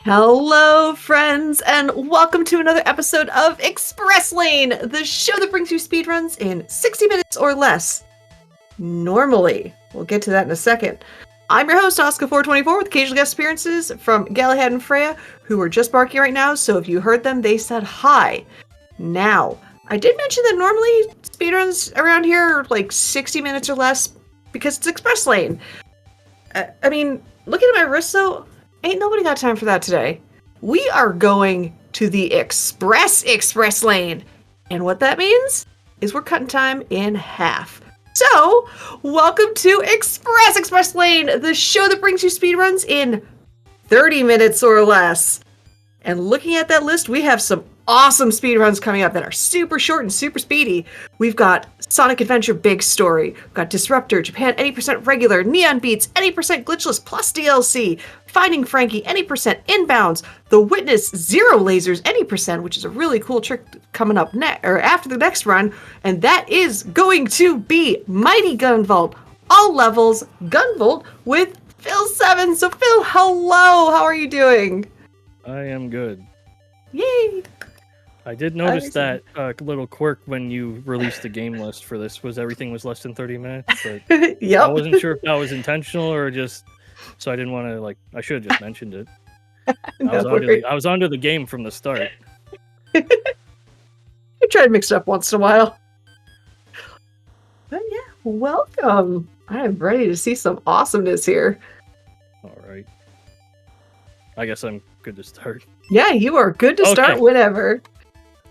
Hello, friends, and welcome to another episode of Express Lane, the show that brings you speedruns in 60 minutes or less. Normally. We'll get to that in a second. I'm your host, Oscar424, with occasional guest appearances from Galahad and Freya, who are just barking right now, so if you heard them, they said hi. Now, I did mention that normally speedruns around here are like 60 minutes or less, because it's Express Lane. Looking at my wrist, though, ain't nobody got time for that today. We are going to the Express Lane. And what that means is we're cutting time in half. So, welcome to Express Lane, the show that brings you speedruns in 30 minutes or less. And looking at that list, we have some awesome speedruns coming up that are super short and super speedy. We've got Sonic Adventure Big Story, we've got Disruptor, Japan 80% regular, Neon Beats, 80% glitchless plus DLC, Finding Frankie, 80% inbounds, The Witness, Zero Lasers, 80%, which is a really cool trick coming up after the next run, and that is going to be Mighty GUNVOLT, all levels, GUNVOLT with Phil 7. So Phil, hello, how are you doing? I am good. Yay! I did notice that little quirk when you released the game list for this was everything was less than 30 minutes, but Yep. I wasn't sure if that was intentional or just so I didn't want to I should have just mentioned it. I was onto the game from the start. I try to mix it up once in a while. But yeah, welcome. I am ready to see some awesomeness here. All right. I guess I'm good to start. Yeah, you are good to start whenever.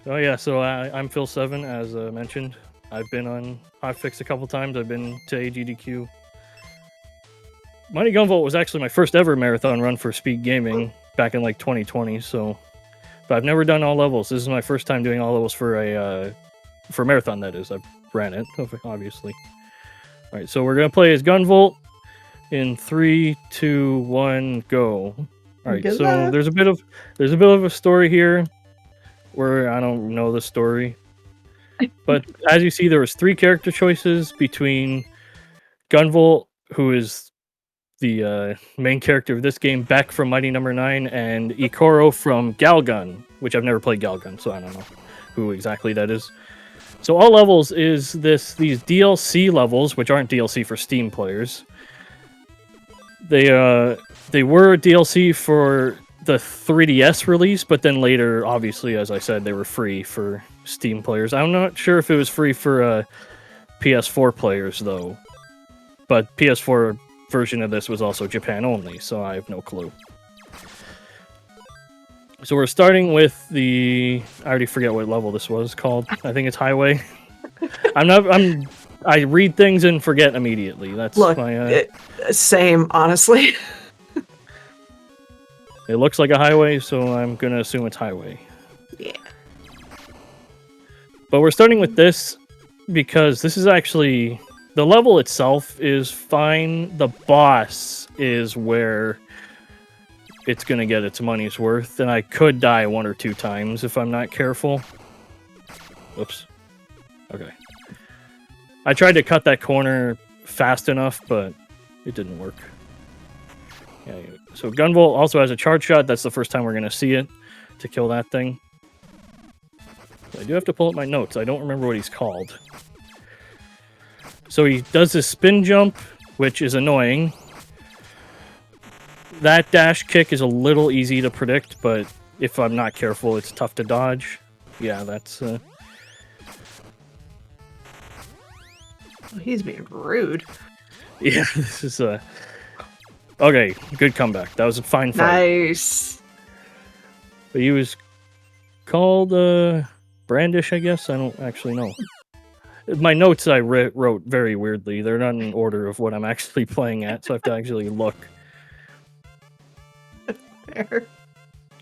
Oh yeah, so I'm Phil 7, as mentioned. I've been on Hotfix a couple times. I've been to GDQ. Mighty GUNVOLT was actually my first ever marathon run for Speed Gaming back in 2020. But I've never done all levels. This is my first time doing all levels for a marathon. That is, I've ran it obviously. All right, so we're gonna play as GUNVOLT in 3, 2, 1, go. All right, so there's a bit of a story here where I don't know the story, but as you see, there was 3 character choices between GUNVOLT, who is the main character of this game, Beck from Mighty Number 9, and Ikoro from Galgun, which I've never played Galgun, so I don't know who exactly that is. So all levels is these DLC levels, which aren't DLC for Steam players. They were DLC for the 3DS release, but then later, obviously, as I said, they were free for Steam players. I'm not sure if it was free for PS4 players, though. But PS4 version of this was also Japan only, so I have no clue. So we're starting with I already forget what level this was called. I think it's Highway. I read things and forget immediately. That's same, honestly. It looks like a highway, so I'm going to assume it's Highway. Yeah. But we're starting with this because this is actually... The level itself is fine. The boss is where it's going to get its money's worth, and I could die 1 or 2 times if I'm not careful. Oops. Okay. I tried to cut that corner fast enough, but it didn't work. Yeah, so GUNVOLT also has a charge shot. That's the first time we're going to see it to kill that thing. I do have to pull up my notes. I don't remember what he's called. So he does this spin jump, which is annoying. That dash kick is a little easy to predict, but if I'm not careful, it's tough to dodge. Yeah, that's... He's being rude. Yeah, this is okay, good comeback. That was a fine fight. Nice. But he was called Brandish, I guess. I don't actually know. My notes I wrote very weirdly. They're not in order of what I'm actually playing at, so I have to actually look. Fair.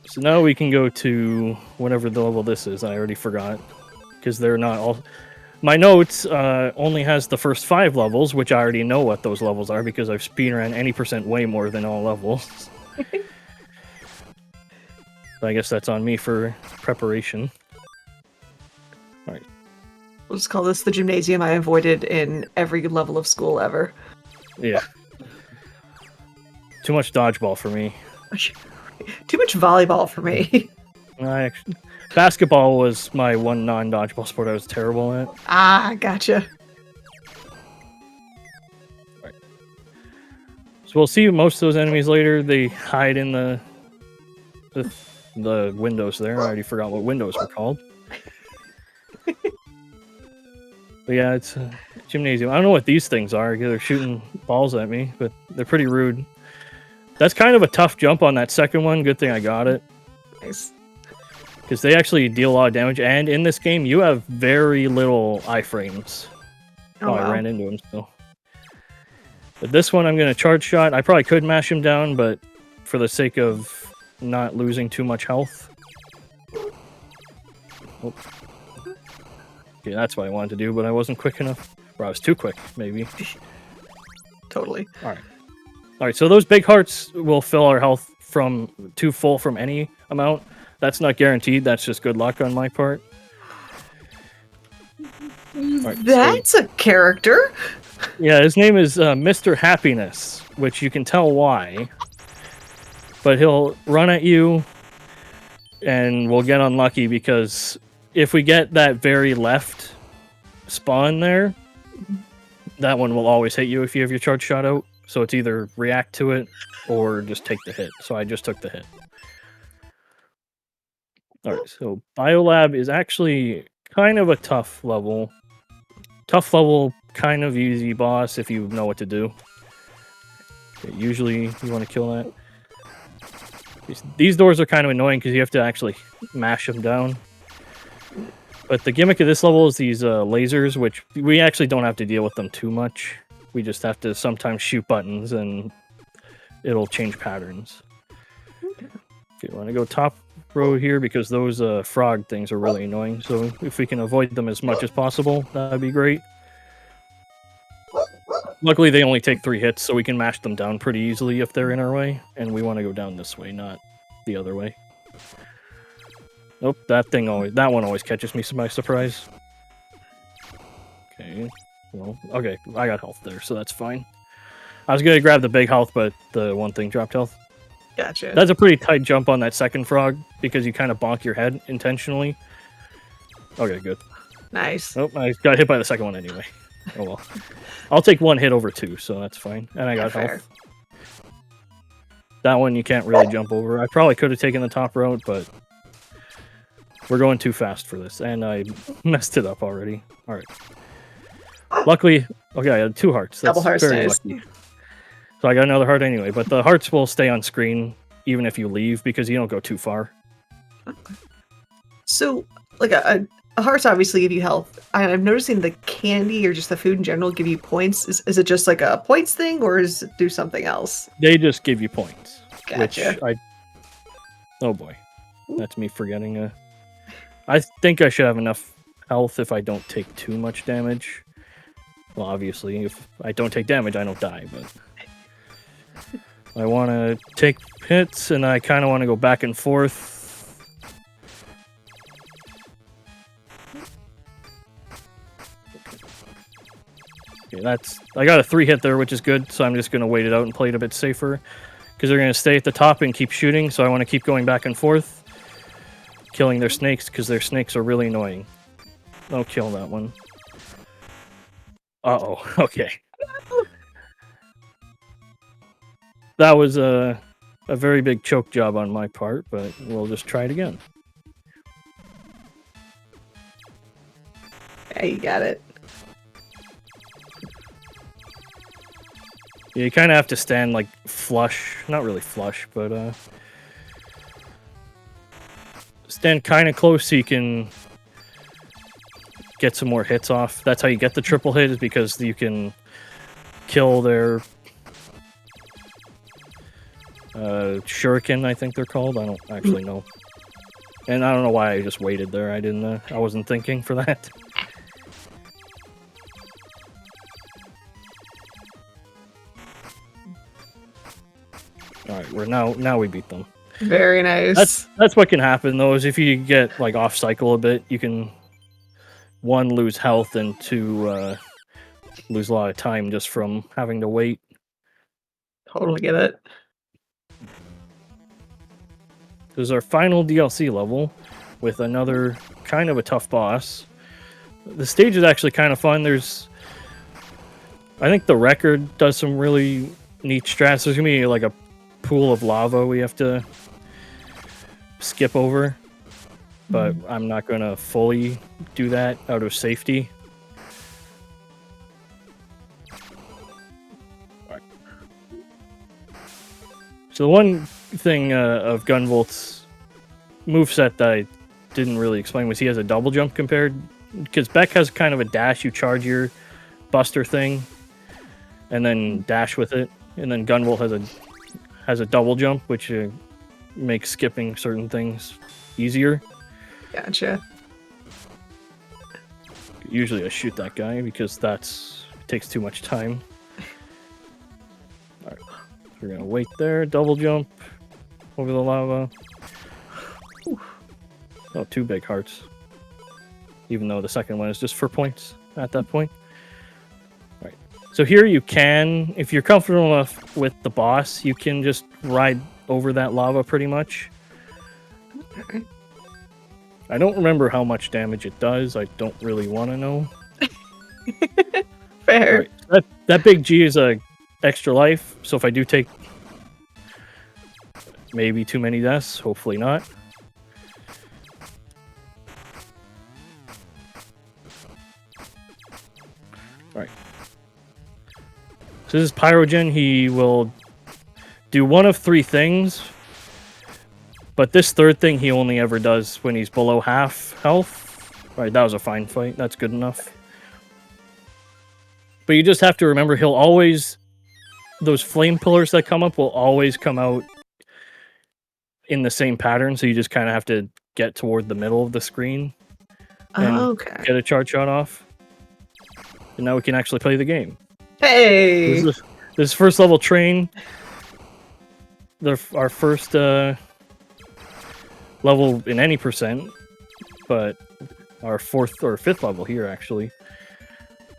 So now we can go to whatever the level this is. I already forgot. Because they're not all... My notes only has the first 5 levels, which I already know what those levels are because I've speedrun 80% way more than all levels. So I guess that's on me for preparation. Alright. We'll just call this the gymnasium I avoided in every level of school ever. Yeah. Too much dodgeball for me. Too much volleyball for me. Basketball was my one non-dodgeball sport I was terrible at. Ah, gotcha. Right. So we'll see most of those enemies later. They hide in the windows there. I already forgot what windows were called. But yeah, it's a gymnasium. I don't know what these things are. They're shooting balls at me, but they're pretty rude. That's kind of a tough jump on that second one. Good thing I got it. Nice. Because they actually deal a lot of damage. And in this game, you have very little iframes. Oh, wow. I ran into him still. But this one, I'm going to charge shot. I probably could mash him down, but for the sake of not losing too much health. Oh. Okay, that's what I wanted to do, but I wasn't quick enough. Or I was too quick, maybe. Totally. Alright, so those big hearts will fill our health to full from any amount. That's not guaranteed, that's just good luck on my part. Right, that's a character. Yeah, his name is Mr. Happiness, which you can tell why. But he'll run at you, and we'll get unlucky because if we get that very left spawn there, that one will always hit you if you have your charge shot out. So it's either react to it or just take the hit. So I just took the hit. Alright, so Biolab is actually kind of a tough level. Tough level, kind of easy boss if you know what to do. Okay, usually you want to kill that. These doors are kind of annoying because you have to actually mash them down. But the gimmick of this level is these lasers, which we actually don't have to deal with them too much. We just have to sometimes shoot buttons and it'll change patterns. Okay, want to go top row here because those frog things are really annoying. So if we can avoid them as much as possible, that'd be great. Luckily, they only take 3 hits, so we can mash them down pretty easily if they're in our way. And we want to go down this way, not the other way. Nope, that one always catches me by surprise. Okay, well, okay, I got health there, so that's fine. I was gonna grab the big health, but the one thing dropped health. Gotcha. That's a pretty tight jump on that second frog because you kind of bonk your head intentionally. Okay, good. Nice. Nope, I got hit by the second one anyway. Oh well. I'll take 1 hit over 2, so that's fine. And I got health. That one you can't really jump over. I probably could have taken the top road, but we're going too fast for this, and I messed it up already. Alright. Luckily, okay, I had 2 hearts. That's double hearts, very nice. lucky. So I got another heart anyway, but the hearts will stay on screen even if you leave because you don't go too far. So, like a hearts obviously give you health. I'm noticing the candy or just the food in general give you points. Is it just like a points thing, or does it do something else? They just give you points. Gotcha. Which oh boy, that's me forgetting. I think I should have enough health if I don't take too much damage. Well, obviously, if I don't take damage, I don't die, but I want to take hits, and I kind of want to go back and forth. Okay, I got a 3 hit there, which is good, so I'm just going to wait it out and play it a bit safer. Because they're going to stay at the top and keep shooting, so I want to keep going back and forth. Killing their snakes, because their snakes are really annoying. Don't kill that one. Uh-oh, okay. That was a very big choke job on my part, but we'll just try it again. Yeah, you got it. Yeah, you kind of have to stand, like, flush. Not really flush, but, stand kind of close so you can get some more hits off. That's how you get the triple hit, is because you can kill their shuriken, I think they're called. I don't actually know. And I don't know why I just waited there. I wasn't thinking for that. Alright, now we beat them. Very nice. That's what can happen though, is if you get like off cycle a bit, you can 1 lose health and 2 lose a lot of time just from having to wait. Totally get it. This is our final DLC level with another kind of a tough boss. The stage is actually kind of fun. I think the record does some really neat strats. There's gonna be like a pool of lava we have to skip over, but I'm not gonna fully do that out of safety. Right. So the one thing of GUNVOLT's moveset that I didn't really explain was he has a double jump because Beck has kind of a dash. You charge your buster thing and then dash with it, and then GUNVOLT has a double jump, which makes skipping certain things easier. Gotcha. Usually I shoot that guy because it takes too much time. Alright, we're gonna wait there, double jump over the lava. Oh, 2 big hearts. Even though the second one is just for points at that point. Alright, so here you can, if you're comfortable enough with the boss, you can just ride over that lava pretty much. Okay. I don't remember how much damage it does. I don't really want to know. Fair. Right. That big G is a extra life, so if I do take maybe too many deaths, hopefully not. Right. So this is Pyrogen. He will do one of 3 things. But this third thing he only ever does when he's below half health. Right, that was a fine fight. That's good enough. But you just have to remember, those flame pillars that come up will always come out in the same pattern. So you just kind of have to get toward the middle of the screen and get a charge shot off. And now we can actually play the game. Hey! This is first level train. Our first... level in any percent, but our 4th or 5th level here actually.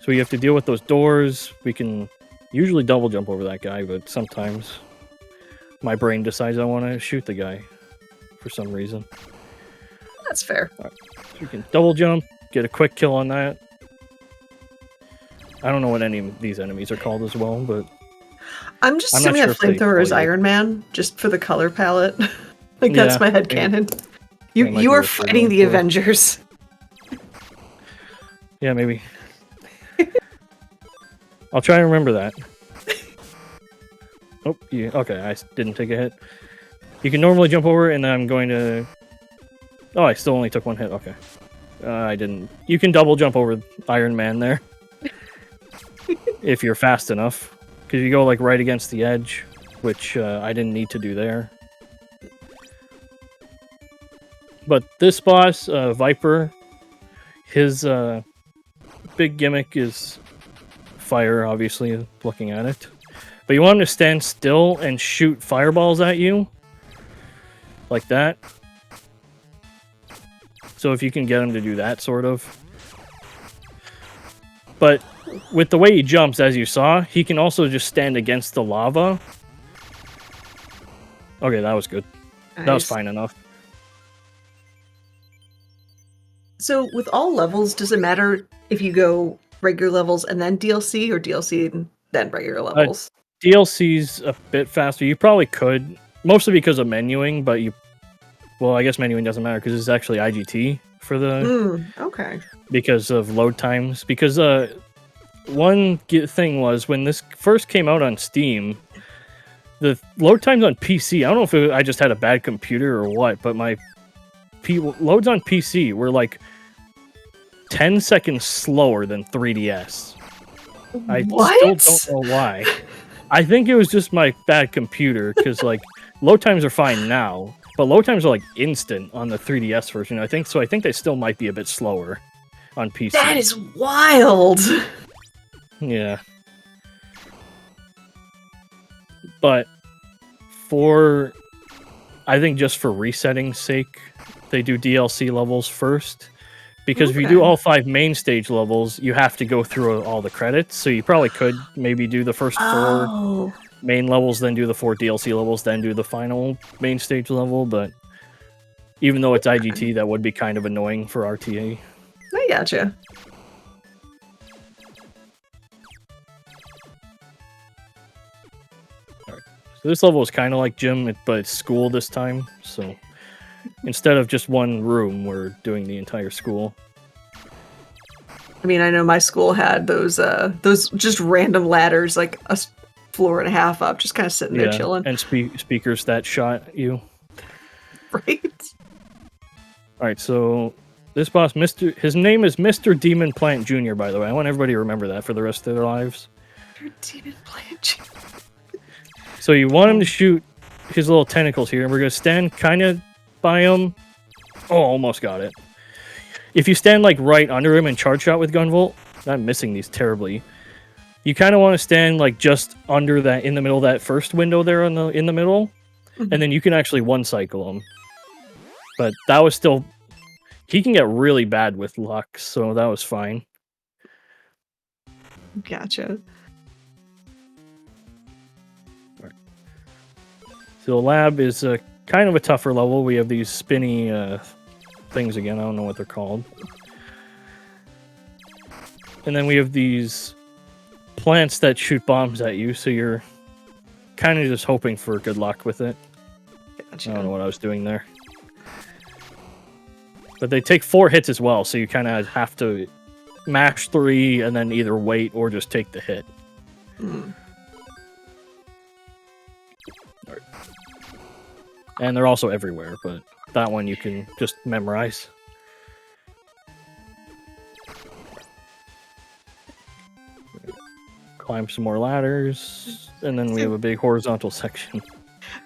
So we have to deal with those doors. We can usually double jump over that guy, but sometimes my brain decides I want to shoot the guy for some reason. That's fair. Right. So we can double jump, get a quick kill on that. I don't know what any of these enemies are called as well, but I'm just assuming that flamethrower is Iron Man, just for the color palette. That's my headcanon. You are fighting the Avengers. Yeah, maybe. I'll try and remember that. Oh, yeah, okay, I didn't take a hit. You can normally jump over, and then I'm going to... Oh, I still only took 1 hit, okay. I didn't... You can double jump over Iron Man there. If you're fast enough. Because you go, like, right against the edge, which I didn't need to do there. But this boss, Viper, his big gimmick is fire, obviously, looking at it. But you want him to stand still and shoot fireballs at you. Like that. So if you can get him to do that, sort of. But with the way he jumps, as you saw, he can also just stand against the lava. Okay, that was good. Nice. That was fine enough. So with all levels, does it matter if you go regular levels and then DLC, or DLC and then regular levels? DLC's a bit faster. You probably could, mostly because of menuing, but well, I guess menuing doesn't matter because it's actually IGT for the... okay. Because of load times. Because one thing was, when this first came out on Steam, the load times on PC, I don't know if I just had a bad computer or what, but my loads on PC were like 10 seconds slower than 3DS. I still don't know why. I think it was just my bad computer, because like load times are fine now, but load times are like instant on the 3DS version. I think they still might be a bit slower on PC. That is wild. Yeah. But I think just for resetting's sake, they do DLC levels first. Because if you do all 5 main stage levels, you have to go through all the credits. So you probably could maybe do the first 4 main levels, then do the 4 DLC levels, then do the final main stage level. But Even though it's IGT, that would be kind of annoying for RTA. I gotcha. So this level is kind of like gym, but it's school this time. So instead of just one room, we're doing the entire school. I mean, I know my school had those just random ladders, like a floor and a half up, just kind of sitting there chilling. And speakers that shot you. Right. All right, so this boss, his name is Mr. Demon Plant Jr., by the way. I want everybody to remember that for the rest of their lives. Mr. Demon Plant Jr. So you want him to shoot his little tentacles here, and we're going to stand kind of by him. Oh, almost got it. If you stand like right under him and charge shot with GUNVOLT, I'm missing these terribly. You kind of want to stand like just under that, in the middle of that first window there in the middle, and then you can actually one cycle him. But that was still, he can get really bad with luck, so that was fine. Gotcha. Right. So the lab is kind of a tougher level. We have these spinny things again. I don't know what they're called. And then we have these plants that shoot bombs at you, so you're kind of just hoping for good luck with it. Gotcha. I don't know what I was doing there. But they take 4 hits as well, so you kind of have to mash 3 and then either wait or just take the hit. Mm. Right. And they're also everywhere, but that one you can just memorize. Climb some more ladders, and then we have a big horizontal section.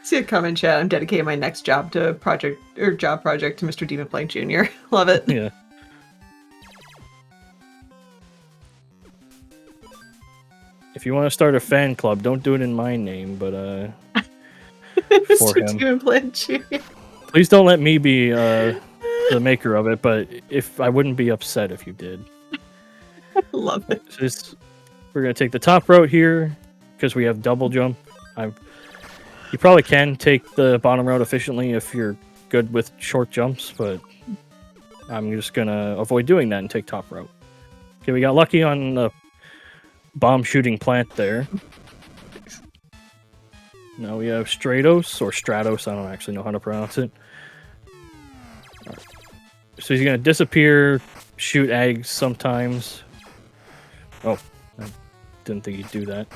See a comment chat. I'm dedicating my next job project to Mr. Demon Plant Jr. Love it. Yeah. If you want to start a fan club, don't do it in my name, but for him. Demon Plant Jr. Please don't let me be the maker of it, but I wouldn't be upset if you did. Love it. So we're gonna take the top route here because we have double jump. You probably can take the bottom route efficiently if you're good with short jumps, but I'm just gonna avoid doing that and take top route. Okay, we got lucky on the bomb shooting plant there. Now we have Stratos or Stratos. I don't actually know how to pronounce it. So he's gonna disappear, shoot eggs sometimes. Oh, I didn't think he'd do that.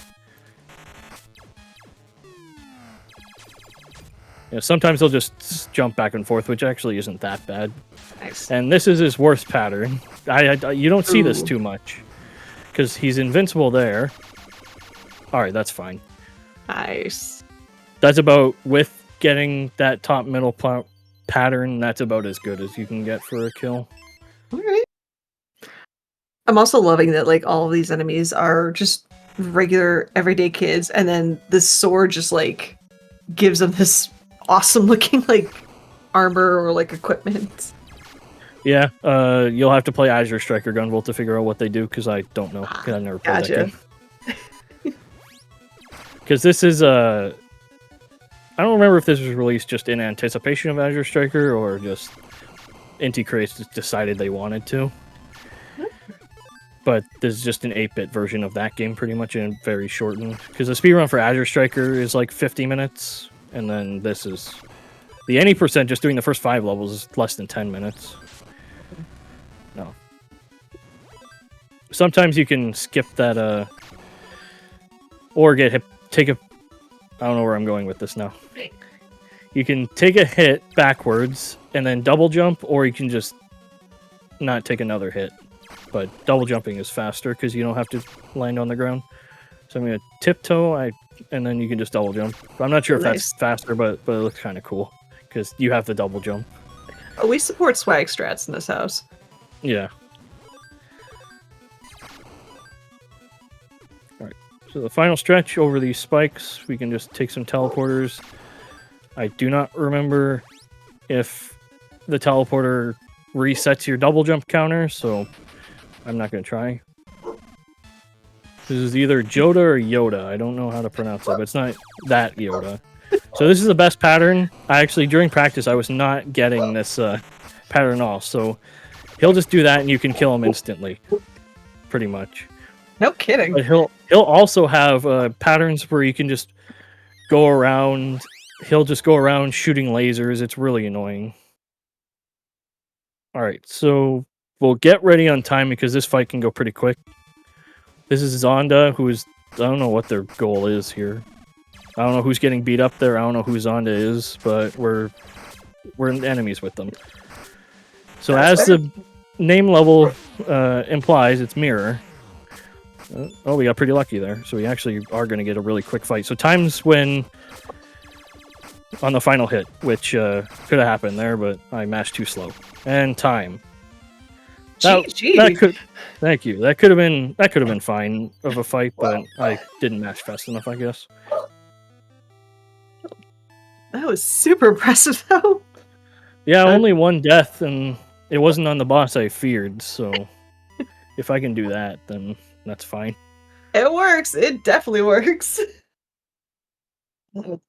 Yeah, sometimes he'll just jump back and forth, which actually isn't that bad. Nice. And this is his worst pattern. You don't see this too much because he's invincible there. All right, that's fine. Nice. That's about, with getting that top middle pattern, that's about as good as you can get for a kill. All right. I'm also loving that like all of these enemies are just regular everyday kids, and then this sword just like gives them this awesome looking like armor or like equipment. Yeah, you'll have to play Azure Striker GUNVOLT to figure out what they do, because I don't know. I've never played that game. Because this is I don't remember if this was released just in anticipation of Azure Striker or just Inti Creates decided they wanted to. But this is just an 8-bit version of that game, pretty much, and very shortened. Because the speedrun for Azure Striker is like 50 minutes, and then this is... The any percent, just doing the first 5 levels, is less than 10 minutes. No. Sometimes you can skip that, or get hit, take a... I don't know where I'm going with this now. You can take a hit backwards, and then double jump, or you can just not take another hit. But double jumping is faster because you don't have to land on the ground. So I'm going to tiptoe, and then you can just double jump. I'm not sure if that's faster, but it looks kind of cool because you have the double jump. Oh, we support swag strats in this house. Yeah. All right. So the final stretch over these spikes, we can just take some teleporters. I do not remember if the teleporter resets your double jump counter, so I'm not going to try. This is either Joda or Yoda. I don't know how to pronounce it, but it's not that Yoda. So this is the best pattern. I actually, during practice, I was not getting this pattern off. So he'll just do that and you can kill him instantly. Pretty much. No kidding. But he'll also have patterns where you can just go around. He'll just go around shooting lasers. It's really annoying. All right, so we'll get ready on time because this fight can go pretty quick. This is Zonda, who is... I don't know what their goal is here. I don't know who's getting beat up there. I don't know who Zonda is, but we're enemies with them. So That's as the name level implies, it's mirror. Oh, we got pretty lucky there. So we actually are going to get a really quick fight. So times when... on the final hit, which could have happened there, but I mashed too slow. And time. GG. Thank you. That could have been fine of a fight, but I didn't mash fast enough, I guess. That was super impressive, though. Yeah, only one death, and it wasn't on the boss I feared. So if I can do that, then that's fine. It works. It definitely works. And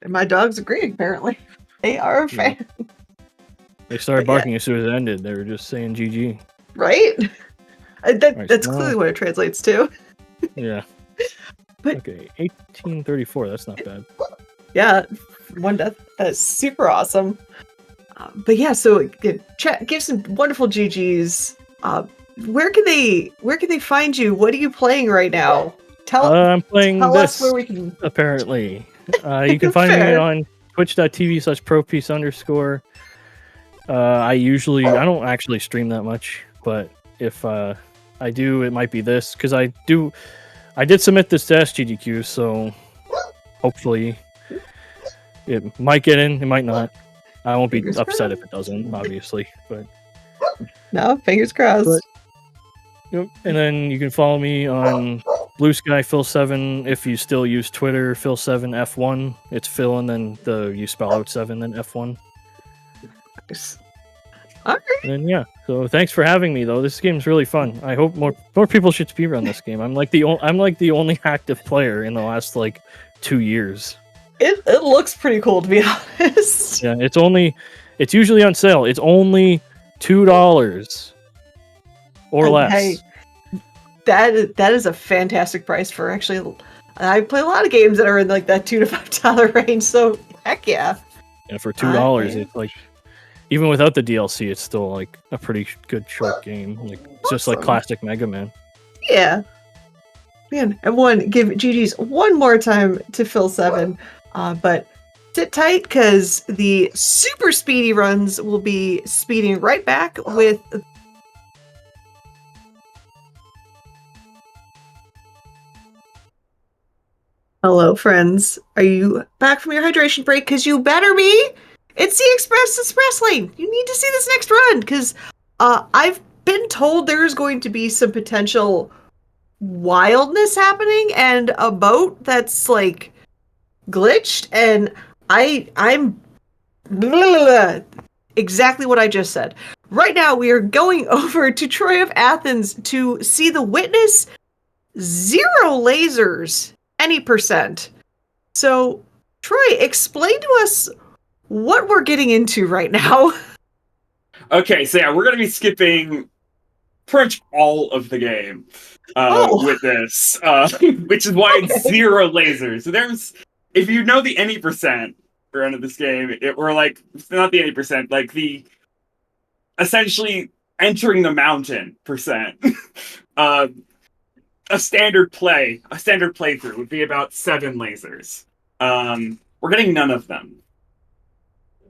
my dogs agree, apparently. They are a fan. They started barking as soon as it ended. They were just saying GG. Right? That's so clearly what it translates to. Yeah. But, okay, 1834. That's not bad. Yeah, one death. That's super awesome. But yeah, so give some wonderful GGs. Where can they find you? What are you playing right now? I'm playing tell this. Us where we can. Apparently, you can find me on twitch.tv/propiece_. I don't actually stream that much, but if I do, it might be this because I did submit this to SGDQ, so hopefully it might get in, it might not. I won't be upset if it doesn't, obviously, but no, fingers crossed. Yep. And then you can follow me on Blue Sky Phil7 if you still use Twitter, Phil7F1. It's Phil and then you spell out 7 then F1. Nice. All right. And yeah, so thanks for having me though. This game's really fun. I hope more people should speedrun this game. I'm like the only active player in the last 2 years. It looks pretty cool, to be honest. Yeah, it's usually on sale. It's only $2 or less. Hey, that is a fantastic price for actually. I play a lot of games that are in that $2 to $5 range. So heck yeah. And for $2, it's even without the DLC, it's still a pretty good short game. It's just like classic Mega Man. Yeah. Man, everyone give GG's one more time to Phil7. But sit tight because the super speedy runs will be speeding right back with. Hello, friends. Are you back from your hydration break? Because you better be. It's the Express Lane. You need to see this next run because I've been told there's going to be some potential wildness happening and a boat that's glitched, and I'm exactly what I just said. Right now, we are going over to Troy of Athens to see the witness 0 lasers, any %. So, Troy, explain to us what we're getting into right now. Okay, so yeah, we're going to be skipping pretty much all of the game with this, which is why it's 0 lasers. So if you know the any percent for end of this game, not the any percent, the essentially entering the mountain percent. A standard playthrough would be about 7 lasers. We're getting none of them.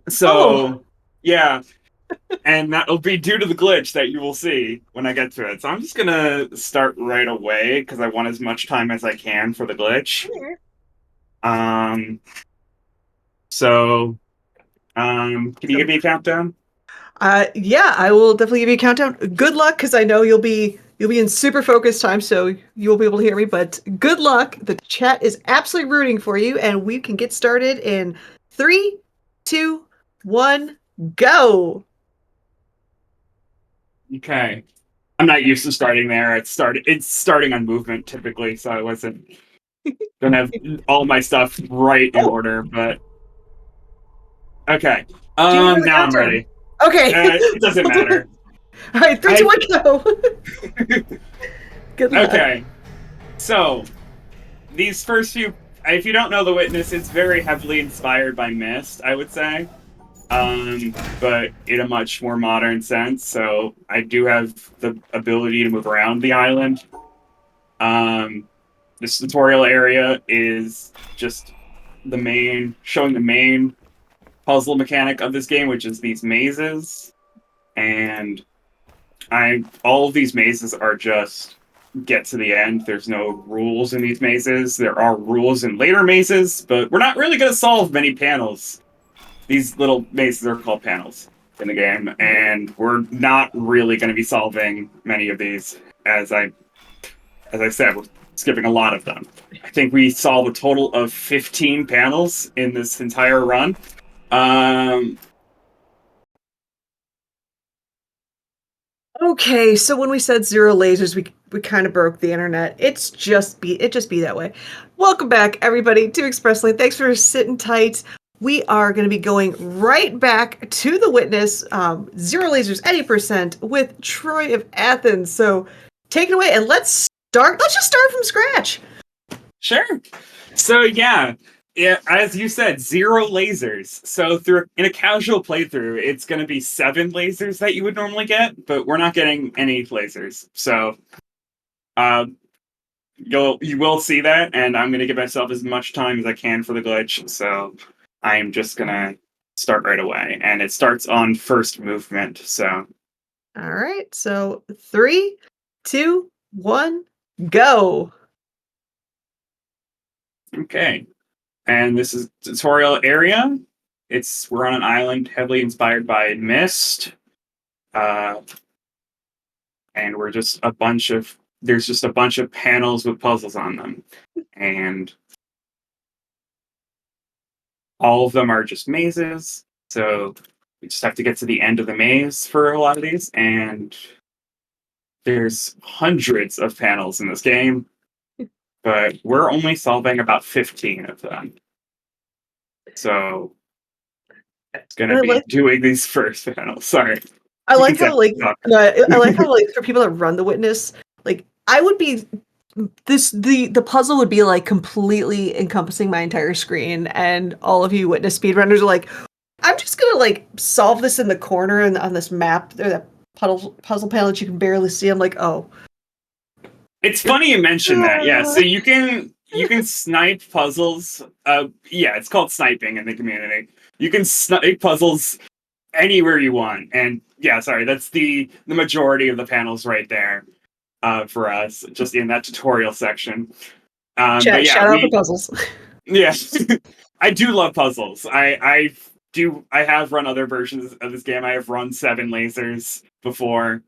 So, yeah. And that'll be due to the glitch that you will see when I get to it. So I'm just gonna start right away because I want as much time as I can for the glitch. Can you give me a countdown? Yeah, I will definitely give you a countdown. Good luck, because I know you'll be in super focused time, so you won't be able to hear me. But good luck. The chat is absolutely rooting for you, and we can get started in 3, 2, 1, go. Okay. I'm not used to starting there. It's starting on movement typically, so I wasn't Don't have all my stuff right in Oh. order, but okay. Do you remember the Now I'm countdown? ready. Okay. It doesn't matter. All right, 3, 2, 1, go. Good luck. Okay. So, these first few, if you don't know The Witness, it's very heavily inspired by Myst, I would say. But in a much more modern sense. So I do have the ability to move around the island. This tutorial area is just showing the main puzzle mechanic of this game, which is these mazes. And all of these mazes are just get to the end. There's no rules in these mazes. There are rules in later mazes, but we're not really going to solve many panels. These little mazes are called panels in the game, and we're not really going to be solving many of these. As I said, we're skipping a lot of them. I think we solved a total of 15 panels in this entire run. Okay, so when we said 0 lasers, we kind of broke the internet. It just be that way. Welcome back, everybody, to Expressly. Thanks for sitting tight. We are going to be going right back to The Witness, 0 lasers, 80% with Troy of Athens. So take it away and let's just start from scratch. Sure. So yeah, as you said, 0 lasers. So in a casual playthrough, it's going to be 7 lasers that you would normally get, but we're not getting any lasers. So you will see that, and I'm going to give myself as much time as I can for the glitch. So I'm just going to start right away, and it starts on first movement. So all right, so 3, 2, 1, go. Okay. And this is tutorial area. We're on an island heavily inspired by Myst. And we're just there's just a bunch of panels with puzzles on them. And all of them are just mazes. So we just have to get to the end of the maze for a lot of these. And there's hundreds of panels in this game, but we're only solving about 15 of them. So it's going to be doing these first panels. Sorry. I like how for people that run The Witness, like I would be the puzzle would be like completely encompassing my entire screen, and all of you Witness speedrunners are like, I'm just gonna like solve this in the corner and on this map or that puzzle panel that you can barely see. I'm like, oh. It's funny you mentioned that. Yeah, so you can snipe puzzles. Yeah, it's called sniping in the community. You can snipe puzzles anywhere you want, and yeah, sorry, that's the majority of the panels right there for us, just in that tutorial section. But yeah, shout out for puzzles. Yeah, I do love puzzles. I have run other versions of this game. I have run 7 lasers before,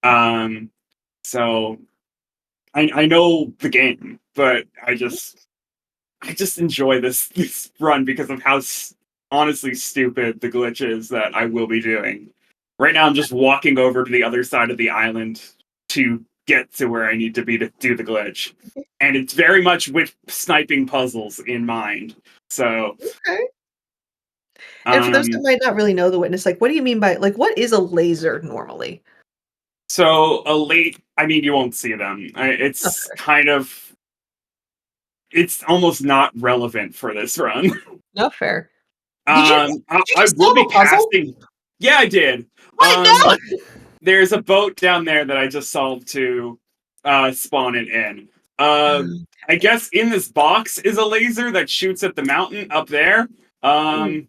so I know the game, but I just enjoy this run because of how honestly stupid the glitch is that I will be doing. Right now, I'm just walking over to the other side of the island to get to where I need to be to do the glitch. And it's very much with sniping puzzles in mind. So, okay. And for those that might not really know The Witness, like, what do you mean by, like, what is a laser normally? So, you won't see them. It's kind of, it's almost not relevant for this run. Not fair. I will be casting. Yeah, I did. What? No! There's a boat down there that I just solved to spawn it in. I guess in this box is a laser that shoots at the mountain up there. Don't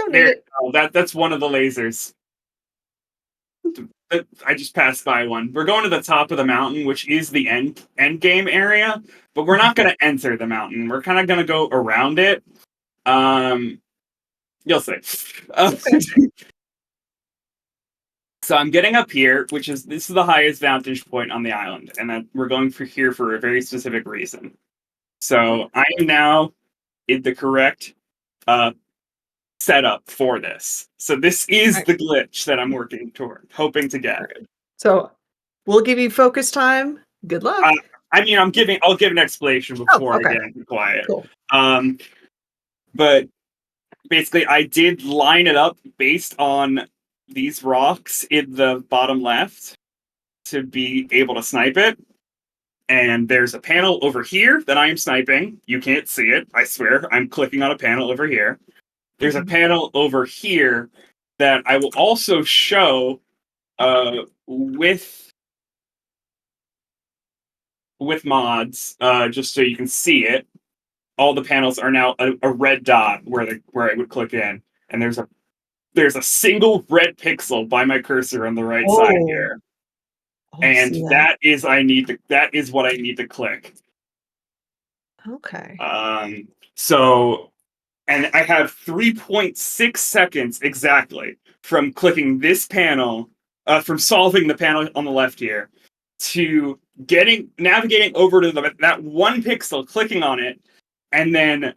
need it. Oh, that's one of the lasers. I just passed by one. We're going to the top of the mountain, which is the end game area, but we're not going to enter the mountain. We're kind of going to go around it. You'll see. So I'm getting up here, this is the highest vantage point on the island, and that we're going here for a very specific reason. So I am now in the correct setup for this. So this is the glitch that I'm working toward, hoping to get. So we'll give you focus time. Good luck. I mean, I'll give an explanation before I get into quiet. Cool. But basically, I did line it up based on these rocks in the bottom left to be able to snipe it. And there's a panel over here that I am sniping. You can't see it, I swear. I'm clicking on a panel over here. There's a panel over here that I will also show with mods, just so you can see it. All the panels are now a red dot where I would click in, and there's a single red pixel by my cursor on the right side here. And that is what I need to click. Okay. So, and I have 3.6 seconds exactly from clicking this panel, from solving the panel on the left here, to navigating over to that one pixel, clicking on it, and then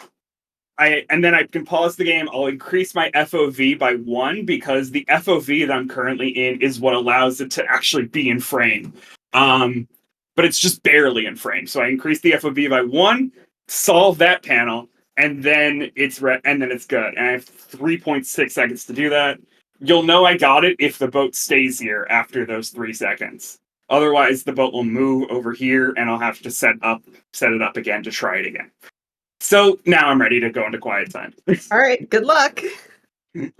I can pause the game. I'll increase my FOV by 1 because the FOV that I'm currently in is what allows it to actually be in frame. But it's just barely in frame. So I increase the FOV by 1, solve that panel, and then it's good. And I have 3.6 seconds to do that. You'll know I got it if the boat stays here after those 3 seconds. Otherwise, the boat will move over here, and I'll have to set it up again to try it again. So now I'm ready to go into quiet time. All right. Good luck.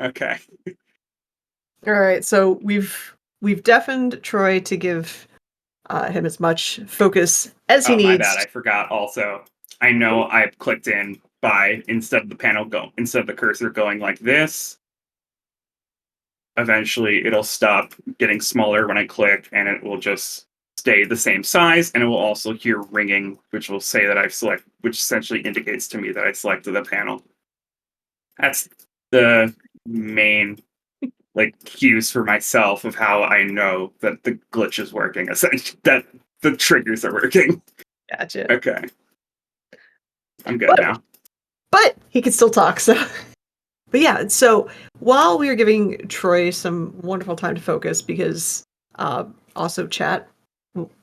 Okay. All right. So we've deafened Troy to give him as much focus as he needs. My bad. I forgot. Also, I know I clicked in by instead of the cursor going like this. Eventually, it'll stop getting smaller when I click, and it will just stay the same size, and it will also hear ringing, which will say that which essentially indicates to me that I selected the panel. That's the main cues for myself of how I know that the glitch is working, essentially, that the triggers are working. Gotcha. Okay. I'm good now. But he can still talk, so... But yeah, so while we were giving Troy some wonderful time to focus, because also chat,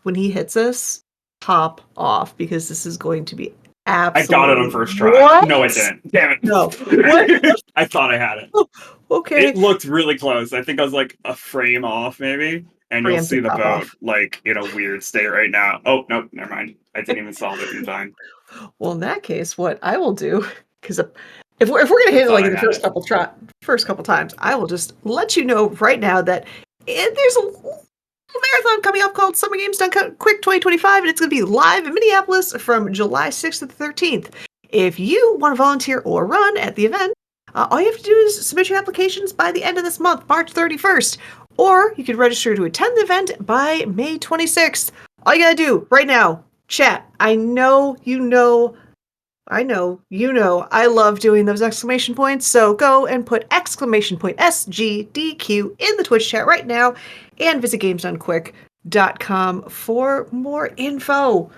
when he hits us, pop off, because this is going to be absolutely... I got it on first try. What? No, I didn't. Damn it. No. What? I thought I had it. Oh, okay. It looked really close. I think I was like a frame off, maybe. And you'll see the boat in a weird state right now. Oh, nope, never mind. I didn't even solve it in time. Well, in that case, what I will do, because if we're gonna hit it in the first couple times, I will just let you know right now that there's a marathon coming up called Summer Games Done Quick 2025, and it's gonna be live in Minneapolis from July 6th to the 13th. If you want to volunteer or run at the event, all you have to do is submit your applications by the end of this month, March 31st, or you can register to attend the event by May 26th. All you gotta do right now, chat. I know you know I love doing those exclamation points, so go and put exclamation point SGDQ in the Twitch chat right now and visit gamesdonequick.com for more info.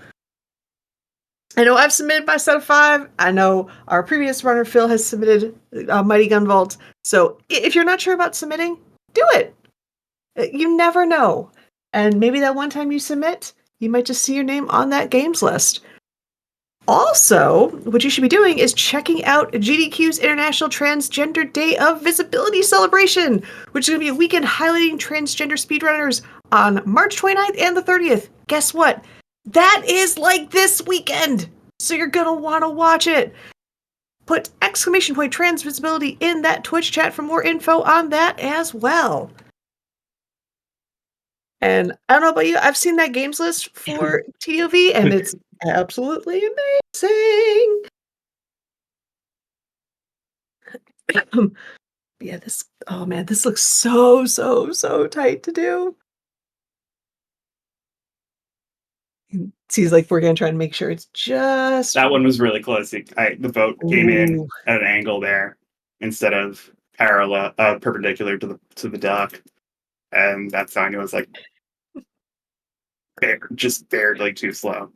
I know I've submitted my set of 5. I know our previous runner, Phil, has submitted Mighty GUNVOLT. So if you're not sure about submitting, do it. You never know. And maybe that one time you submit, you might just see your name on that games list. Also, what you should be doing is checking out GDQ's International Transgender Day of Visibility celebration, which is going to be a weekend highlighting transgender speedrunners on March 29th and the 30th. Guess what? That is like this weekend, so you're going to want to watch it. Put exclamation point trans visibility in that Twitch chat for more info on that as well. And I don't know about you, I've seen that games list for TOV, and it's absolutely amazing. Yeah, this looks so tight to do. Seems like we're gonna try and make sure it's just... That one was really close. The boat came in at an angle there instead of perpendicular to the dock, and that sign was like just barely too slow.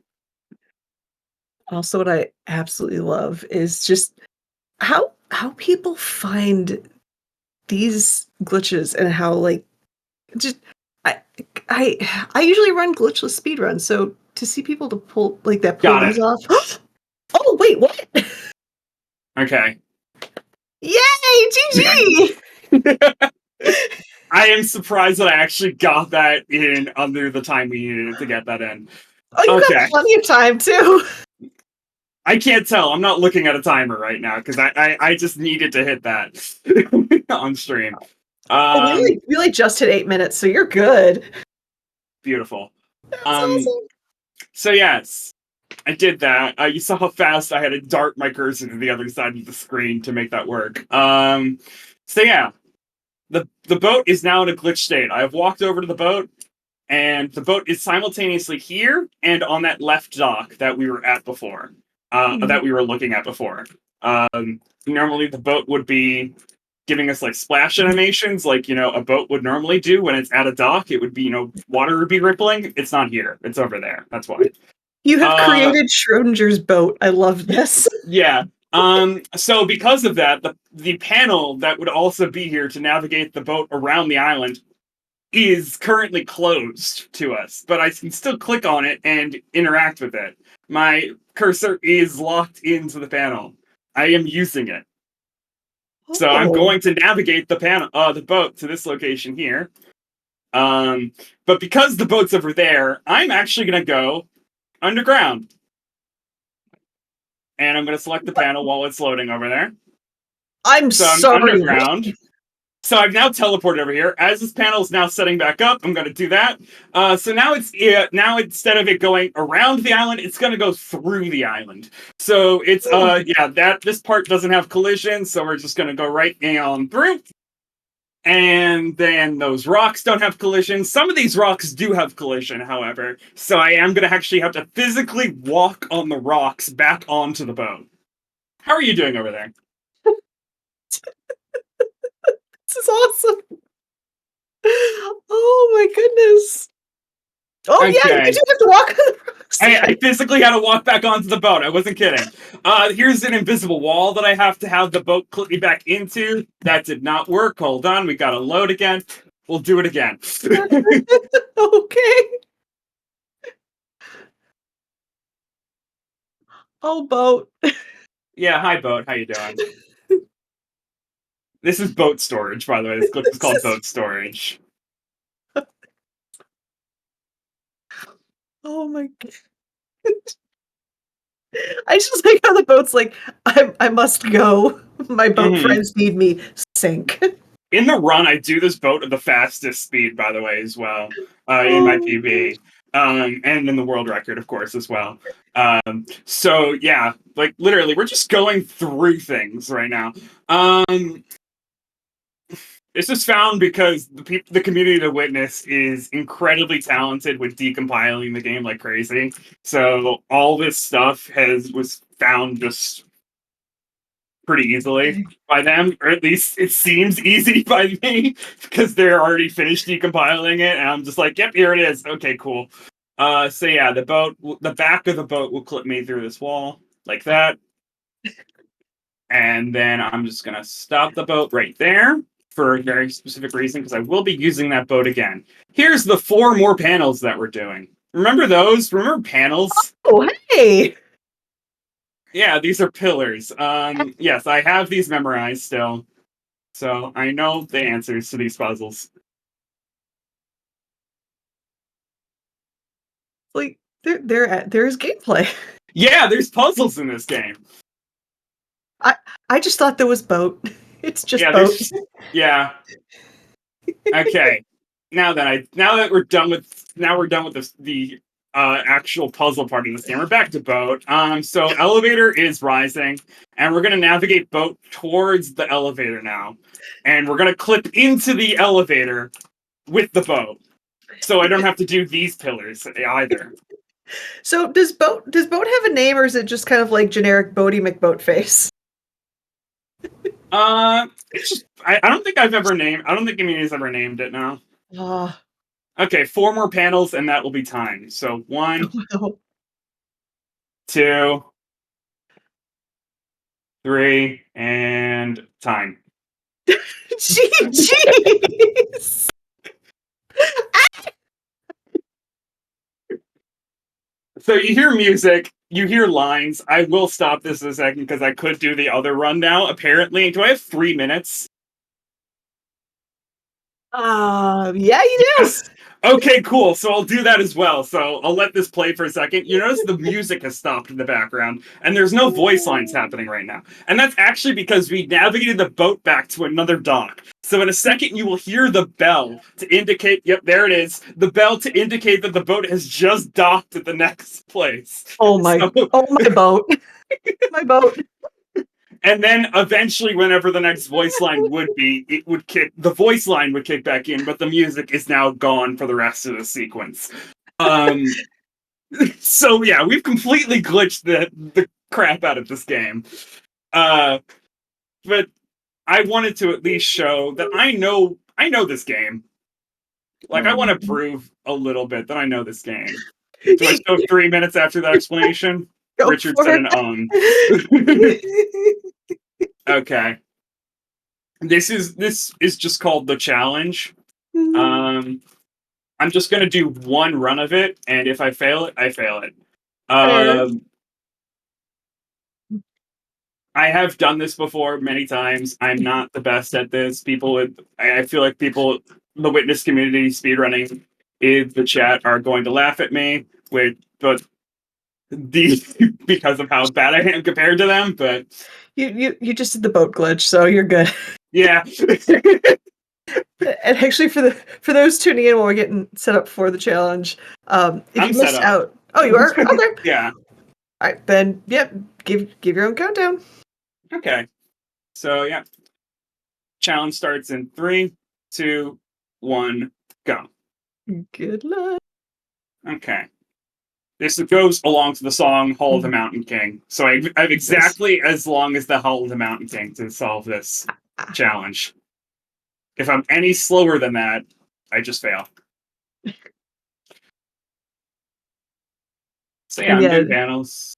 Also, what I absolutely love is just how people find these glitches, and how I usually run glitchless speedruns, so to see people to pull like that pull Got these it. off. Oh wait, what? Okay. Yay, GG! I am surprised that I actually got that in under the time we needed to get that in. Oh, you Okay. got plenty of time too. I can't tell. I'm not looking at a timer right now because I just needed to hit that on stream. Oh, we only just hit 8 minutes, so you're good. Beautiful. That's awesome. So yes, I did that. You saw how fast I had to dart my cursor to the other side of the screen to make that work. So yeah, the boat is now in a glitch state. I have walked over to the boat, and the boat is simultaneously here and on that left dock that we were at before. That we were looking at before. Normally the boat would be giving us like splash animations, like a boat would normally do when it's at a dock. It would be water would be rippling. It's not here. It's over there. That's why. You have created Schrödinger's boat. I love this. Yeah. So because of that, the panel that would also be here to navigate the boat around the island is currently closed to us, but I can still click on it and interact with it. My cursor is locked into the panel. I am using it. So I'm going to navigate the boat to this location here. But because the boat's over there, I'm actually going to go underground. And I'm going to select the panel while it's loading over there. I'm underground. So I've now teleported over here. As this panel is now setting back up, I'm going to do that. So now now instead of it going around the island, it's going to go through the island. So it's this part doesn't have collision, so we're just going to go right on through. And then those rocks don't have collision. Some of these rocks do have collision, however. So I am going to actually have to physically walk on the rocks back onto the boat. How are you doing over there? This is awesome. Oh my goodness. Oh okay. Yeah, you do have to walk on the rocks. I physically had to walk back onto the boat. I wasn't kidding. Here's an invisible wall that I have to have the boat clip me back into. That did not work. Hold on, we gotta load again. We'll do it again. Okay. Oh, boat. Yeah, hi boat. How you doing? This is boat storage, by the way. This clip is called boat storage. Oh my god. I just like how the boat's like, I must go. My boat friends need me. Sink. In the run, I do this boat at the fastest speed, by the way, as well, in my PB. And in the world record, of course, as well. So, yeah, like, literally, we're just going through things right now. This is found because the community to witness is incredibly talented with decompiling the game like crazy. So all this stuff was found just pretty easily by them, or at least it seems easy by me because they're already finished decompiling it, and I'm just like, yep, here it is. Okay, cool. So yeah, the back of the boat will clip me through this wall like that, and then I'm just gonna stop the boat right there for a very specific reason, because I will be using that boat again. Here's the 4 more panels that we're doing. Remember those? Remember panels? Oh, hey! Yeah, these are pillars. Yes, I have these memorized still. So I know the answers to these puzzles. Like, there's gameplay. Yeah, there's puzzles in this game. I just thought there was boat. It's just boat. Yeah. Okay. Now that we're done with the actual puzzle part of this game, we're back to boat. So elevator is rising, and we're gonna navigate boat towards the elevator now, and we're gonna clip into the elevator with the boat, so I don't have to do these pillars either. So does boat have a name, or is it just kind of like generic Boaty McBoatface? It's just I don't think community's ever named it now. Okay, 4 more panels and that will be time. So 1, 2, 3, and time. Jeez. So you hear music, you hear lines. I will stop this in a second because I could do the other run now, apparently. Do I have 3 minutes? Yeah, you do. Yes. Okay, cool. So I'll do that as well. So I'll let this play for a second. You notice the music has stopped in the background, and there's no voice lines happening right now. And that's actually because we navigated the boat back to another dock. So in a second, you will hear the bell to indicate, yep, there it is. The bell to indicate that the boat has just docked at the next place. Oh my boat. My boat. And then eventually, whenever the next voice line would be, the voice line would kick back in, but the music is now gone for the rest of the sequence. So yeah, we've completely glitched the crap out of this game. But I wanted to at least show that I know this game. Like, I want to prove a little bit that I know this game. Do I show 3 minutes after that explanation? Richard said an Okay. This is just called the challenge. I'm just gonna do one run of it, and if I fail it, I fail it. I have done this before many times. I'm not the best at this. I feel like the witness community speedrunning in the chat are going to laugh at me but because of how bad I am compared to them, but you just did the boat glitch, so you're good. Yeah. And actually, for those tuning in while we're getting set up for the challenge, if you missed out, you are okay. Yeah. All right, then give your own countdown. Okay. So yeah, challenge starts in 3, 2, 1, go. Good luck. Okay. This goes along to the song Hall of the Mountain King. So I have exactly as long as the Hall of the Mountain King to solve this challenge. If I'm any slower than that, I just fail. So yeah, I'm doing panels.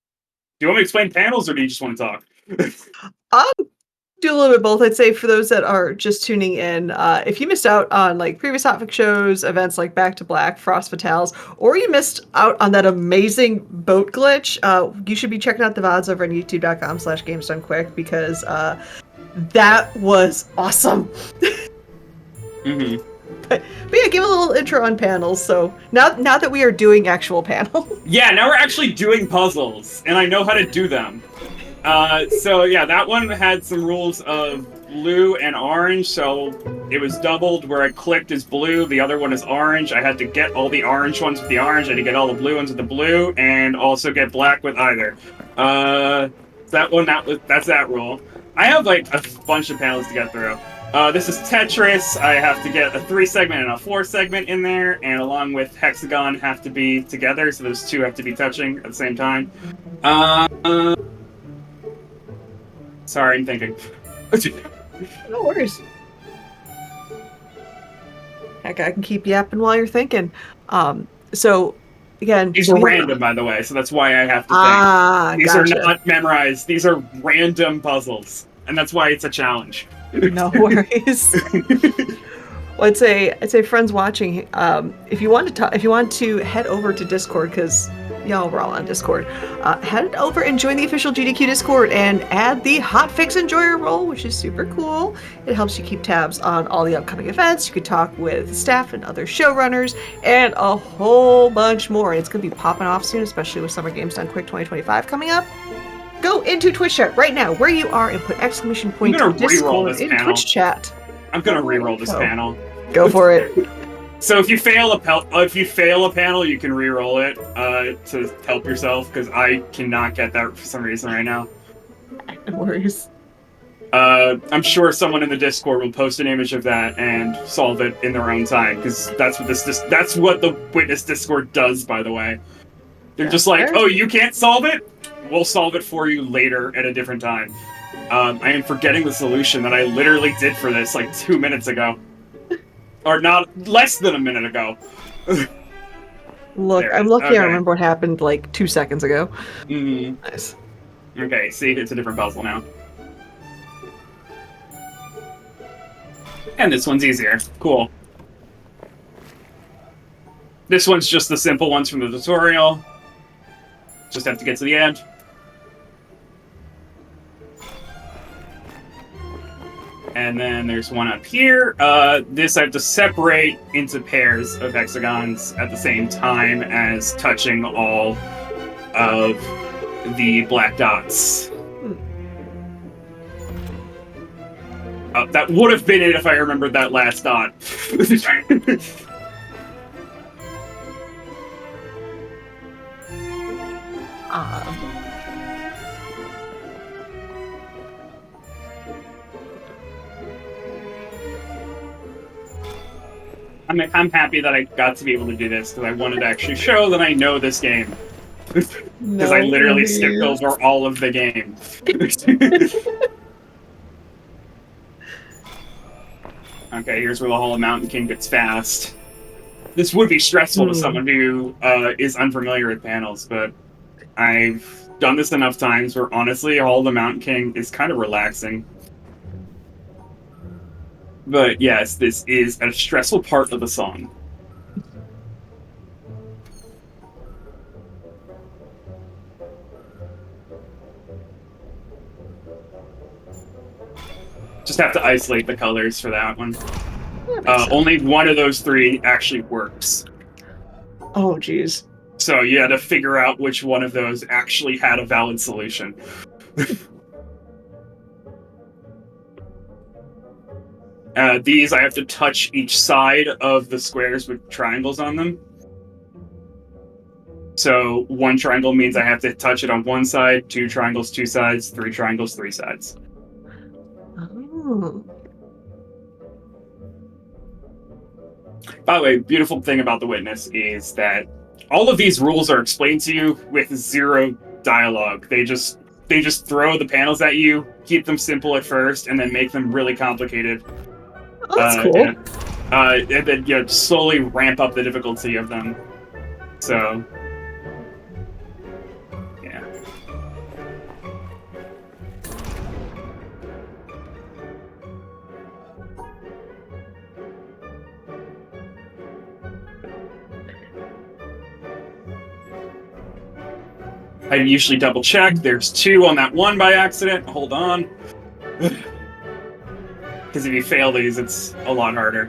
Do you want me to explain panels, or do you just want to talk? Do a little bit of both. I'd say for those that are just tuning in, if you missed out on like previous Hotfix shows, events like Back to Black, Frost Fatales, or you missed out on that amazing boat glitch, you should be checking out the VODs over on youtube.com/GamesDoneQuick because that was awesome. But yeah, give a little intro on panels. So now that we are doing actual panels. Yeah, now we're actually doing puzzles, and I know how to do them. So yeah, that one had some rules of blue and orange, so it was doubled. Where I clicked is blue, the other one is orange. I had to get all the orange ones with the orange, I had to get all the blue ones with the blue, and also get black with either. That's that rule. I have like a bunch of panels to get through. This is Tetris. I have to get a 3-segment and a 4-segment in there, and along with Hexagon have to be together, so those two have to be touching at the same time. Sorry, I'm thinking. No worries. Heck, I can keep yapping while you're thinking. So, again... These are random, by the way, so that's why I have to think. These are not memorized. These are random puzzles, and that's why it's a challenge. No worries. Well, I'd say friends watching, if you want to head over to Discord, because y'all we're all on Discord, head over and join the official GDQ Discord and add the Hotfix Enjoyer role, which is super cool. It helps you keep tabs on all the upcoming events. You can talk with staff and other showrunners and a whole bunch more. It's going to be popping off soon, especially with Summer Games Done Quick 2025 coming up. Go into Twitch chat right now, where you are, and put exclamation point Discord in Twitch chat. I'm gonna reroll this panel. Go for it. So if you fail a panel, you can reroll it to help yourself, because I cannot get that for some reason right now. No worries. I'm sure someone in the Discord will post an image of that and solve it in their own time, because that's what the Witness Discord does, by the way. They're just like, oh, you can't solve it? We'll solve it for you later at a different time. I am forgetting the solution that I literally did for this like 2 minutes ago. Or not, less than a minute ago. Look, I'm lucky I remember what happened like 2 seconds ago. Nice. Okay, see, it's a different puzzle now. And this one's easier. Cool. This one's just the simple ones from the tutorial. Just have to get to the end. And then there's one up here. This I have to separate into pairs of hexagons at the same time as touching all of the black dots. That would have been it if I remembered that last dot. I'm happy that I got to be able to do this because I wanted to actually show that I know this game. Because I literally skipped over all of the game. Okay, here's where the Hall of Mountain King gets fast. This would be stressful to someone who is unfamiliar with panels, but I've done this enough times where honestly, Hall of the Mountain King is kind of relaxing. But yes, this is a stressful part of the song. Just have to isolate the colors for that one. Only one of those three actually works. Oh, geez. So you had to figure out which one of those actually had a valid solution. These, I have to touch each side of the squares with triangles on them. So one triangle means I have to touch it on one side, 2 triangles, 2 sides, 3 triangles, 3 sides. Oh. By the way, beautiful thing about The Witness is that all of these rules are explained to you with 0 dialogue. They just throw the panels at you, keep them simple at first, and then make them really complicated. Oh, that's cool. And then slowly ramp up the difficulty of them. So, yeah. I usually double check. There's 2 on that one by accident. Hold on. Because if you fail these, it's a lot harder.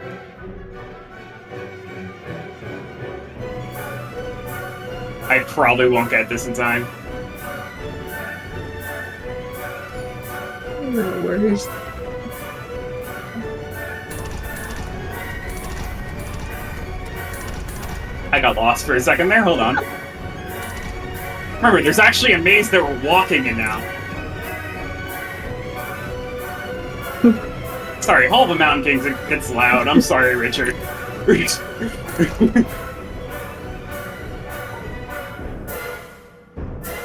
I probably won't get this in time. No worries. I got lost for a second there. Hold on. Remember, there's actually a maze that we're walking in now. Sorry, Hall of the Mountain Kings, it's loud. I'm sorry, Richard.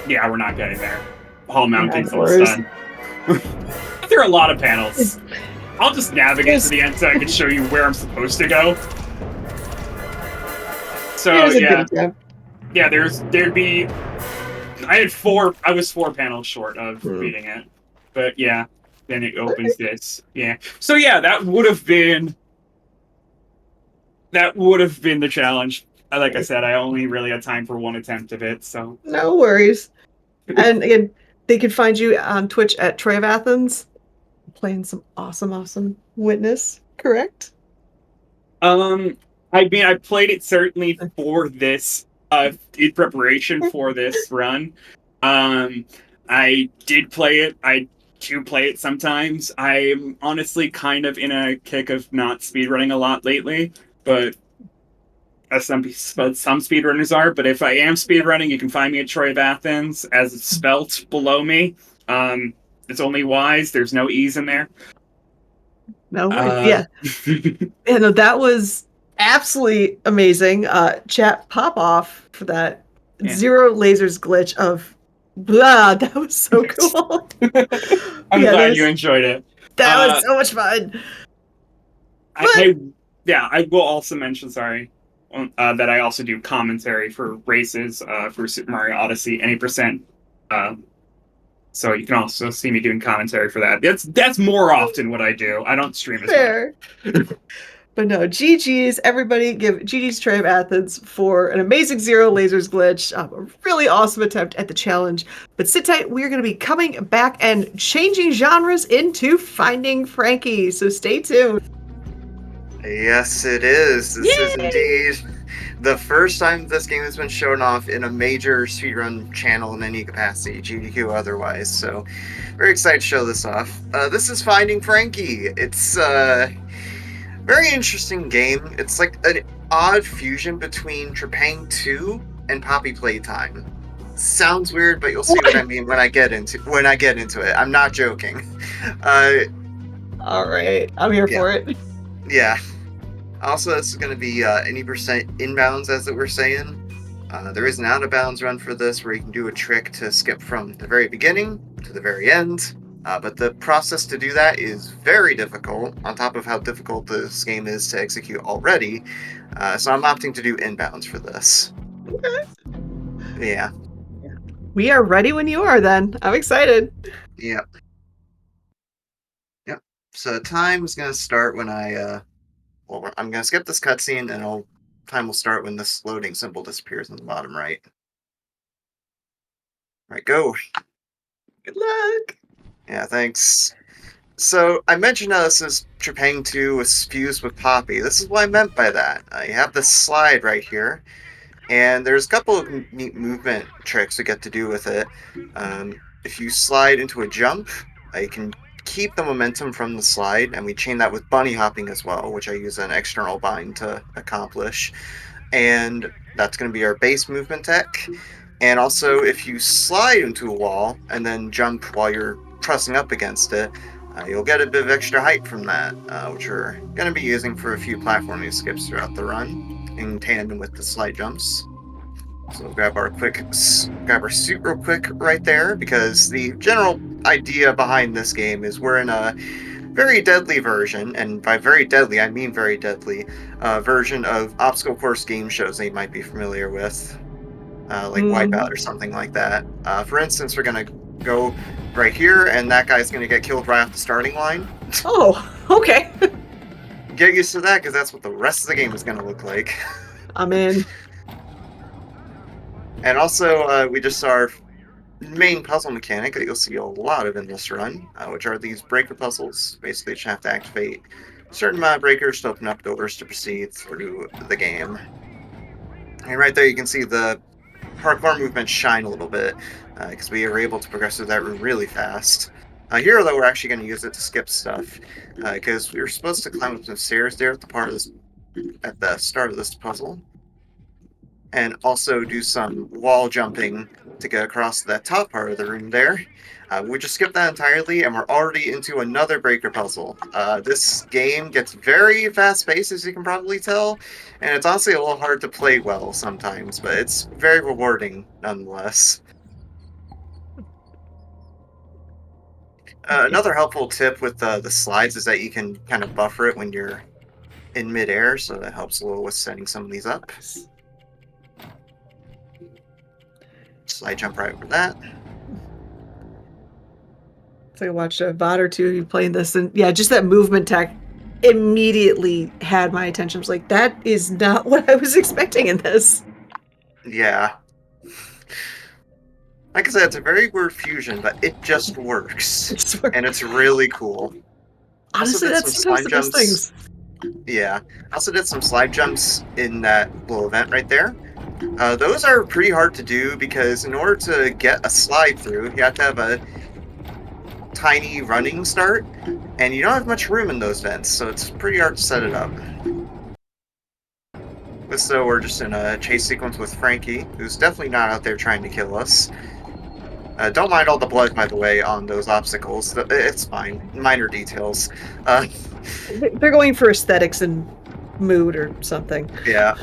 Yeah, we're not getting there. Hall of Mountain Kings almost done. There are a lot of panels. I'll just navigate to the end so I can show you where I'm supposed to go. So, yeah, there'd be... I was 4 panels short of beating it. But, yeah. Then it opens this. Yeah. So yeah, that would have been the challenge. Like I said, I only really had time for 1 attempt of it, so no worries. And again, they can find you on Twitch at Troy of Athens, playing some awesome Witness, correct? I mean, I played it certainly for this in preparation for this run. I did play it. I do play it sometimes. I'm honestly kind of in a kick of not speedrunning a lot lately, but as some speedrunners are. But if I am speedrunning, you can find me at Troy of Athens, as it's spelt below me. It's only Y's. There's no E's in there. No, yeah. Yeah, no, that was absolutely amazing. Chat pop off for that 0 lasers glitch of blah. That was so cool. I'm glad you enjoyed it. That was so much fun. I will also mention, that I also do commentary for races for Super Mario Odyssey, any percent. So you can also see me doing commentary for that. That's more often what I do. I don't stream as much. But no, GG's, everybody give GG's Trey of Athens for an amazing Zero Lasers glitch. A really awesome attempt at the challenge. But sit tight, we're going to be coming back and changing genres into Finding Frankie. So stay tuned. Yes, it is. This is Yay! indeed the first time this game has been shown off in a major speedrun channel in any capacity, GDQ otherwise. So, very excited to show this off. This is Finding Frankie. It's very interesting game. It's like an odd fusion between Trepang 2 and Poppy Playtime. Sounds weird, but you'll see what I mean when I get into it. I'm not joking. All right, I'm here for it. Yeah. Also, this is going to be any percent inbounds, as it were saying. There is an out of bounds run for this where you can do a trick to skip from the very beginning to the very end. But the process to do that is very difficult, on top of how difficult this game is to execute already. So I'm opting to do inbounds for this. Okay. Yeah. We are ready when you are, then. I'm excited. Yep. Yep. So time is going to start when I'm going to skip this cutscene, and time will start when this loading symbol disappears in the bottom right. All right, go. Good luck. Yeah, thanks. So, I mentioned how this is Trepang 2 was fused with Poppy. This is what I meant by that. You have this slide right here, and there's a couple of neat movement tricks we get to do with it. If you slide into a jump, you can keep the momentum from the slide, and we chain that with bunny hopping as well, which I use an external bind to accomplish. And that's going to be our base movement tech. And also, if you slide into a wall and then jump while you're pressing up against it, you'll get a bit of extra height from that, which we're going to be using for a few platforming skips throughout the run, in tandem with the slide jumps. So we'll grab our suit real quick right there, because the general idea behind this game is we're in a very deadly version, and by very deadly I mean very deadly, version of obstacle course game shows that you might be familiar with. Like Wipeout or something like that. For instance, we're going to go right here, and that guy's going to get killed right off the starting line. Oh, okay. Get used to that, because that's what the rest of the game is going to look like. I'm in. And also, we just saw our main puzzle mechanic that you'll see a lot of in this run, which are these breaker puzzles. Basically, you just have to activate a certain amount of breakers to open up doors to proceed through the game. And right there, you can see the parkour movements shine a little bit, because we were able to progress through that room really fast. Here, though, we're actually going to use it to skip stuff, because we were supposed to climb up some stairs there at the start of this puzzle, and also do some wall jumping to get across that top part of the room there. We just skipped that entirely, and we're already into another breaker puzzle. This game gets very fast-paced, as you can probably tell, and it's honestly a little hard to play well sometimes, but it's very rewarding nonetheless. Another helpful tip with the slides is that you can kind of buffer it when you're in midair, so that helps a little with setting some of these up. Slide jump right over that. So I watched a VOD or two of you playing this, and yeah, just that movement tech immediately had my attention. I was like, that is not what I was expecting in this. Yeah. Like I said, it's a very weird fusion, but it just works. And it's really cool. Honestly, that's sometimes the best things. Yeah. I also did some slide jumps in that little event right there. Those are pretty hard to do, because in order to get a slide through, you have to have a tiny running start, and you don't have much room in those vents, so it's pretty hard to set it up. So we're just in a chase sequence with Frankie, who's definitely not out there trying to kill us. Don't mind all the blood, by the way, on those obstacles. It's fine. Minor details. They're going for aesthetics and mood or something. Yeah.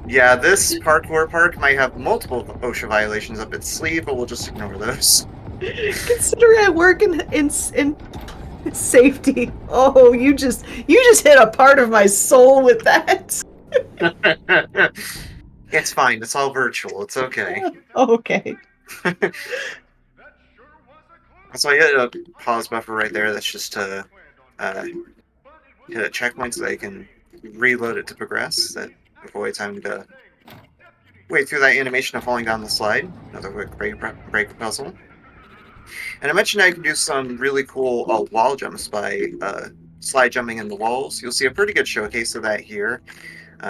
Yeah, this parkour park might have multiple OSHA violations up its sleeve, but we'll just ignore those. Considering I work in safety, oh, you just hit a part of my soul with that. It's fine. It's all virtual. It's okay. Okay. So I hit a pause buffer right there. That's just to hit a checkpoint so that you can reload it to progress. That avoids having to wait through that animation of falling down the slide. Another quick break puzzle. And I mentioned I can do some really cool wall jumps by slide jumping in the walls. You'll see a pretty good showcase of that here,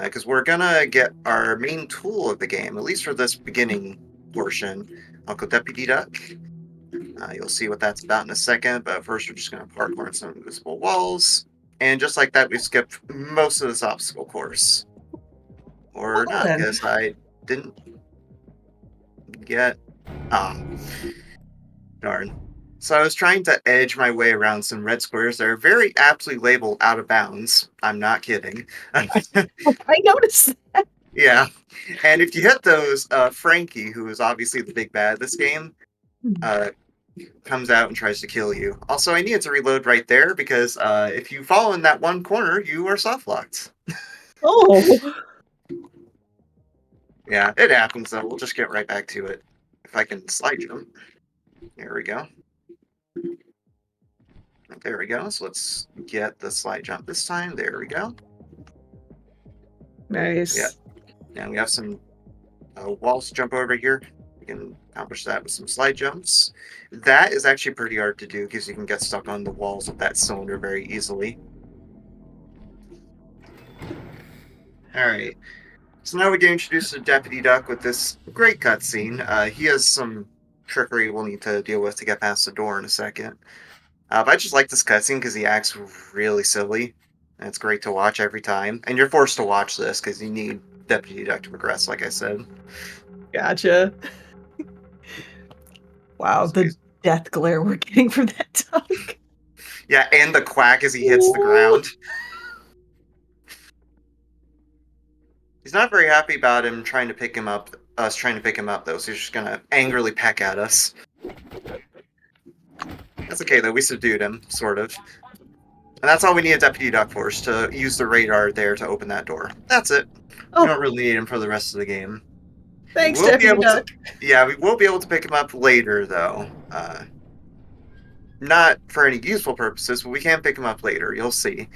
because we're gonna get our main tool of the game, at least for this beginning portion. I'll go Deputy Duck. You'll see what that's about in a second, but first we're just gonna parkour on some invisible walls. And just like that, we skipped most of this obstacle course. Or Well not, then. because I didn't get... darn. So I was trying to edge my way around some red squares that are very aptly labeled out of bounds. I'm not kidding. I noticed that. Yeah. And if you hit those, Frankie, who is obviously the big bad this game, comes out and tries to kill you. Also, I needed to reload right there because if you fall in that one corner, you are soft-locked. Oh. Yeah, it happens, though. We'll just get right back to it. If I can slide jump. There we go. There we go. So let's get the slide jump this time. There we go. Nice. Yeah. And we have some walls to jump over here. We can accomplish that with some slide jumps. That is actually pretty hard to do because you can get stuck on the walls of that cylinder very easily. Alright. So now we get introduced to Deputy Duck with this great cutscene. He has some trickery we'll need to deal with to get past the door in a second. But I just like this cutscene because he acts really silly. And it's great to watch every time. And you're forced to watch this because you need Deputy Duck to progress, like I said. Gotcha. Wow, the death glare we're getting from that duck. Yeah, and the quack as he hits the ground. He's not very happy about us trying to pick him up, though, so he's just gonna angrily peck at us. That's okay, though. We subdued him, sort of. And that's all we need a Deputy Duck for, is to use the radar there to open that door. That's it. Oh. We don't really need him for the rest of the game. Thanks, Deputy Duck. Yeah, we will be able to pick him up later, though. Not for any useful purposes, but we can pick him up later. You'll see.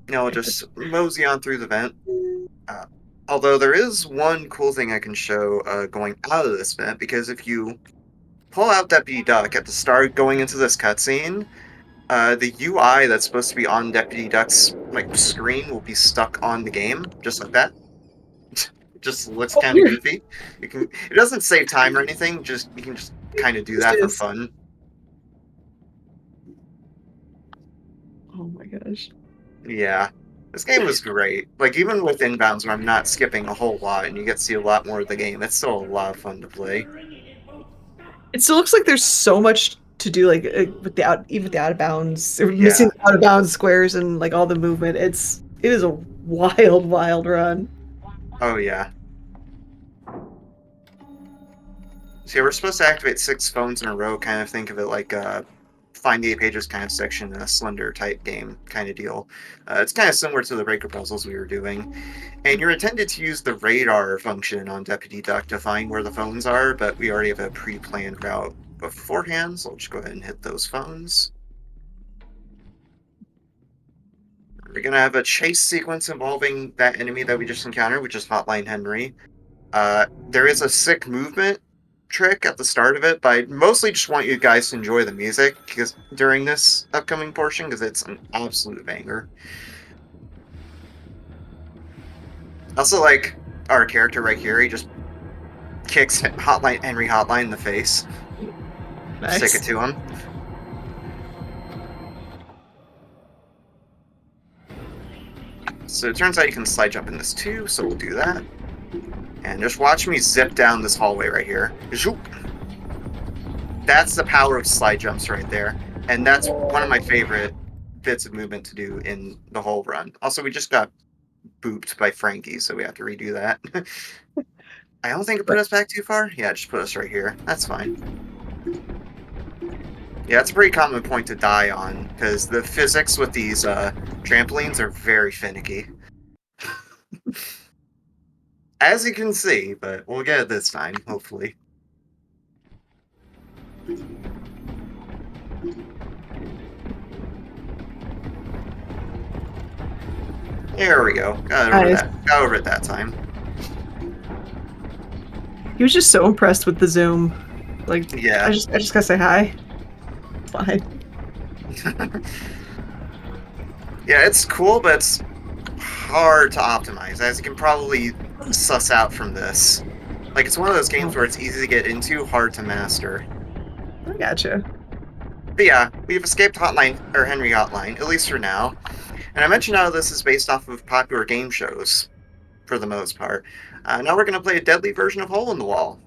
Just mosey on through the vent. Although there is one cool thing I can show going out of this vent, because if you pull out Deputy Duck at the start going into this cutscene, the UI that's supposed to be on Deputy Duck's screen will be stuck on the game, just like that. Just looks kind of goofy. It doesn't save time or anything. You can just kind of do that for fun. Oh my gosh. Yeah. This game was great. Even with inbounds where I'm not skipping a whole lot and you get to see a lot more of the game, it's still a lot of fun to play. It still looks like there's so much to do, even with the out of bounds, missing out of bounds squares and all the movement. It is a wild run. Oh yeah. So yeah, we're supposed to activate 6 phones in a row. Kind of think of it like find the 8 pages kind of section in a Slender type game kind of deal. It's kind of similar to the breaker puzzles we were doing. And you're intended to use the radar function on Deputy Duck to find where the phones are, but we already have a pre-planned route beforehand, so I'll just go ahead and hit those phones. We're going to have a chase sequence involving that enemy that we just encountered, which is Hotline Henry. There is a sick movement trick at the start of it, but I mostly just want you guys to enjoy the music during this upcoming portion, because it's an absolute banger. Also, our character right here, he just kicks Henry Hotline in the face. Nice. Stick it to him. So it turns out you can slide jump in this too, so we'll do that. And just watch me zip down this hallway right here. That's the power of slide jumps right there. And that's one of my favorite bits of movement to do in the whole run. Also, we just got booped by Frankie, so we have to redo that. I don't think it put us back too far. Yeah, just put us right here. That's fine. Yeah, it's a pretty common point to die on, because the physics with these trampolines are very finicky. As you can see, but we'll get it this time, hopefully. There we go. Got over it that time. He was just so impressed with the zoom. Like, Yeah. I just gotta say hi. Fine. Yeah, it's cool, but it's hard to optimize, as you can probably suss out from this. Like, it's one of those games where it's easy to get into, hard to master. I gotcha. But yeah, we've escaped Hotline, or Henry Hotline, at least for now. And I mentioned how this is based off of popular game shows, for the most part. Now we're going to play a deadly version of Hole in the Wall.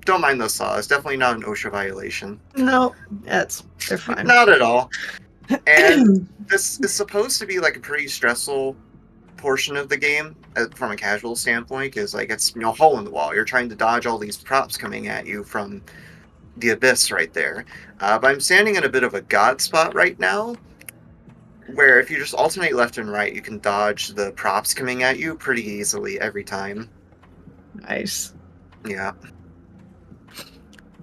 Don't mind those saws, definitely not an OSHA violation. No, they're fine. Not at all. And this is supposed to be like a pretty stressful portion of the game from a casual standpoint, because like it's hole in the wall. You're trying to dodge all these props coming at you from the abyss right there. But I'm standing in a bit of a god spot right now, where if you just alternate left and right, you can dodge the props coming at you pretty easily every time. Nice. Yeah.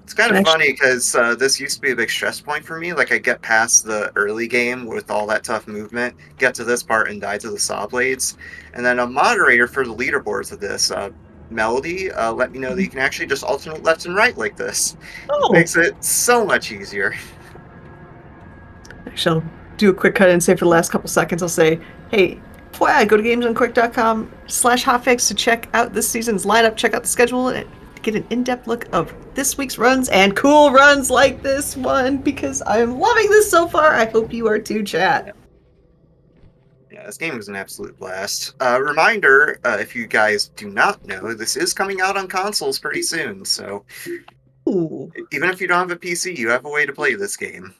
It's kind of funny because this used to be a big stress point for me. Like, I get past the early game with all that tough movement, get to this part and die to the saw blades. And then a moderator for the leaderboards of this, Melody, let me know that you can actually just alternate left and right like this. Oh. Makes it so much easier. Actually, I'll do a quick cut and say for the last couple seconds, I'll say, hey, FYI, go to gamesonquick.com/hotfix to check out this season's lineup, check out the schedule, and get an in-depth look of this week's runs and cool runs like this one, because I'm loving this so far. I hope you are too, chat. Yeah, this game was an absolute blast. Reminder, if you guys do not know, this is coming out on consoles pretty soon, so Ooh. even if you don't have a PC, you have a way to play this game.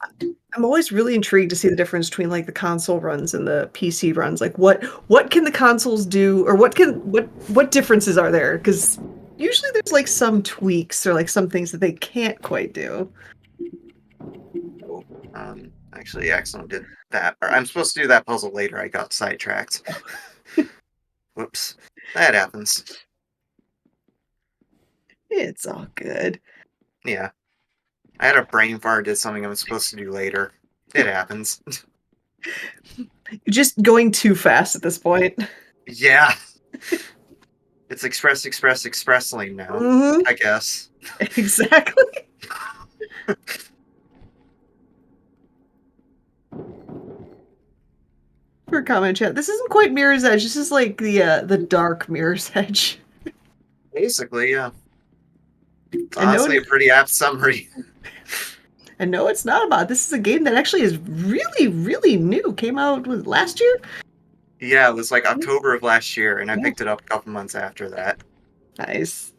I'm always really intrigued to see the difference between like the console runs and the PC runs. Like what can the consoles do, or what differences are there? Because usually there's like some tweaks or like some things that they can't quite do. Oh, actually, accidentally did that. Or I'm supposed to do that puzzle later. I got sidetracked. Whoops. That happens. It's all good. Yeah. I had a brain fart and did something I'm supposed to do later. It happens. You're just going too fast at this point. Yeah. It's express lane now, I guess. Exactly. For comment chat, this isn't quite Mirror's Edge. This is like the dark Mirror's Edge. Basically, yeah. It's honestly a pretty apt summary. And no, it's not about. This is a game that actually is really, really new. Came out last year? Yeah, it was like October of last year, and I picked it up a couple months after that. Nice.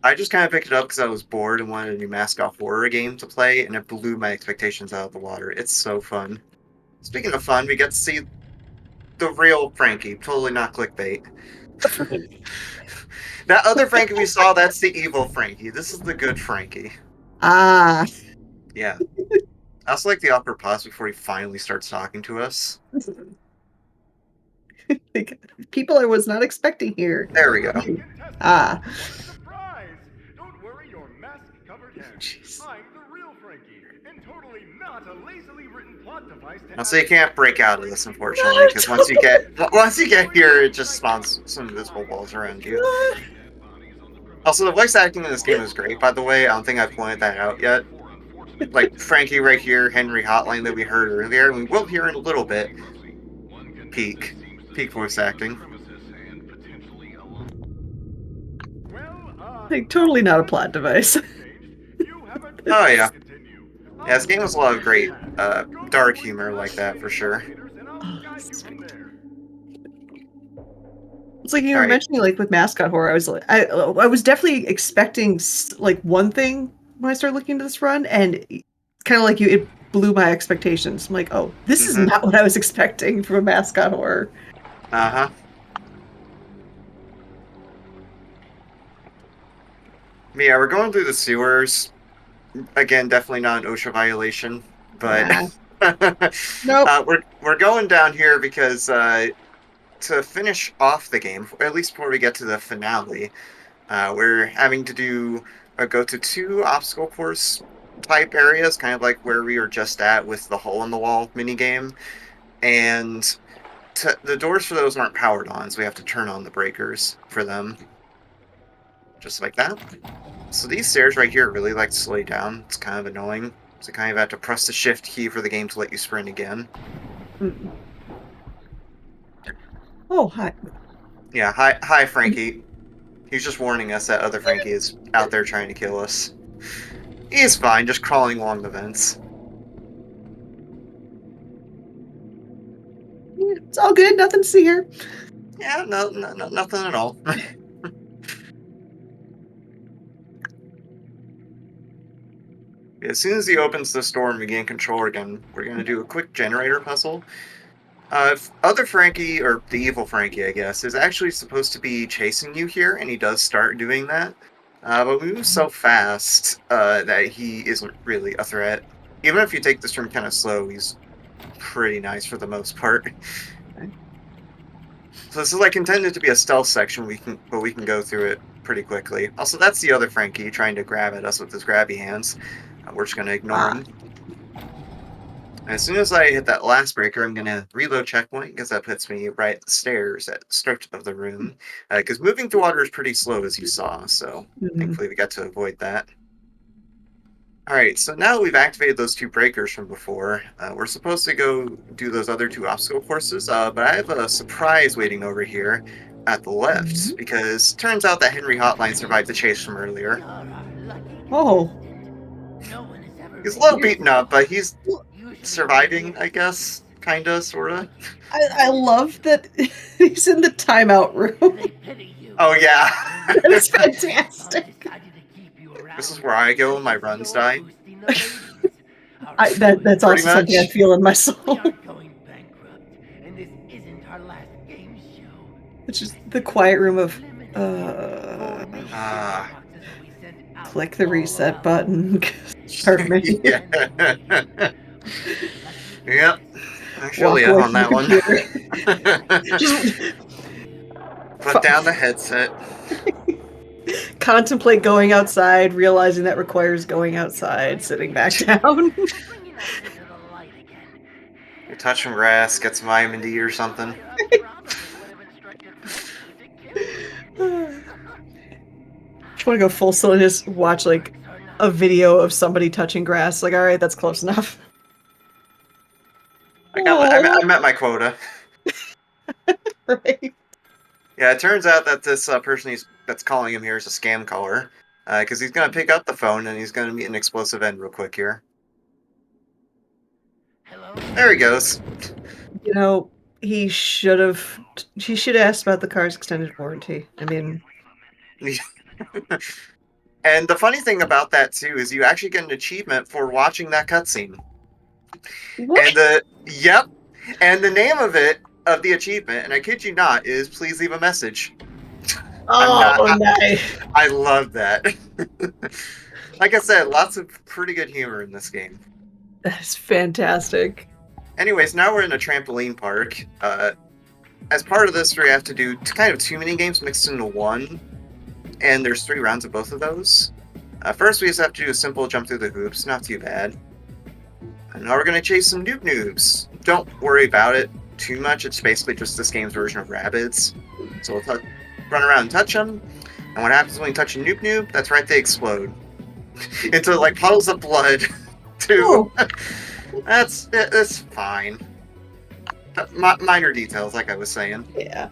I just kind of picked it up because I was bored and wanted a new mascot horror game to play, and it blew my expectations out of the water. It's so fun. Speaking of fun, we get to see the real Frankie, totally not clickbait. That other Frankie we saw, that's the evil Frankie. This is the good Frankie. Ah. Yeah. I also like the awkward pause before he finally starts talking to us. People I was not expecting here. There we go. Ah. Surprise! Don't worry, your mask-covered head. Jeez. I'm the real Frankie, and totally not a lazily written plot device. So you can't break out of this, unfortunately, because once you get here, it just spawns some invisible walls around you. Also, the voice acting in this game is great, by the way. I don't think I've pointed that out yet. Like Frankie right here, Henry Hotline that we heard earlier, and we will hear in a little bit. Peak voice acting. Like, totally not a plot device. Oh yeah. Yeah, this game has a lot of great dark humor like that for sure. It's like you were mentioning, like with mascot horror. I was like, I was definitely expecting like one thing when I started looking into this run, and kind of like you, it blew my expectations. I'm like, oh, this is not what I was expecting from a mascot horror. Uh-huh. Yeah, we're going through the sewers. Again, definitely not an OSHA violation, but nope. We're going down here because to finish off the game, or at least before we get to the finale, we're having to go to 2 obstacle course type areas, kind of like where we were just at with the hole in the wall minigame. And the doors for those aren't powered on, so we have to turn on the breakers for them. Just like that. So these stairs right here really like to slow you down. It's kind of annoying. So you kind of have to press the shift key for the game to let you sprint again. Oh, hi. Yeah, hi Frankie. He's just warning us that other Frankie is out there trying to kill us. He's fine, just crawling along the vents. It's all good. Nothing to see here. Yeah, no, nothing at all. As soon as he opens this door and we gain control again, we're going to do a quick generator puzzle. Other Frankie, or the evil Frankie, I guess, is actually supposed to be chasing you here, and he does start doing that. But we move so fast that he isn't really a threat. Even if you take this room kind of slow, he's pretty nice for the most part. So this is like intended to be a stealth section, but we can go through it pretty quickly. Also, that's the other Frankie trying to grab at us with his grabby hands. We're just going to ignore him. And as soon as I hit that last breaker, I'm going to reload checkpoint, because that puts me right at the stairs at the start of the room. Because moving through water is pretty slow, as you saw, so thankfully we got to avoid that. Alright, so now we've activated those 2 breakers from before. We're supposed to go do those other 2 obstacle courses, but I have a surprise waiting over here at the left, because it turns out that Henry Hotline survived the chase from earlier. Oh. He's a little beaten up, but he's surviving, I guess. Kinda, sorta. I love that he's in the timeout room. Oh, yeah. That is fantastic. This is where I go when my runs die. That's also something I feel in my soul. Which is the quiet room of, click the reset button. Pardon me. Yeah. Yep. I feel you on that one. Just put down the headset. Contemplate going outside, realizing that requires going outside, sitting back down. You're touching grass, get some vitamin D or something. Just want to go full still and just watch like a video of somebody touching grass. Like, all right, that's close enough. I met my quota. Right. Yeah, it turns out that this person that's calling him here is a scam caller. Because he's going to pick up the phone and he's going to meet an explosive end real quick here. There he goes. You know, he should have asked about the car's extended warranty. I mean... And the funny thing about that, too, is you actually get an achievement for watching that cutscene. What? And yep. And the name of the achievement, and I kid you not, is Please Leave a Message. Nice. I love that. Like I said, lots of pretty good humor in this game. That's fantastic. Anyways, now we're in a trampoline park. As part of this, we have to do kind of 2 mini games mixed into one, and there's 3 rounds of both of those. First, we just have to do a simple jump through the hoops, not too bad. And now we're going to chase some noob noobs. Don't worry about it too much, it's basically just this game's version of Rabbids. So we'll run around and touch them, and what happens when you touch a noob noob? That's right, they explode. Into like puddles of blood, too. Oh. That's fine. Minor details, like I was saying. Yeah.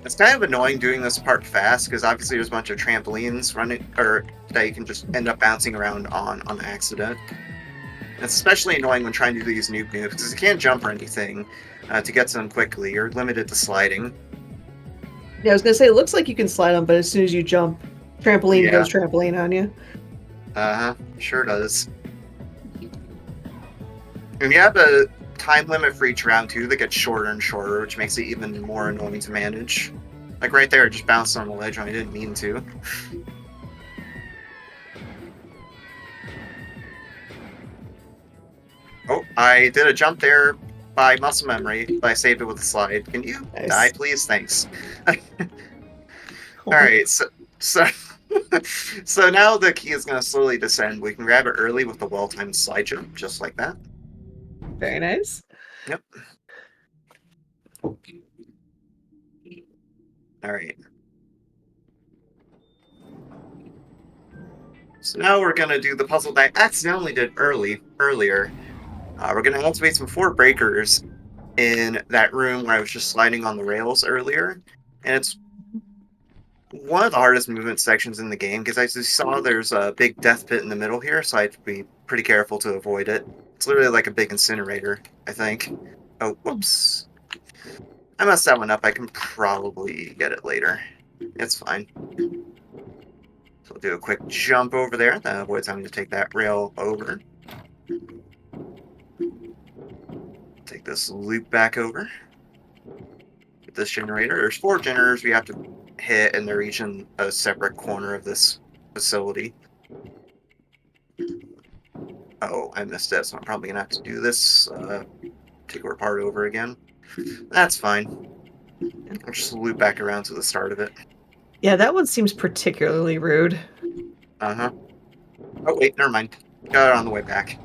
It's kind of annoying doing this part fast, because obviously there's a bunch of trampolines running, or that you can just end up bouncing around on accident. And it's especially annoying when trying to do these noob noobs, because you can't jump or anything to get to them quickly. You're limited to sliding. Yeah, I was going to say, it looks like you can slide them, but as soon as you jump, trampoline goes trampoline on you. Uh-huh, sure does. And you have a time limit for each round, too, that gets shorter and shorter, which makes it even more annoying to manage. Like right there, it just bounced on the ledge when I didn't mean to. Oh, I did a jump there by muscle memory, but I saved it with a slide. Can you die, please? Thanks. Alright, so now the key is going to slowly descend. We can grab it early with the well-timed slide jump, just like that. Very nice. Yep. All right. So now we're gonna do the puzzle that I accidentally did earlier. We're gonna activate some 4 breakers in that room where I was just sliding on the rails earlier, and it's one of the hardest movement sections in the game because as you saw, there's a big death pit in the middle here, so I have to be pretty careful to avoid it. It's literally like a big incinerator, I think. Oh, whoops. I messed that one up. I can probably get it later. It's fine. So I'll do a quick jump over there. That avoids having to take that rail over. Take this loop back over. Get this generator. There's 4 generators we have to hit, and they're each in a separate corner of this facility. Oh, I missed it, so I'm probably gonna have to do this particular part over again. That's fine. I'll just loop back around to the start of it. Yeah, that one seems particularly rude. Uh-huh. Oh, wait, never mind. Got it on the way back.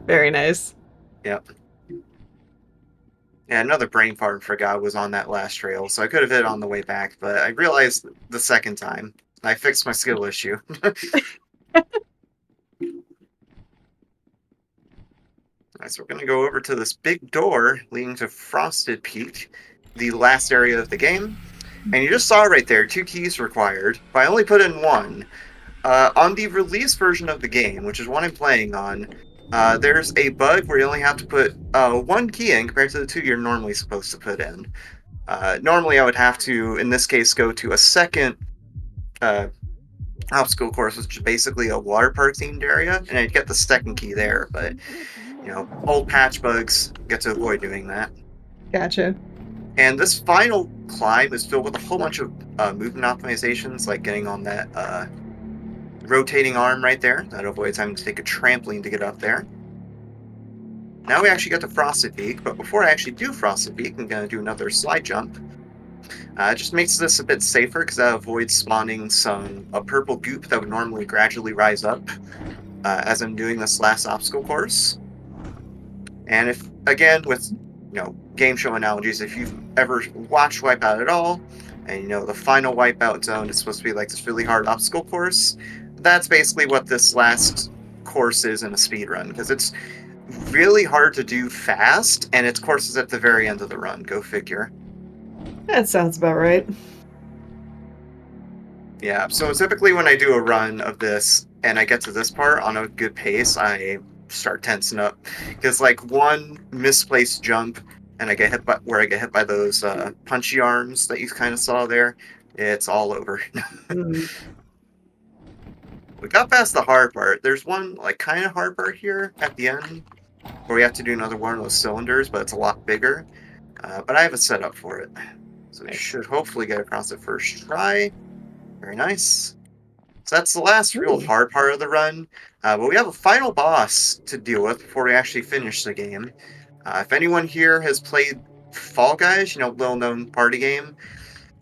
Very nice. Yep. Yeah, another brain fart forgot was on that last trail, so I could have hit it on the way back, but I realized the second time. I fixed my skill issue. Alright, so we're going to go over to this big door leading to Frosted Peak, the last area of the game. And you just saw right there, 2 keys required, but I only put in 1. On the release version of the game, which is what I'm playing on, there's a bug where you only have to put 1 key in compared to the 2 you're normally supposed to put in. Normally I would have to, in this case, go to a second obstacle course, which is basically a water park themed area, and I'd get the second key there, but old patch bugs get to avoid doing that. Gotcha. And this final climb is filled with a whole bunch of movement optimizations, like getting on that rotating arm right there. That avoids having to take a trampoline to get up there. Now we actually get to Frosted Peak, but before I actually do Frosted Peak, I'm going to do another slide jump. It just makes this a bit safer because that avoids spawning a purple goop that would normally gradually rise up as I'm doing this last obstacle course. And if, again, with game show analogies, if you've ever watched Wipeout at all, and the final Wipeout zone is supposed to be like this really hard obstacle course, that's basically what this last course is in a speedrun, because it's really hard to do fast, and its course is at the very end of the run. Go figure. That sounds about right. Yeah, so typically when I do a run of this, and I get to this part on a good pace, I start tensing up. Because one misplaced jump, and I get hit by those punchy arms that you kind of saw there, it's all over. We got past the hard part. There's one kind of hard part here at the end, where we have to do another one of those cylinders, but it's a lot bigger. But I have a setup for it. So we should hopefully get across it first try. Very nice. So that's the last real hard part of the run. But we have a final boss to deal with before we actually finish the game. If anyone here has played Fall Guys, little-known party game,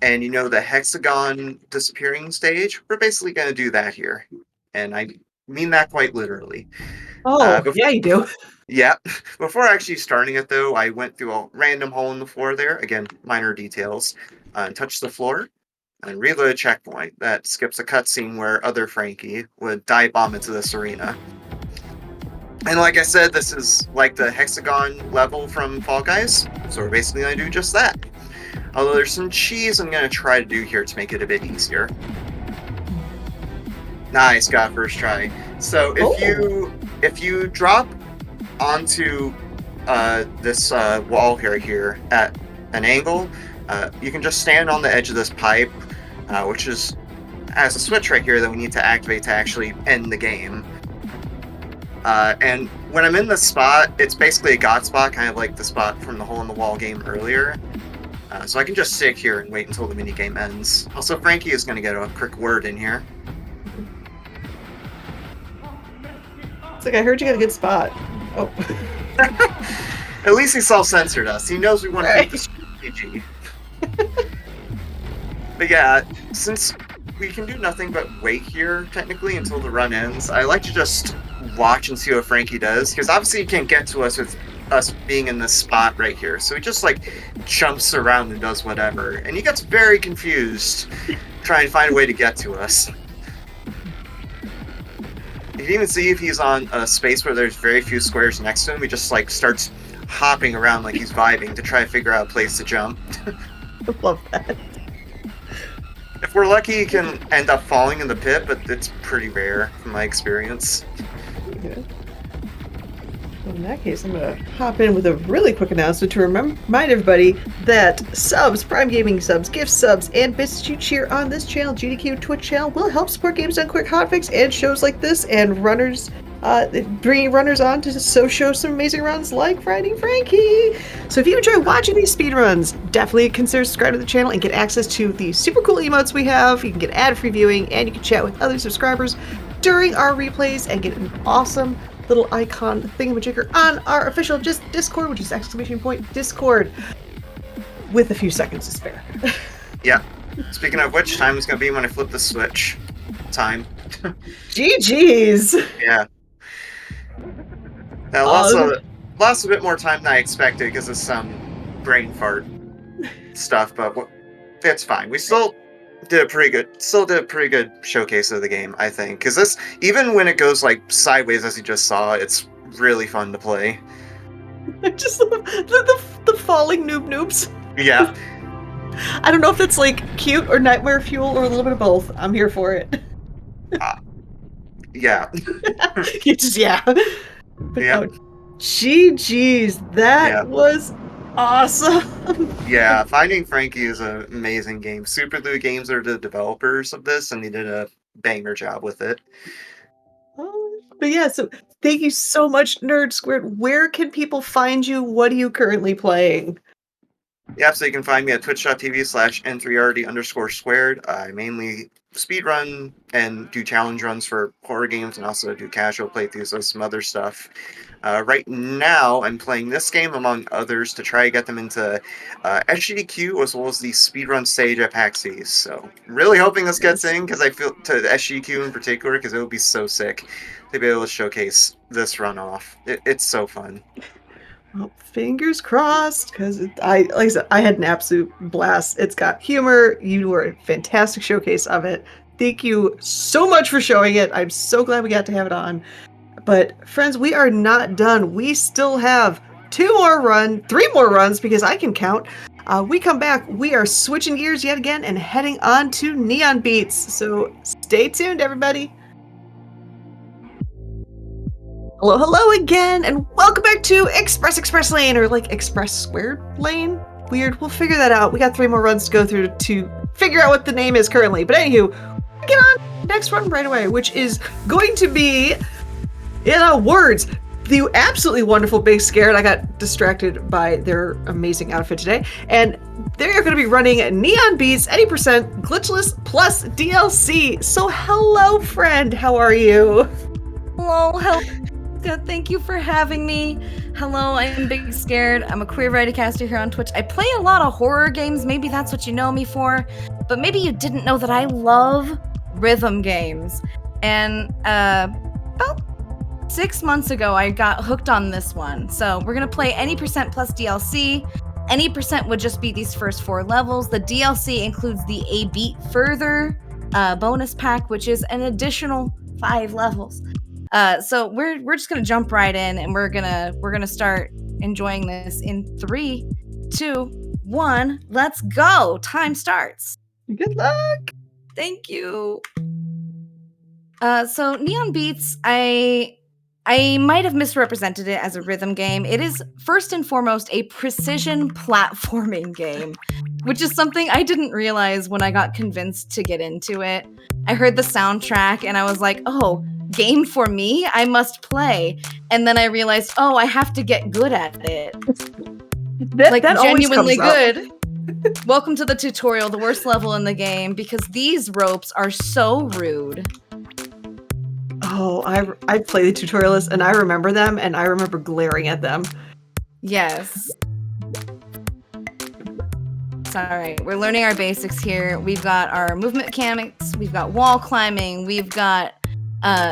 and the hexagon disappearing stage, we're basically going to do that here. And I mean that quite literally. Yeah, you do. Yeah. Before actually starting it, though, I went through a random hole in the floor there. Again, minor details. And touched the floor. And reload a checkpoint. That skips a cutscene where other Frankie would dive bomb into this arena. And like I said, this is like the hexagon level from Fall Guys. So we're basically going to do just that. Although there's some cheese I'm going to try to do here to make it a bit easier. Nice, got first try. So if you drop onto this wall here at an angle, you can just stand on the edge of this pipe, which has a switch right here that we need to activate to actually end the game. And when I'm in this spot, it's basically a god spot, kind of like the spot from the hole in the wall game earlier. So I can just sit here and wait until the minigame ends. Also, Frankie is going to get a quick word in here. It's like, I heard you got a good spot. Oh. At least he self-censored us. He knows we want to keep this PG. But yeah, since we can do nothing but wait here, technically, until the run ends, I like to just watch and see what Frankie does, because obviously he can't get to us with us being in this spot right here. So he just like jumps around and does whatever. And he gets very confused trying to find a way to get to us. You can even see if he's on a space where there's very few squares next to him, he just like starts hopping around like he's vibing to try to figure out a place to jump. I love that. If we're lucky, he can end up falling in the pit, but it's pretty rare from my experience. Okay. Well, in that case, I'm going to hop in with a really quick announcement to remind everybody that subs, Prime Gaming subs, gift subs, and bits that you cheer on this channel, GDQ Twitch channel, will help support Games Done Quick Hotfix and shows like this, and runners, bringing runners on to show some amazing runs like Finding Frankie. So if you enjoy watching these speedruns, definitely consider subscribing to the channel and get access to the super cool emotes we have. You can get ad-free viewing, and you can chat with other subscribers during our replays and get an awesome little icon thingamajigger on our official Discord, which is !Discord, with a few seconds to spare. Yeah. Speaking of which, time is going to be when I flip the switch. Time. GG's! Yeah. Now, lost a bit more time than I expected because of some brain fart stuff, but it's fine. We still did a pretty good showcase of the game, I think. Because this, even when it goes like sideways as you just saw, it's really fun to play. I just love the falling noobs. Yeah. I don't know if it's like cute or nightmare fuel or a little bit of both. I'm here for it. Yeah. Yeah. But Yeah. no, GG's, that was awesome. Yeah, Finding Frankie is an amazing game. Super Blue Games are the developers of this, and they did a banger job with it. But yeah, so thank you so much, Nerd Squared. Where can people find you? What are you currently playing? Yeah, so you can find me at twitch.tv/N3RD_squared. I mainly speedrun and do challenge runs for horror games and also do casual playthroughs of some other stuff. Right now, I'm playing this game, among others, to try to get them into SGDQ as well as the speedrun stage at PAX East. So, really hoping this gets in, because I feel to the SGDQ in particular, because it would be so sick to be able to showcase this run off. It's so fun. Well, fingers crossed, because like I said, I had an absolute blast. It's got humor. You were a fantastic showcase of it. Thank you so much for showing it. I'm so glad we got to have it on. But friends, we are not done. We still have three more runs, because I can count. We come back, we are switching gears yet again and heading on to Neon Beats. So stay tuned, everybody. Hello again, and welcome back to Express Lane, or like Express Squared Lane. Weird, we'll figure that out. We got 3 more runs to go through to figure out what the name is currently. But anywho, get on next run right away, which is going to be, words, the absolutely wonderful Big Scared. I got distracted by their amazing outfit today. And they're going to be running Neon Beats 80% glitchless plus DLC. So hello, friend. How are you? Hello. Good, thank you for having me. Hello, I am Big Scared. I'm a queer writer-caster here on Twitch. I play a lot of horror games. Maybe that's what you know me for. But maybe you didn't know that I love rhythm games. And about 6 months ago, I got hooked on this one. So we're going to play any percent plus DLC. Any percent would just be these first 4 levels. The DLC includes the A Beat Further bonus pack, which is an additional 5 levels. So we're just gonna jump right in, and we're gonna start enjoying this in 3, 2, 1. Let's go! Time starts. Good luck. Thank you. So Neon Beats, I might have misrepresented it as a rhythm game. It is first and foremost a precision platforming game, which is something I didn't realize when I got convinced to get into it. I heard the soundtrack and I was like, oh, game for me? I must play. And then I realized, oh, I have to get good at it. Like that genuinely good. Welcome to the tutorial, the worst level in the game, because these ropes are so rude. Oh, I play the tutorials and I remember them, and I remember glaring at them. Yes. It's all right. We're learning our basics here. We've got our movement mechanics. We've got wall climbing. We've got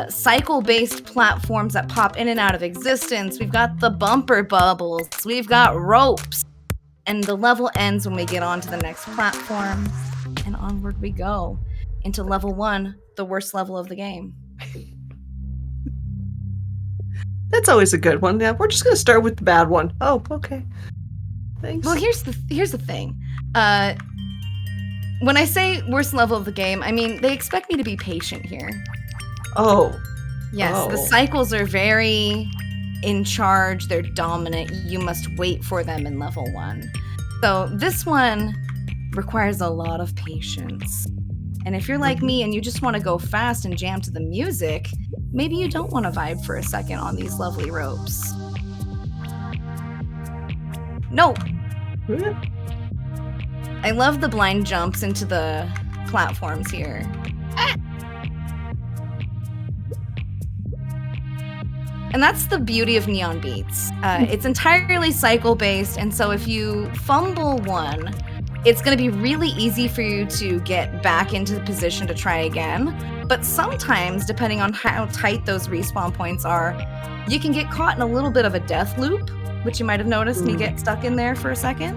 cycle-based platforms that pop in and out of existence. We've got the bumper bubbles. We've got ropes. And the level ends when we get onto the next platform. And onward we go into level 1, the worst level of the game. That's always a good one. Yeah, we're just gonna start with the bad one. Oh, okay. Thanks. Well, here's the thing. When I say worst level of the game, I mean they expect me to be patient here. Oh. Yes, the cycles are very in charge. They're dominant. You must wait for them in level 1. So this one requires a lot of patience. And if you're like me and you just want to go fast and jam to the music, maybe you don't want to vibe for a second on these lovely ropes. No. I love the blind jumps into the platforms here. And that's the beauty of Neon Beats. It's entirely cycle-based, and so if you fumble one, it's going to be really easy for you to get back into the position to try again. But sometimes, depending on how tight those respawn points are, you can get caught in a little bit of a death loop, which you might have noticed me get stuck in there for a second.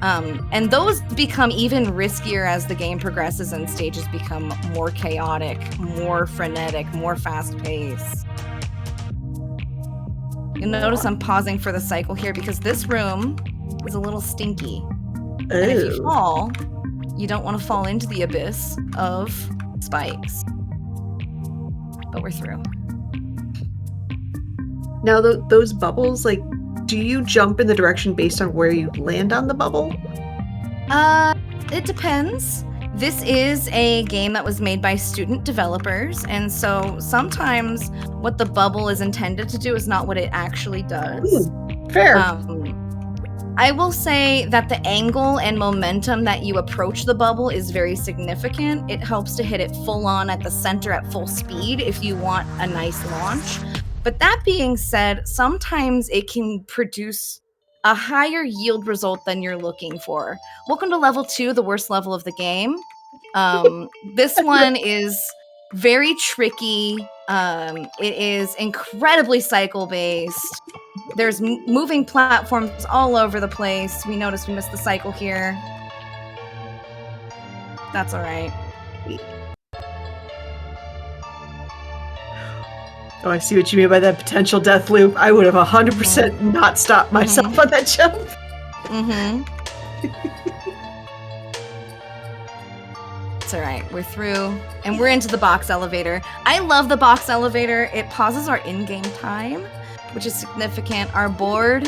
And those become even riskier as the game progresses and stages become more chaotic, more frenetic, more fast-paced. You'll notice I'm pausing for the cycle here because this room is a little stinky. And if you fall, you don't want to fall into the abyss of spikes. But we're through. Now, those bubbles, like, do you jump in the direction based on where you land on the bubble? It depends. This is a game that was made by student developers, and so sometimes what the bubble is intended to do is not what it actually does. Fair. I will say that the angle and momentum that you approach the bubble is very significant. It helps to hit it full on at the center at full speed if you want a nice launch. But that being said, sometimes it can produce a higher yield result than you're looking for. Welcome to level 2, the worst level of the game. This one is very tricky. It is incredibly cycle-based. There's moving platforms all over the place. We noticed we missed the cycle here. That's all right. Oh, I see what you mean by that potential death loop. I would have 100% not stopped myself on that jump. It's all right. We're through. And we're into the box elevator. I love the box elevator. It pauses our in-game time, which is significant. Our board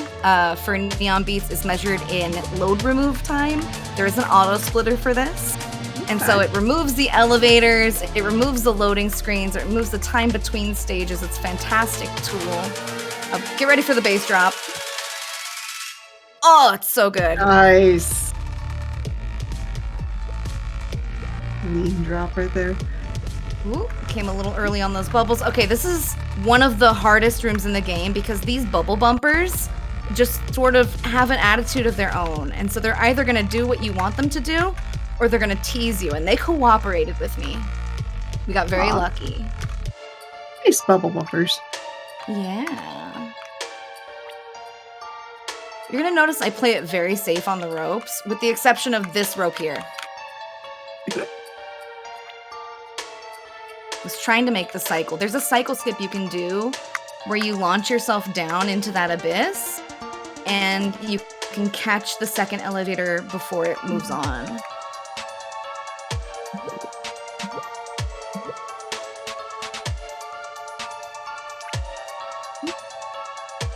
for Neon Beats is measured in load remove time. There is an auto splitter for this. And so it removes the elevators, it removes the loading screens, it removes the time between stages. It's a fantastic tool. Get ready for the bass drop. Oh, it's so good. Nice. Lean drop right there. Ooh, came a little early on those bubbles. Okay, this is one of the hardest rooms in the game because these bubble bumpers just sort of have an attitude of their own. And so they're either going to do what you want them to do, or they're gonna tease you, and they cooperated with me. We got very lucky. Nice bubble bumpers. Yeah. You're gonna notice I play it very safe on the ropes, with the exception of this rope here. I was trying to make the cycle. There's a cycle skip you can do where you launch yourself down into that abyss, and you can catch the second elevator before it moves on.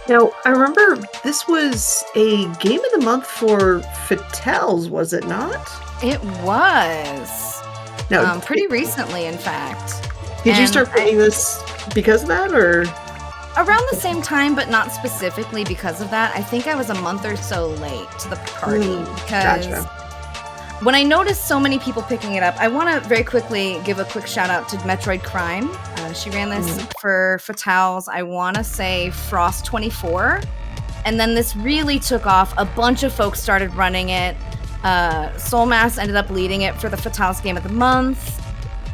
Now, I remember this was a game of the month for Fatales, was it not? It was. No, pretty recently, in fact. Did you start playing this because of that, or? Around the same time, but not specifically because of that. I think I was a month or so late to the party because when I noticed so many people picking it up, I want to very quickly give a quick shout out to Metroid Crime. She ran this for Fatales, I want to say Frost 24. And then this really took off. A bunch of folks started running it. Soulmass ended up leading it for the Fatales Game of the Month.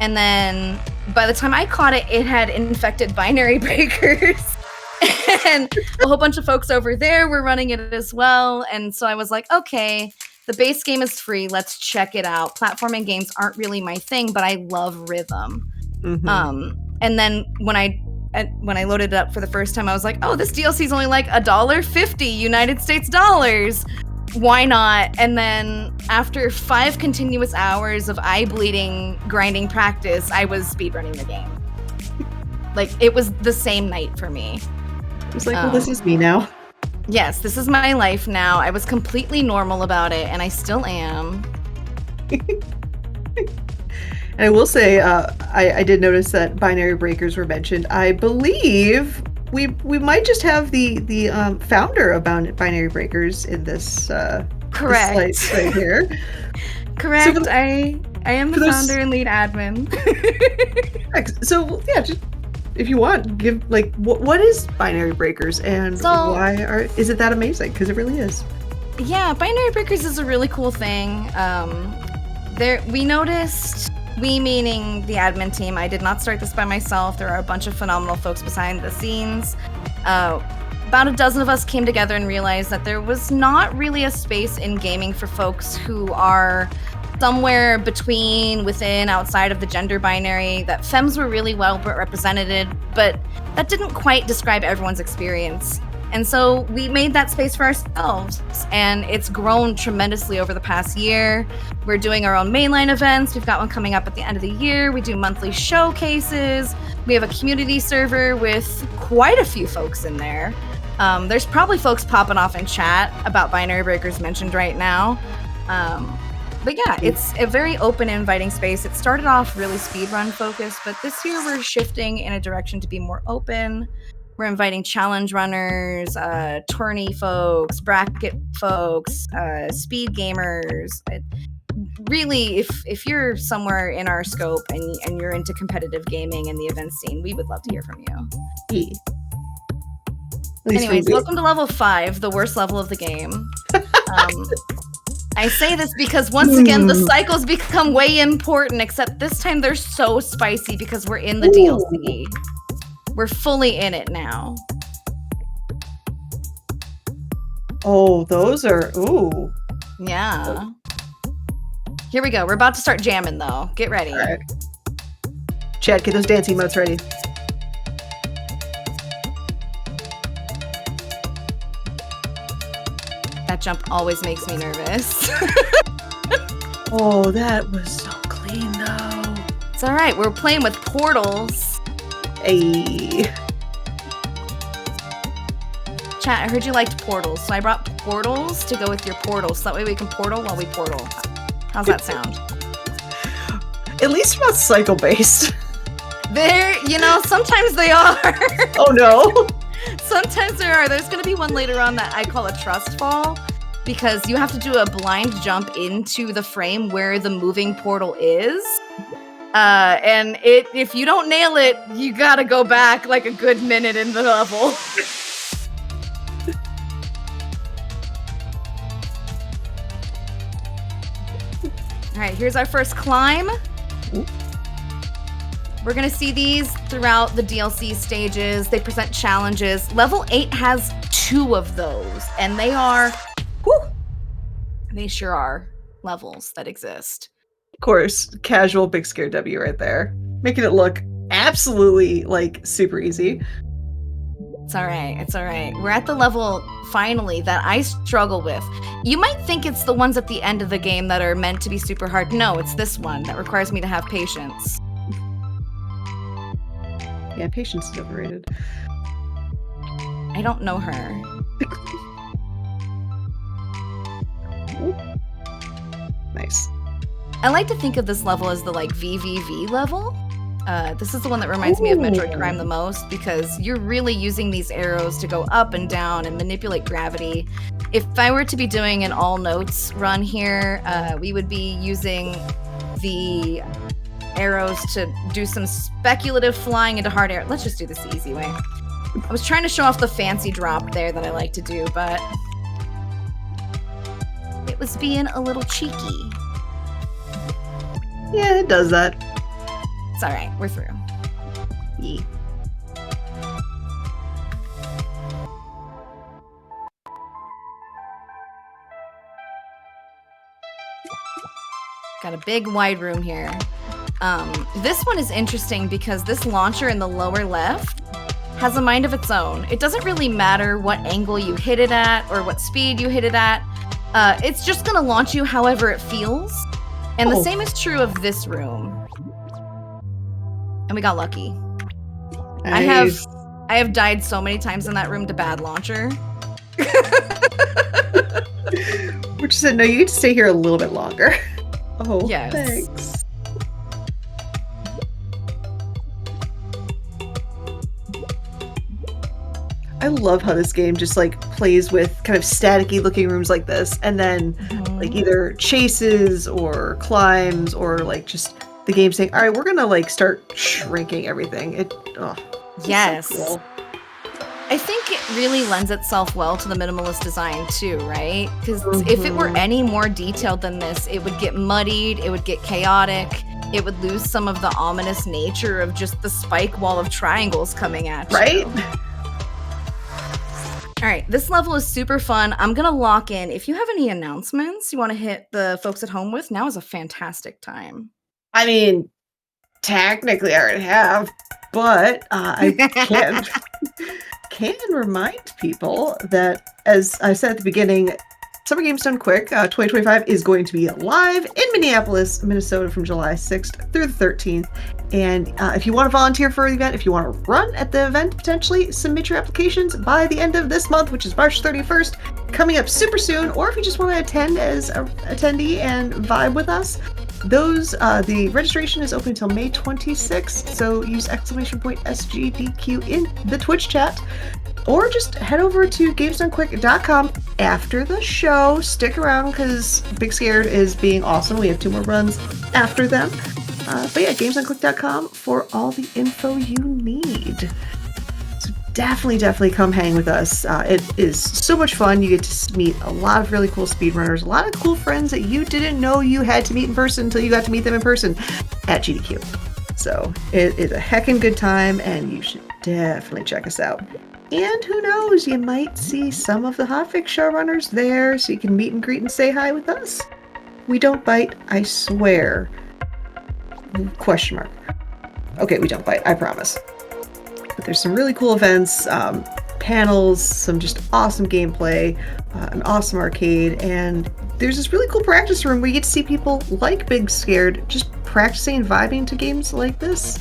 And then by the time I caught it, it had infected binary breakers. And a whole bunch of folks over there were running it as well. And so I was like, okay, the base game is free. Let's check it out. Platforming games aren't really my thing, but I love rhythm. Mhm. And then when I loaded it up for the first time, I was like, oh, this DLC is only like $1.50 United States dollars. Why not? And then after 5 continuous hours of eye-bleeding grinding practice, I was speedrunning the game. Like, it was the same night for me. It was like, well, this is me now. Yes, this is my life now. I was completely normal about it, and I still am. And I will say, I did notice that binary breakers were mentioned. I believe we might just have the founder of binary breakers in this Correct. this right here. Correct. So I am the founder and lead admin. So yeah, just if you want, give like what is binary breakers and why is it that amazing? Because it really is. Yeah, binary breakers is a really cool thing. We noticed. We meaning the admin team. I did not start this by myself. There are a bunch of phenomenal folks behind the scenes. About a dozen of us came together and realized that there was not really a space in gaming for folks who are somewhere between, within, outside of the gender binary, that femmes were really well represented, but that didn't quite describe everyone's experience. And so we made that space for ourselves, and it's grown tremendously over the past year. We're doing our own mainline events. We've got one coming up at the end of the year. We do monthly showcases. We have a community server with quite a few folks in there. There's probably folks popping off in chat about binary breakers mentioned right now. But yeah, it's a very open and inviting space. It started off really speedrun focused, but this year we're shifting in a direction to be more open. We're inviting challenge runners, tourney folks, bracket folks, speed gamers. Really, if you're somewhere in our scope and you're into competitive gaming and the event scene, we would love to hear from you. Anyways, welcome to level 5, the worst level of the game. I say this because once again, the cycles become way important, except this time they're so spicy because we're in the DLC. We're fully in it now. Oh, those are ooh. Yeah. Here we go. We're about to start jamming though. Get ready. All right. Chad, get those dance emotes ready. That jump always makes me nervous. Oh, that was so clean though. It's all right. We're playing with portals. Hey. Chat, I heard you liked portals, so I brought portals to go with your portals, so that way we can portal while we portal. How's that sound? At least not cycle-based. Sometimes they are. Oh no. Sometimes there are. There's going to be one later on that I call a trust fall, because you have to do a blind jump into the frame where the moving portal is. And if you don't nail it, you gotta go back like a good minute in the level. Alright, here's our first climb. We're gonna see these throughout the DLC stages. They present challenges. Level 8 has 2 of those, and they sure are levels that exist. Of course, casual big scare W right there. Making it look absolutely like super easy. It's all right. It's all right. We're at the level finally that I struggle with. You might think it's the ones at the end of the game that are meant to be super hard. No, it's this one that requires me to have patience. Yeah, patience is overrated. I don't know her. Nice. I like to think of this level as the VVV level. This is the one that reminds me of Metroid Prime the most, because you're really using these arrows to go up and down and manipulate gravity. If I were to be doing an all notes run here, we would be using the arrows to do some speculative flying into hard air. Let's just do this the easy way. I was trying to show off the fancy drop there that I like to do, but it was being a little cheeky. Yeah, it does that. It's all right. We're through. Yeah. Got a big wide room here. This one is interesting because this launcher in the lower left has a mind of its own. It doesn't really matter what angle you hit it at or what speed you hit it at. It's just gonna launch you however it feels. And the same is true of this room. And we got lucky. Nice. I have died so many times in that room to bad launcher. Which said, no, you get to stay here a little bit longer. Oh, Yes. thanks. I love how this game just like plays with kind of staticky looking rooms like this, and then like either chases or climbs, or like just the game saying, all right, we're gonna like start shrinking everything. It's Yes. so cool. I think it really lends itself well to the minimalist design too, right? Because if it were any more detailed than this, it would get muddied, it would get chaotic, it would lose some of the ominous nature of just the spike wall of triangles coming at you. Right? All right, this level is super fun. I'm gonna lock in. If you have any announcements you want to hit the folks at home with, now is a fantastic time. I mean, technically I already have, but I can remind people that, as I said at the beginning, Summer Games Done Quick 2025 is going to be live in Minneapolis, Minnesota from July 6th through the 13th. And if you want to volunteer for the event, if you want to run at the event potentially, submit your applications by the end of this month, which is March 31st, coming up super soon. Or if you just want to attend as an attendee and vibe with us, the registration is open until May 26th. So use !SGDQ in the Twitch chat. Or just head over to gamesdonequick.com after the show. Stick around because Big Scared is being awesome. We have 2 more runs after them. But yeah, gamesdonequick.com for all the info you need. So definitely come hang with us. It is so much fun. You get to meet a lot of really cool speedrunners, a lot of cool friends that you didn't know you had to meet in person until you got to meet them in person at GDQ. So it is a heckin' good time, and you should definitely check us out. And who knows, you might see some of the Hotfix showrunners there, so you can meet and greet and say hi with us. We don't bite, I swear. Question mark. Okay, we don't bite, I promise. But there's some really cool events, panels, some just awesome gameplay, an awesome arcade, and there's this really cool practice room where you get to see people like Big Scared just practicing and vibing to games like this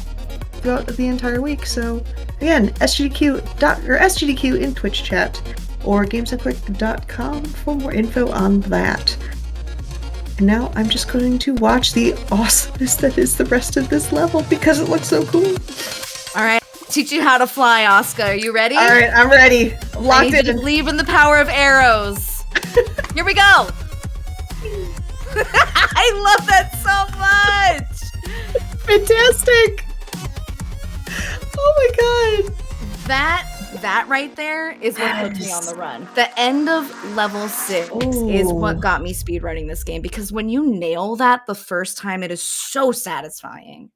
throughout the entire week. So again, SGDQ in Twitch chat or gamesdonequick.com for more info on that. And now I'm just going to watch the awesomeness that is the rest of this level because it looks so cool. All right, teach you how to fly, Oscar. Are you ready? All right, I'm ready. I'm I locked need you to in. believe in the power of arrows. Here we go. I love that so much. Fantastic. Oh my god. That right there is what put me on the run. The end of level 6 is what got me speedrunning this game, because when you nail that the first time, it is so satisfying.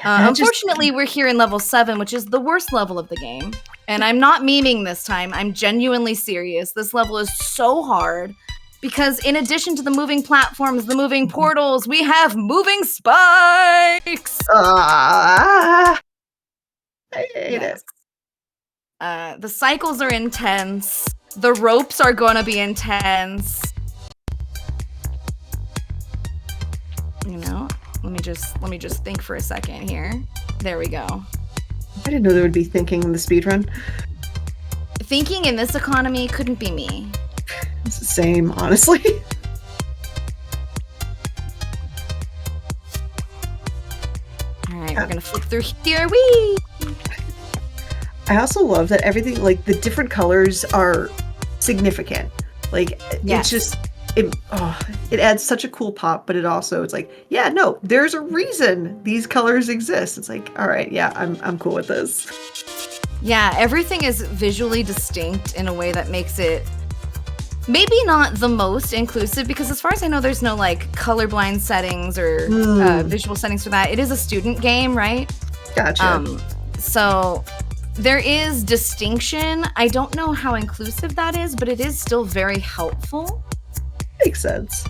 Unfortunately, we're here in level 7, which is the worst level of the game. And I'm not memeing this time. I'm genuinely serious. This level is so hard because in addition to the moving platforms, the moving portals, we have moving spikes. I hate it. The cycles are intense. The ropes are gonna be intense. You know, let me just think for a second here. There we go. I didn't know there would be thinking in the speedrun. Thinking in this economy couldn't be me. It's the same, honestly. All right, we're gonna flip through here. Whee! I also love that everything, like the different colors are significant. Like Yes. it's just, it adds such a cool pop, but it's like, yeah, no, there's a reason these colors exist. It's like, all right, yeah, I'm cool with this. Yeah, everything is visually distinct in a way that makes it Maybe not the most inclusive, because as far as I know, there's no like colorblind settings or visual settings for that. It is a student game, right? Gotcha. So there is distinction. I don't know how inclusive that is, but it is still very helpful. Makes sense.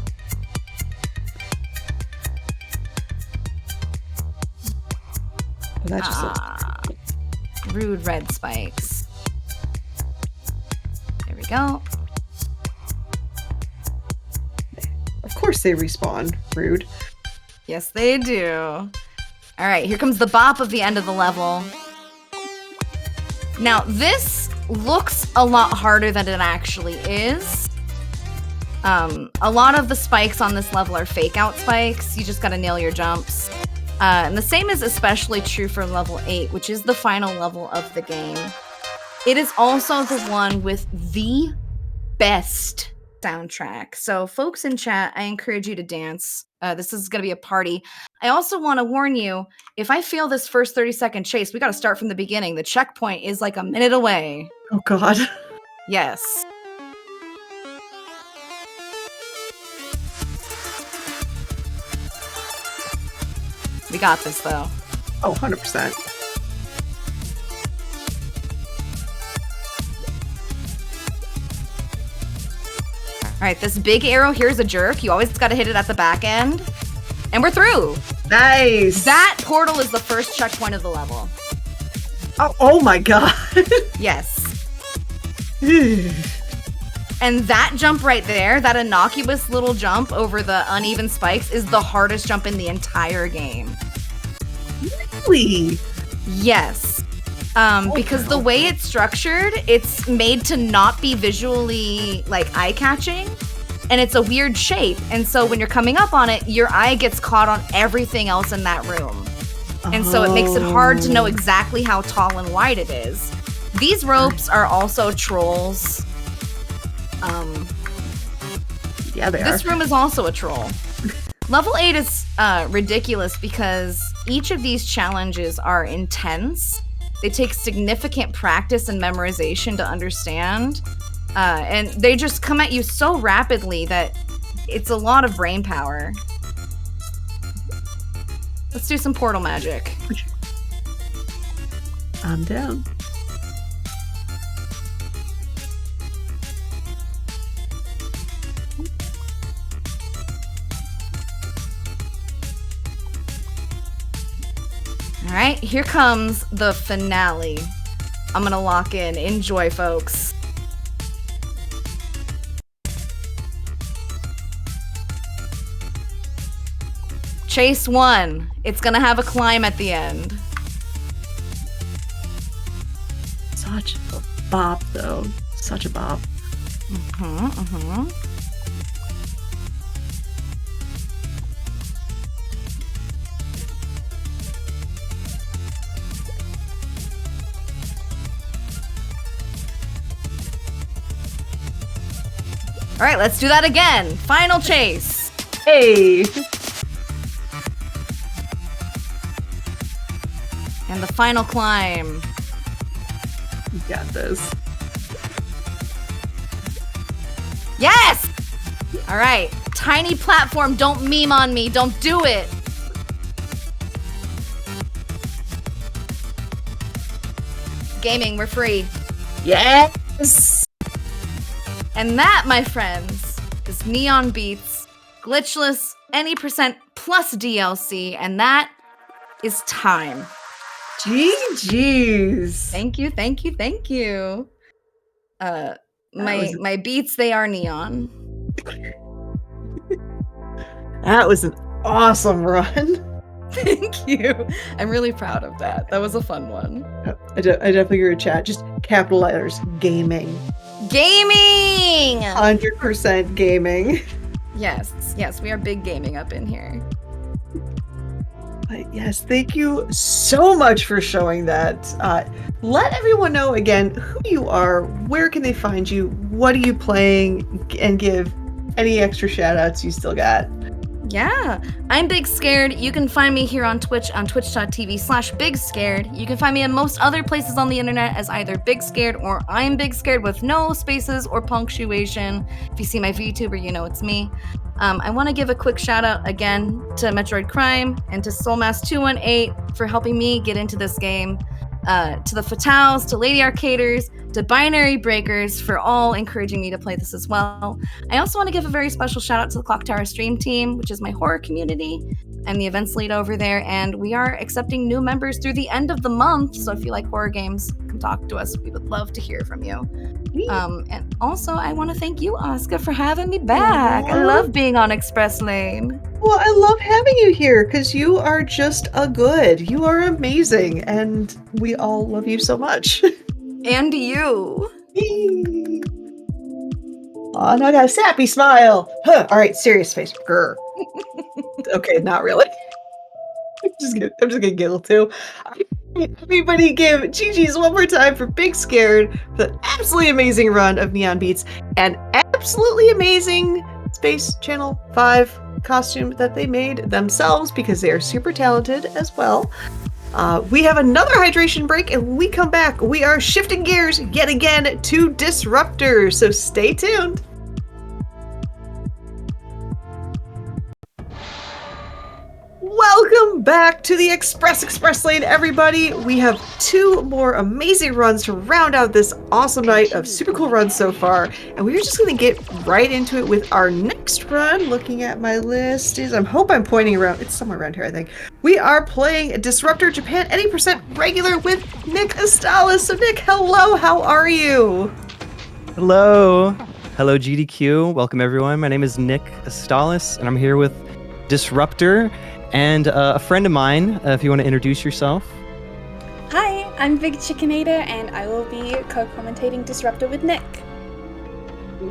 Oh, that just rude red spikes. There we go. Of course they respawn. Rude. Yes, they do. All right, here comes the bop of the end of the level. Now, this looks a lot harder than it actually is. A lot of the spikes on this level are fake out spikes. You just gotta nail your jumps. And the same is especially true for level 8, which is the final level of the game. It is also the one with the best soundtrack. So folks in chat, I encourage you to dance. This is going to be a party. I also want to warn you, if I fail this first 30-second chase, we got to start from the beginning. The checkpoint is like a minute away. Oh god. Yes. We got this though. Oh, 100%. All right, this big arrow here's a jerk. You always got to hit it at the back end. And we're through. Nice. That portal is the first checkpoint of the level. Oh my god. Yes. And that jump right there, that innocuous little jump over the uneven spikes, is the hardest jump in the entire game. Really? Yes. Because the way it's structured, it's made to not be visually like eye-catching, and it's a weird shape. And so when you're coming up on it, your eye gets caught on everything else in that room. And so it makes it hard to know exactly how tall and wide it is. These ropes are also trolls. Yeah, they are. This room is also a troll. Level 8 is ridiculous because each of these challenges are intense. They take significant practice and memorization to understand. And they just come at you so rapidly that it's a lot of brain power. Let's do some portal magic. I'm down. All right, here comes the finale. I'm gonna lock in. Enjoy, folks. Chase 1. It's gonna have a climb at the end. Such a bop, though. Such a bop. All right, let's do that again. Final chase. Hey! And the final climb. You got this. Yes! All right, tiny platform, don't meme on me. Don't do it. Gaming, we're free. Yes! And that, my friends, is Neon Beats, glitchless, any percent plus DLC, and that is time. GG's. Thank you, thank you, thank you. My beats, they are neon. That was an awesome run. Thank you. I'm really proud of that. That was a fun one. I definitely agree with chat. Just capital letters. Gaming. Gaming! 100% gaming. Yes, we are big gaming up in here. But yes, thank you so much for showing that. Let everyone know again who you are, where can they find you, what are you playing, and give any extra shout outs you still got. Yeah, I'm Big Scared. You can find me here on Twitch, on twitch.tv/Big Scared. You can find me in most other places on the internet as either Big Scared or I'm Big Scared with no spaces or punctuation. If you see my VTuber, you know it's me. I want to give a quick shout out again to Metroid Crime and to Soulmass218 for helping me get into this game. To the Fatales, to Lady Arcaders, to Binary Breakers for all encouraging me to play this as well. I also want to give a very special shout out to the Clock Tower stream team, which is my horror community. I'm the events lead over there, and we are accepting new members through the end of the month. So if you like horror games, come talk to us. We would love to hear from you. And also, I want to thank you, Asuka, for having me back. I love being on Express Lane. Well, I love having you here because you are just a good. You are amazing, and we all love you so much. And you. Oh, now I got a sappy smile. Huh. All right, serious face. Grr. Okay, not really. I'm just gonna giggle too. Everybody give GG's one more time for Big Scared for the absolutely amazing run of Neon Beats and absolutely amazing Space Channel 5 costume that they made themselves because they are super talented as well. We have another hydration break, and when we come back, we are shifting gears yet again to Disruptor, so stay tuned. Welcome back to the Express Lane, everybody. We have 2 more amazing runs to round out this awesome night of super cool runs so far, and we're just going to get right into it with our next run. Looking at my list, I hope I'm pointing around. It's somewhere around here, I think. We are playing Disruptor Japan 80% regular with Nick Astalis. So Nick, hello, how are you? Hello GDQ. Welcome everyone. My name is Nick Astalis, and I'm here with Disruptor. And a friend of mine, if you want to introduce yourself. Hi, I'm Big Chickenator, and I will be co-commentating Disruptor with Nick.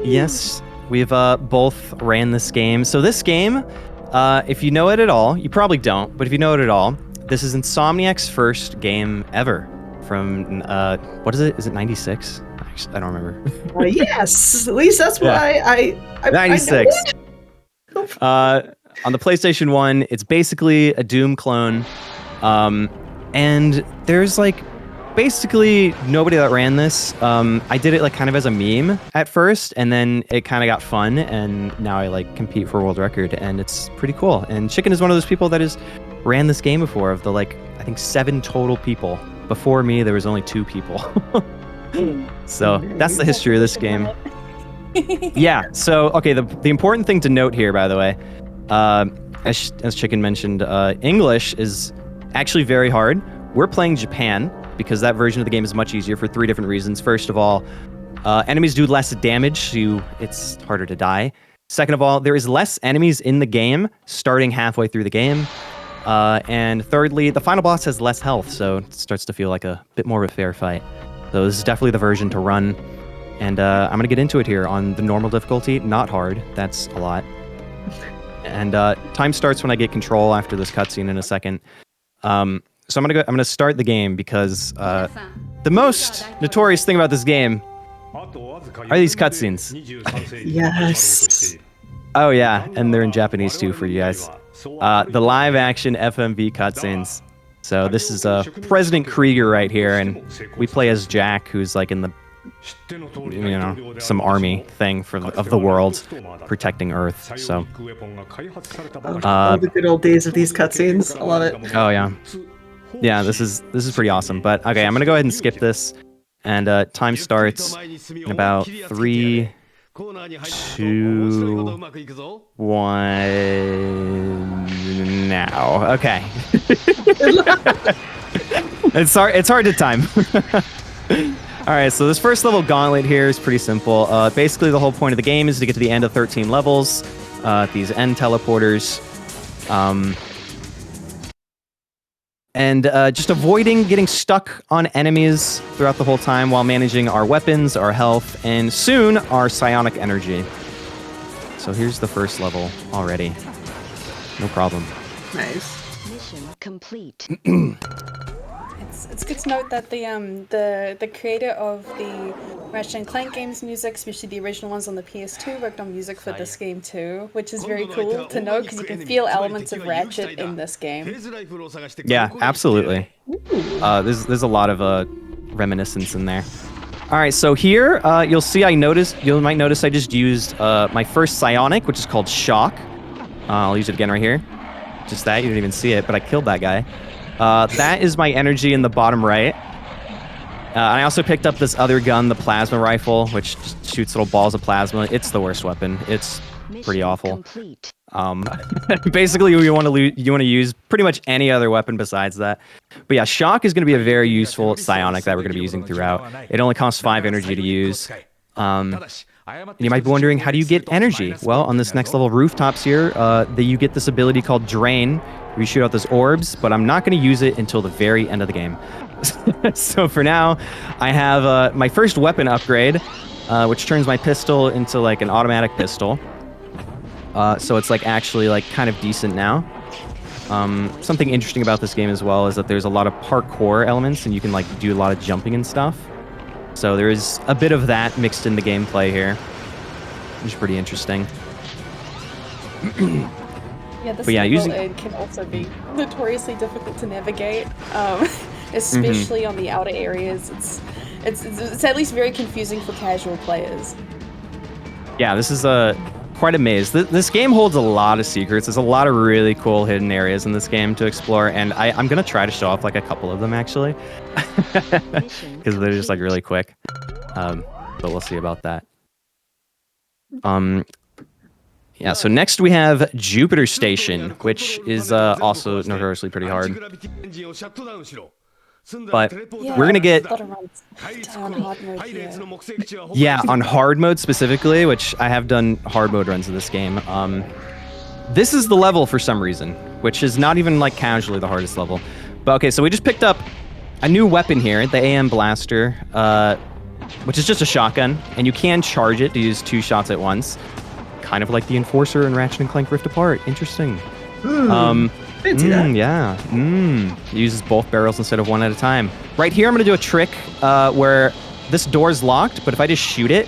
Yes, we've both ran this game. So this game, if you know it at all, you probably don't, but if you know it at all, this is Insomniac's first game ever from, what is it? Is it 96? I don't remember. Yes, at least that's what I 96. I know. On the PlayStation 1, it's basically a Doom clone, and there's like basically nobody that ran this. I did it like kind of as a meme at first, and then it kind of got fun, and now I like compete for a world record, and it's pretty cool. And Chicken is one of those people that has ran this game before. Of the like, I think 7 total people. Before me, there was only 2 people. So that's the history of this game. Yeah. So okay, the important thing to note here, by the way. As Chicken mentioned, English is actually very hard. We're playing Japan because that version of the game is much easier for 3 different reasons. First of all, enemies do less damage, so it's harder to die. Second of all, there is less enemies in the game starting halfway through the game. And thirdly, the final boss has less health, so it starts to feel like a bit more of a fair fight. So this is definitely the version to run. And I'm going to get into it here on the normal difficulty, not hard. That's a lot. And time starts when I get control after this cutscene in a second. So I'm gonna start the game because the most notorious thing about this game are these cutscenes. Yes. Oh yeah, and they're in Japanese too for you guys. The live action FMV cutscenes. So this is President Krieger right here, and we play as Jack, who's like in the some army thing of the world protecting Earth. So the good old days of these cutscenes. I love it. Oh yeah, this is pretty awesome. But okay, I'm gonna go ahead and skip this, and time starts in about 3, 2, 1 now. Okay. It's hard to time. All right, so this first level gauntlet here is pretty simple. Basically, the whole point of the game is to get to the end of 13 levels, these end teleporters, and just avoiding getting stuck on enemies throughout the whole time while managing our weapons, our health, and soon our psionic energy. So here's the first level already. No problem. Nice. Mission complete. it's good to note that the creator of the Ratchet and Clank games music, especially the original ones on the PS2, worked on music for this game too, which is very cool to know because you can feel elements of Ratchet in this game. Yeah, absolutely. There's a lot of reminiscence in there. All right, so here you might notice I just used my first psionic, which is called Shock. I'll use it again right here. Just that, you didn't even see it, but I killed that guy. That is my energy in the bottom right. And I also picked up this other gun, the plasma rifle, which just shoots little balls of plasma. It's the worst weapon. It's pretty awful. Basically, you want to use pretty much any other weapon besides that. But yeah, Shock is going to be a very useful psionic that we're going to be using throughout. It only costs 5 energy to use. You might be wondering, how do you get energy? Well, on this next level rooftops here, you get this ability called Drain, where you shoot out those orbs, but I'm not going to use it until the very end of the game. So for now, I have my first weapon upgrade, which turns my pistol into like an automatic pistol. So it's like actually like kind of decent now. Something interesting about this game as well is that there's a lot of parkour elements, and you can like do a lot of jumping and stuff. So there is a bit of that mixed in the gameplay here, which is pretty interesting. Yeah, this level can also be notoriously difficult to navigate, especially on the outer areas. It's at least very confusing for casual players. Yeah, this is quite a maze. This game holds a lot of secrets. There's a lot of really cool hidden areas in this game to explore, and I'm going to try to show off like a couple of them actually, because they're just like really quick. But we'll see about that. Yeah, so next we have Jupiter Station, which is also notoriously pretty hard. But we're going to get... Yeah, on hard mode specifically, which I have done hard mode runs of this game. This is the level for some reason, which is not even like casually the hardest level. But okay, so we just picked up a new weapon here, the AM Blaster, which is just a shotgun, and you can charge it to use 2 shots at once. Kind of like the Enforcer in Ratchet and Clank Rift Apart. Interesting. Yeah. It uses both barrels instead of one at a time. Right here, I'm going to do a trick where this door's locked, but if I just shoot it,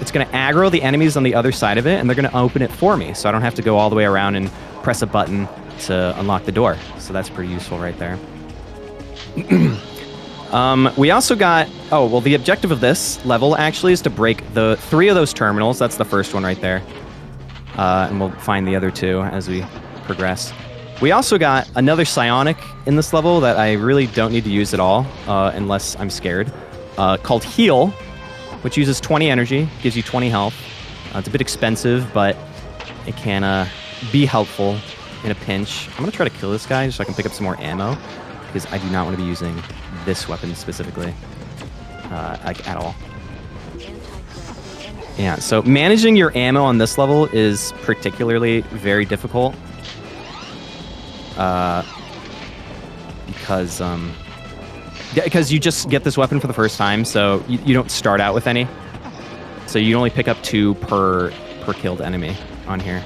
it's going to aggro the enemies on the other side of it, and they're going to open it for me, so I don't have to go all the way around and press a button to unlock the door. So that's pretty useful right there. We also got... Oh, well, the objective of this level actually is to break the 3 of those terminals. That's the first one right there. And we'll find the other 2 as we progress. We also got another psionic in this level that I really don't need to use at all, unless I'm scared, called Heal, which uses 20 energy, gives you 20 health. It's a bit expensive, but it can be helpful in a pinch. I'm going to try to kill this guy so I can pick up some more ammo, because I do not want to be using this weapon specifically, like at all. Yeah, so managing your ammo on this level is particularly very difficult. Because you just get this weapon for the first time, so you don't start out with any. So you only pick up 2 per killed enemy on here.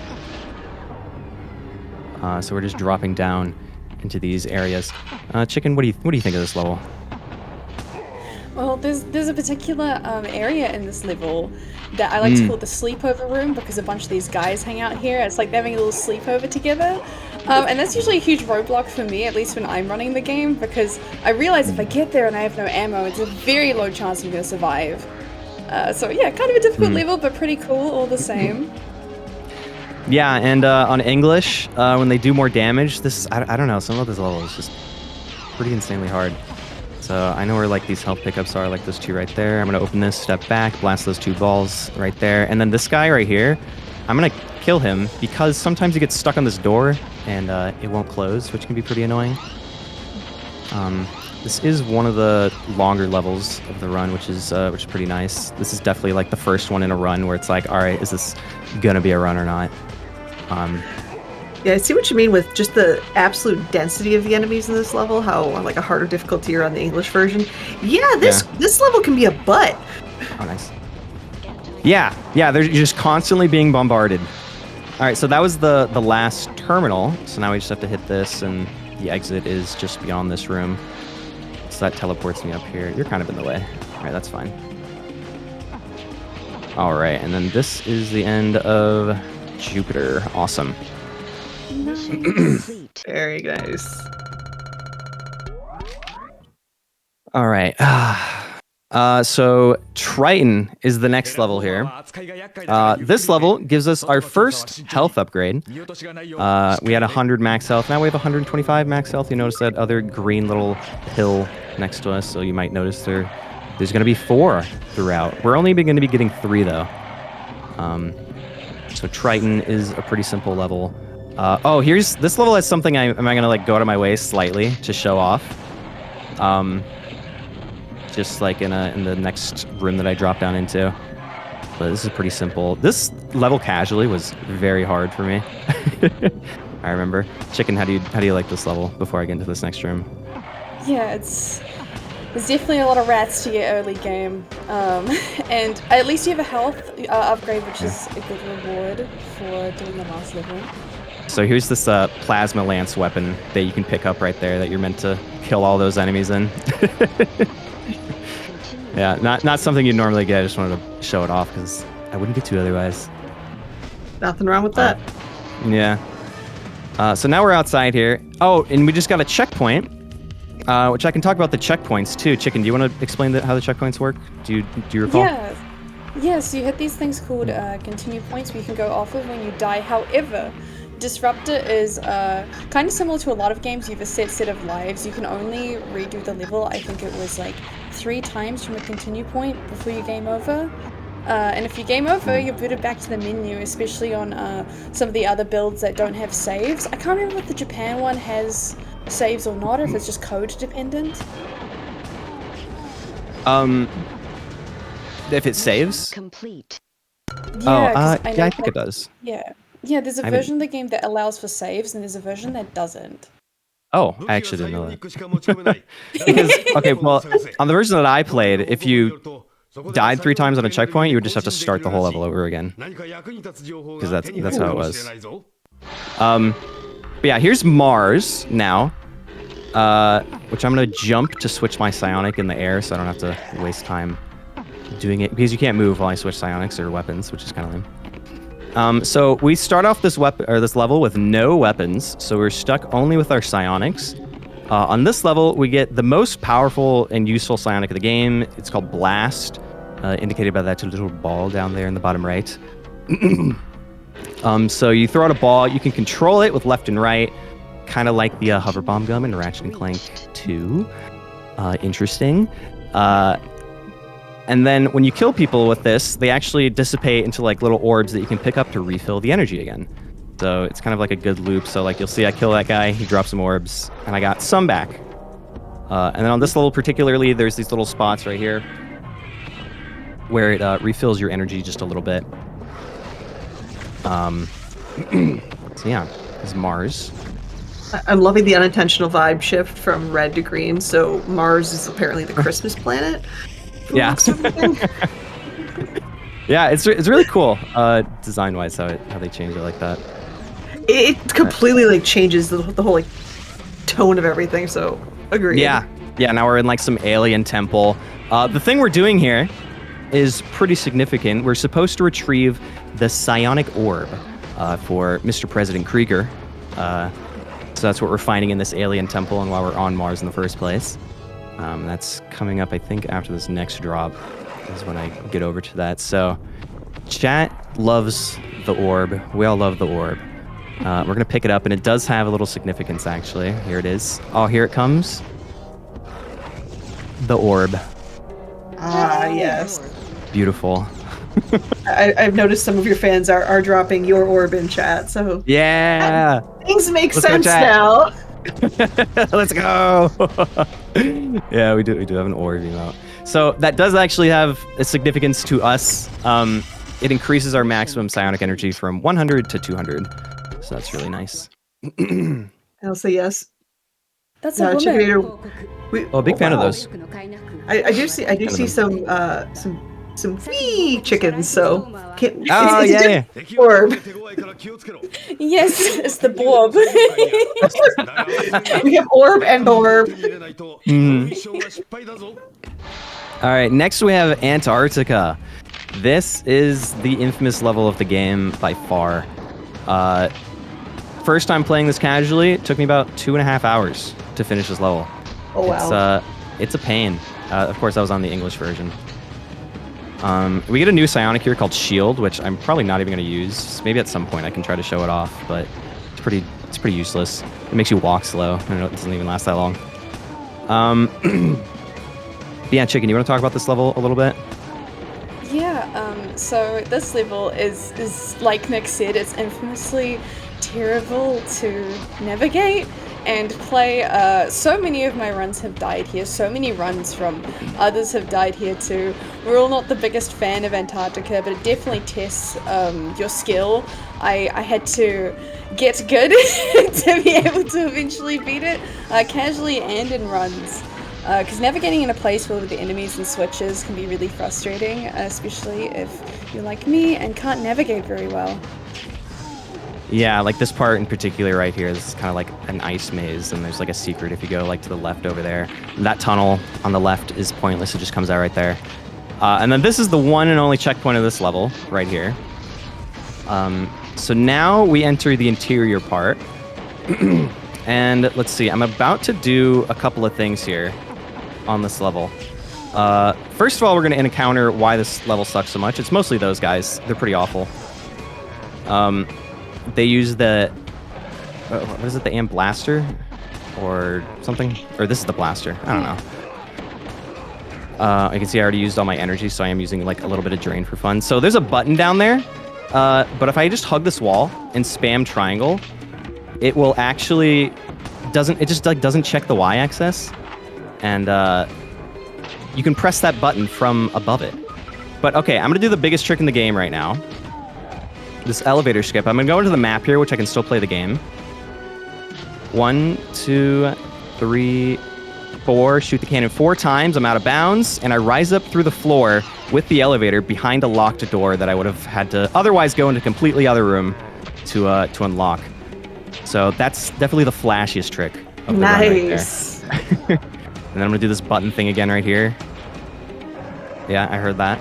So we're just dropping down into these areas. Chicken, what do you think of this level? Well, there's a particular area in this level that I like to call the sleepover room, because a bunch of these guys hang out here. It's like they're having a little sleepover together. And that's usually a huge roadblock for me, at least when I'm running the game, because I realize if I get there and I have no ammo, it's a very low chance I'm going to survive. So yeah, kind of a difficult level, but pretty cool all the same. Yeah, and on English, when they do more damage, I don't know, some of this level is just pretty insanely hard. So I know where like these health pickups are, like those 2 right there. I'm going to open this, step back, blast those 2 balls right there. And then this guy right here, I'm going to kill him because sometimes he gets stuck on this door and it won't close, which can be pretty annoying. This is one of the longer levels of the run, which is pretty nice. This is definitely like the first one in a run where it's like, all right, is this going to be a run or not? Yeah, I see what you mean with just the absolute density of the enemies in this level, how like a harder difficulty you're on the English version. Yeah, this level can be a butt. Oh, nice. Yeah, they're just constantly being bombarded. All right, so that was the last terminal. So now we just have to hit this, and the exit is just beyond this room. so that teleports me up here. You're kind of in the way. All right, that's fine. All right, and then this is the end of Jupiter. Awesome. Very nice. All right. So Triton is the next level here. This level gives us our first health upgrade. We had 100 max health. Now we have 125 max health. You notice that other green little pill next to us. So you might notice there's going to be 4 throughout. We're only going to be getting 3 though. So Triton is a pretty simple level. Here's this level has something am I going to like go out of my way slightly to show off. Just like in the next room that I drop down into. But this is pretty simple. This level casually was very hard for me. I remember. Chicken, how do you like this level before I get into this next room? Yeah, there's definitely a lot of rats to get early game. And at least you have a health upgrade, which is a good reward for doing the last level. So here's this plasma lance weapon that you can pick up right there that you're meant to kill all those enemies in. Yeah, not something you'd normally get. I just wanted to show it off because I wouldn't get to otherwise. Nothing wrong with that. Yeah. So now we're outside here. Oh, and we just got a checkpoint, which I can talk about the checkpoints too. Chicken, do you want to explain how the checkpoints work? Do you recall? Yeah. So you hit these things called continue points where you can go off of when you die. However, Disruptor is kind of similar to a lot of games. You have a set of lives. You can only redo the level. I think it was like 3 times from a continue point before you game over. And if you game over, you're booted back to the menu, especially on some of the other builds that don't have saves. I can't remember if the Japan one has saves or not, or if it's just code dependent. If it saves? Complete. Yeah, I think it does. Yeah, there's a version of the game that allows for saves, and there's a version that doesn't. Oh, I actually didn't know that. Because, okay, well, on the version that I played, if you died 3 times on a checkpoint, you would just have to start the whole level over again. Because that's how it was. But yeah, here's Mars now, which I'm going to jump to switch my psionic in the air, so I don't have to waste time doing it, because you can't move while I switch psionics or weapons, which is kind of lame. So we start off this level with no weapons, so we're stuck only with our psionics. On this level, we get the most powerful and useful psionic of the game. It's called Blast, indicated by that little ball down there in the bottom right. So you throw out a ball, you can control it with left and right, kind of like the hover bomb gun in Ratchet & Clank 2. Interesting. And then when you kill people with this, they actually dissipate into like little orbs that you can pick up to refill the energy again. So it's kind of like a good loop. So like you'll see I kill that guy, he drops some orbs, and I got some back. And then on this level particularly, there's these little spots right here where it refills your energy just a little bit. So yeah, it's Mars. I'm loving the unintentional vibe shift from red to green. So Mars is apparently the Christmas planet. Yeah. Yeah, it's really cool, design-wise, how they changed it like that. It completely like changes the whole like tone of everything. So agreed. Yeah. Now we're in like some alien temple. The thing we're doing here is pretty significant. We're supposed to retrieve the psionic orb for Mr. President Krieger. So that's what we're finding in this alien temple, and why we're on Mars in the first place. That's coming up, I think, after this next drop is when I get over to that. So chat loves the orb. We all love the orb. We're going to pick it up, and it does have a little significance, actually. Here it is. Oh, here it comes. The orb. Ah, yes. Beautiful. I've noticed some of your fans are dropping your orb in chat, so... Yeah! Things make Let's sense now! Let's go! Yeah, we do have an orb emote. So that does actually have a significance to us. It increases our maximum psionic energy from 100 to 200. So that's really nice. I'll say yes. That's a woman. Big fan of those. I do see some some wee chickens, so Oh, it's yeah. different orb. Yes, it's the blob. We have orb and orb. All right, next we have Antarctica. This is the infamous level of the game by far. First time playing this casually, it took me about 2.5 hours to finish this level. Oh wow. It's a pain. Of course, I was on the English version. We get a new psionic here called Shield, which I'm probably not even going to use. Maybe at some point I can try to show it off, but it's pretty useless. It makes you walk slow. I know it doesn't even last that long. But yeah, Chicken, you want to talk about this level a little bit? Yeah, so this level is like Nick said, it's infamously terrible to navigate and play. So many of my runs have died here, so many runs from others have died here too. We're all not the biggest fan of Antarctica, but it definitely tests your skill. I had to get good to be able to eventually beat it, casually and in runs. Because navigating in a place filled with the enemies and switches can be really frustrating, especially if you're like me and can't navigate very well. Yeah, like this part in particular right here is kind of like an ice maze, and there's like a secret if you go like to the left over there. That tunnel on the left is pointless, it just comes out right there. And then this is the one and only checkpoint of this level, right here. So now we enter the interior part. And let's see, I'm about to do a couple of things here on this level. First of all, we're going to encounter why this level sucks so much. It's mostly those guys. They're pretty awful. They use the... what is it? The Am Blaster? Or something? Or this is the Blaster. I don't know. You can see I already used all my energy, so I am using like a little bit of Drain for fun. So there's a button down there. But if I just hug this wall and spam triangle, it will actually... It just like doesn't check the y-axis. And you can press that button from above it. But okay, I'm going to do the biggest trick in the game right now. This elevator skip. I'm going to go into the map here, which I can still play the game. 1, 2, 3, 4. Shoot the cannon 4 times. I'm out of bounds. And I rise up through the floor with the elevator behind a locked door that I would have had to otherwise go into a completely other room to unlock. So that's definitely the flashiest trick of the run right there. And then I'm going to do this button thing again right here. Yeah, I heard that.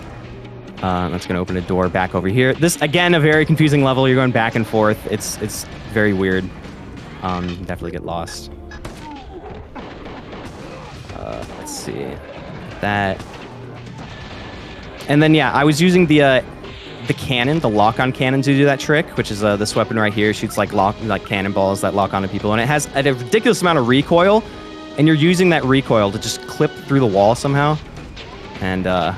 That's going to open a door back over here. This, again, a very confusing level. You're going back and forth. It's very weird. You can definitely get lost. Let's see. That. And then, yeah, I was using the cannon, the lock-on cannon to do that trick, which is this weapon right here. It shoots like cannonballs that lock onto people. And it has a ridiculous amount of recoil. And you're using that recoil to just clip through the wall somehow and go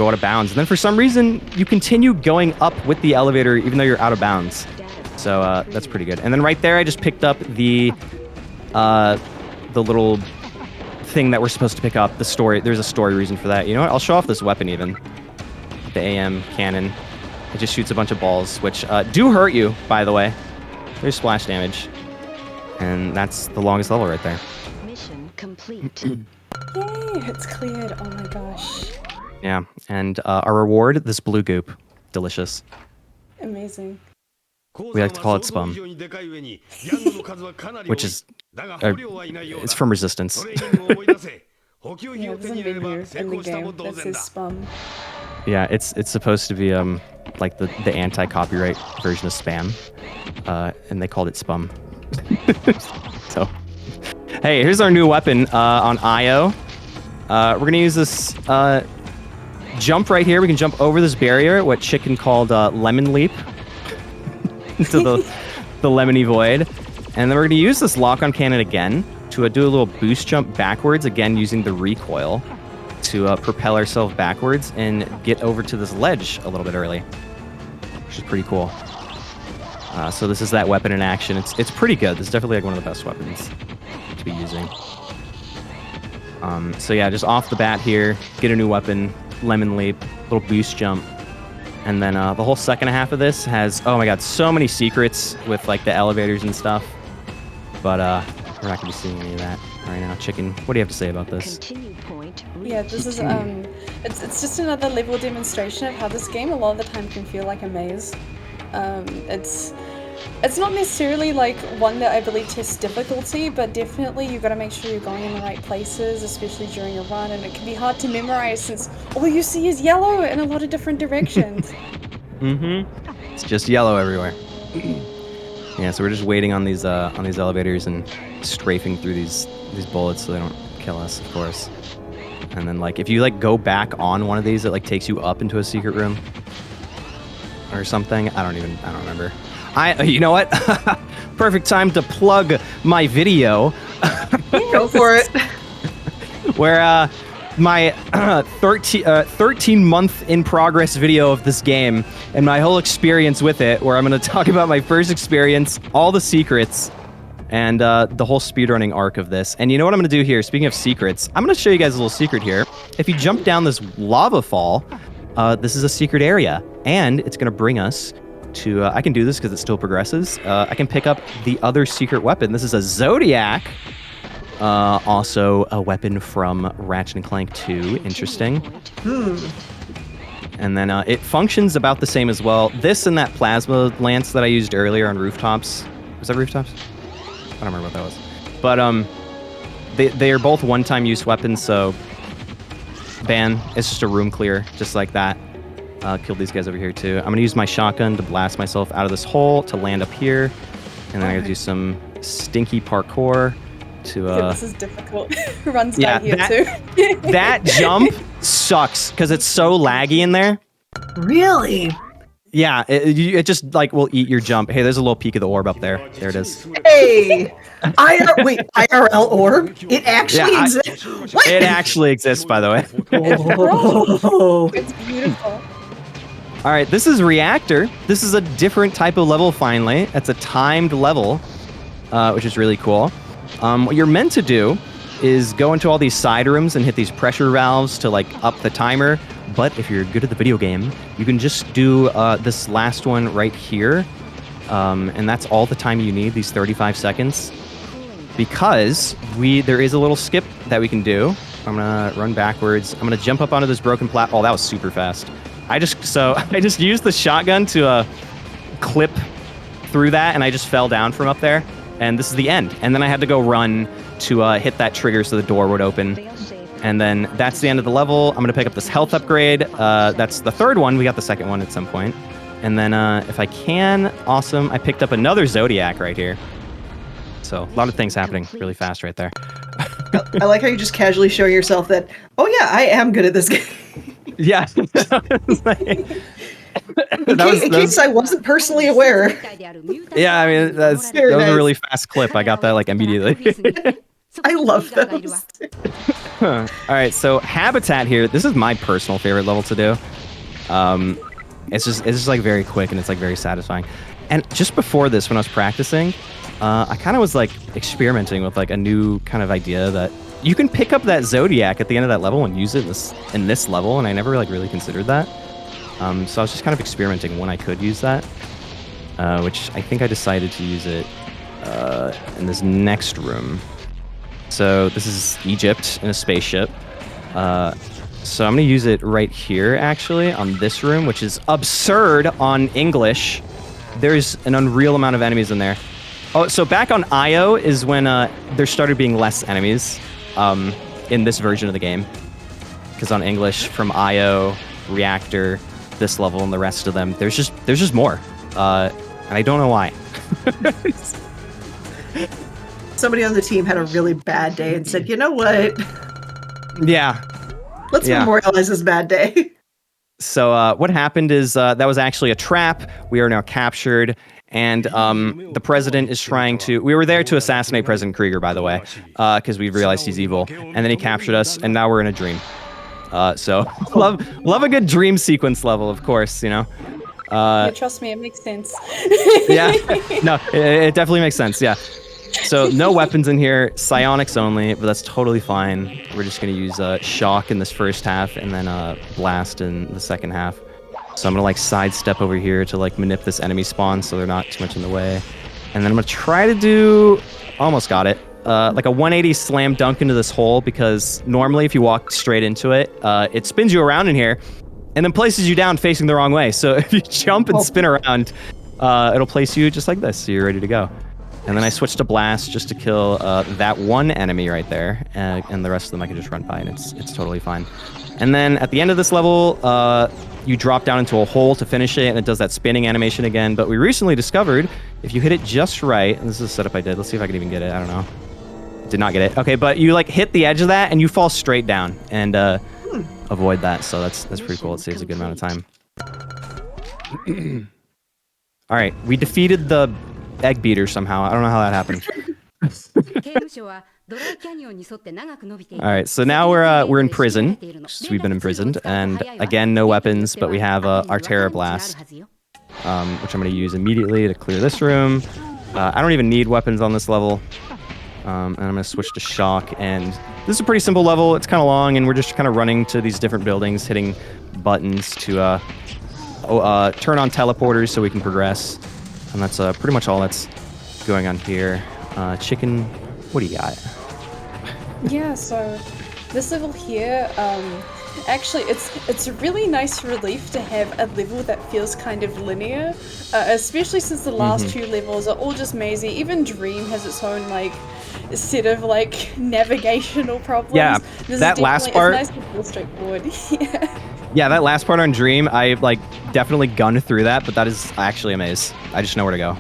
out of bounds. And then for some reason, you continue going up with the elevator even though you're out of bounds. So that's pretty good. And then right there, I just picked up the little thing that we're supposed to pick up. The story. There's a story reason for that. You know what? I'll show off this weapon even. The AM cannon. It just shoots a bunch of balls, which do hurt you, by the way. There's splash damage. And that's the longest level right there. Complete. Yay, it's cleared. Oh my gosh. Yeah, and our reward, this blue goop. Delicious. Amazing. We like to call it spum. Which is... it's from Resistance. Yeah, there's a menu in the game that says spum. Yeah, it's supposed to be like the anti-copyright version of spam. And they called it spum. So... Hey, here's our new weapon on IO. We're going to use this jump right here. We can jump over this barrier, what Chicken called Lemon Leap, into the lemony void. And then we're going to use this lock-on cannon again to do a little boost jump backwards, again using the recoil to propel ourselves backwards and get over to this ledge a little bit early, which is pretty cool. So this is that weapon in action. It's pretty good. This is definitely like one of the best weapons to be using. So yeah, just off the bat here, get a new weapon, Lemon Leap, little boost jump. And then the whole second half of this has, oh my god, so many secrets with like the elevators and stuff. But we're not going to be seeing any of that right now. Chicken, what do you have to say about this? Yeah, this is It's just another level demonstration of how this game a lot of the time can feel like a maze. It's not necessarily like one that I believe tests difficulty, but definitely you've got to make sure you're going in the right places, especially during a run, and it can be hard to memorize since all you see is yellow in a lot of different directions. It's just yellow everywhere. Yeah, so we're just waiting on these elevators and strafing through these bullets so they don't kill us, of course. And then like if you like go back on one of these, it like takes you up into a secret room or something. I don't remember. You know what? Perfect time to plug my video. Go for it. Where my 13-month in progress video of this game and my whole experience with it, where I'm going to talk about my first experience, all the secrets, and the whole speedrunning arc of this. And you know what I'm going to do here? Speaking of secrets, I'm going to show you guys a little secret here. If you jump down this lava fall, this is a secret area, and it's going to bring us to... I can do this because it still progresses. I can pick up the other secret weapon. This is a Zodiac. Also a weapon from Ratchet & Clank 2. Interesting. And then it functions about the same as well. This and that plasma lance that I used earlier on rooftops. Was that rooftops? I don't remember what that was. But they are both one-time use weapons, so ban. It's just a room clear, just like that. Killed these guys over here too. I'm gonna use my shotgun to blast myself out of this hole to land up here, and then I gotta do some stinky parkour to. This is difficult. Runs down here too. That jump sucks because it's so laggy in there. Really? Yeah, it just like will eat your jump. Hey, there's a little peek of the orb up there. There it is. Hey, IRL orb? It actually exists. What? It actually exists, by the way. It's beautiful. All right, this is Reactor. This is a different type of level, finally. It's a timed level, which is really cool. What you're meant to do is go into all these side rooms and hit these pressure valves to like up the timer. But if you're good at the video game, you can just do this last one right here. And that's all the time you need, these 35 seconds. Because there is a little skip that we can do. I'm gonna run backwards. I'm gonna jump up onto this broken platform. Oh, that was super fast. I just used the shotgun to clip through that, and I just fell down from up there. And this is the end. And then I had to go run to hit that trigger so the door would open. And then that's the end of the level. I'm going to pick up this health upgrade. That's the third one. We got the second one at some point. And then if I can, awesome. I picked up another Zodiac right here. So a lot of things happening really fast right there. I like how you just casually show yourself that, oh yeah, I am good at this game. Yeah. In case I wasn't personally aware. Yeah, I mean, that was a really fast clip. I got that like immediately. I love those. All right, so Habitat here. This is my personal favorite level to do. It's just like very quick and it's like very satisfying. And just before this, when I was practicing, I kind of was like experimenting with like a new kind of idea that you can pick up that Zodiac at the end of that level and use it in this level, and I never like really considered that. So I was just kind of experimenting when I could use that, which I think I decided to use it in this next room. So this is Egypt in a spaceship. So I'm going to use it right here, actually, on this room, which is absurd on English. There's an unreal amount of enemies in there. Oh, so back on IO is when there started being less enemies in this version of the game. Because on English, from IO, Reactor, this level, and the rest of them, there's just more. And I don't know why. Somebody on the team had a really bad day and said, you know what? Yeah. Let's memorialize this bad day. So what happened is that was actually a trap. We are now captured. And the president is trying to... We were there to assassinate President Krieger, by the way, because we realized he's evil. And then he captured us, and now we're in a dream. So love a good dream sequence level, of course, you know. Yeah, trust me, it makes sense. Yeah, no, it definitely makes sense, yeah. So no weapons in here, psionics only, but that's totally fine. We're just going to use shock in this first half and then blast in the second half. So I'm going to like sidestep over here to like manip this enemy spawn so they're not too much in the way. And then I'm going to try to do... Almost got it. like a 180 slam dunk into this hole, because normally if you walk straight into it, it spins you around in here and then places you down facing the wrong way. So if you jump and spin around, it'll place you just like this, so you're ready to go. And then I switched to blast just to kill that one enemy right there, and the rest of them I can just run by, and it's totally fine. And then at the end of this level, you drop down into a hole to finish it, and it does that spinning animation again. But we recently discovered if you hit it just right, and this is a setup I did. Let's see if I can even get it. I don't know. Did not get it. Okay, but you like hit the edge of that, and you fall straight down and avoid that. So that's pretty cool. It saves a good amount of time. All right, we defeated the egg beater somehow. I don't know how that happened. All right, so now we're in prison. We've been imprisoned, and again, no weapons, but we have our Terror Blast, which I'm going to use immediately to clear this room. I don't even need weapons on this level, and I'm going to switch to Shock. And this is a pretty simple level. It's kind of long, and we're just kind of running to these different buildings, hitting buttons to turn on teleporters so we can progress. And that's pretty much all that's going on here. Chicken, what do you got? Yeah, so this level here, actually it's a really nice relief to have a level that feels kind of linear, especially since the last two levels are all just mazy. Even Dream has its own like set of like navigational problems. Yeah, that last part. It's nice and feel straightforward. Yeah, that last part on Dream, I like definitely gunned through that, but that is actually a maze. I just know where to go.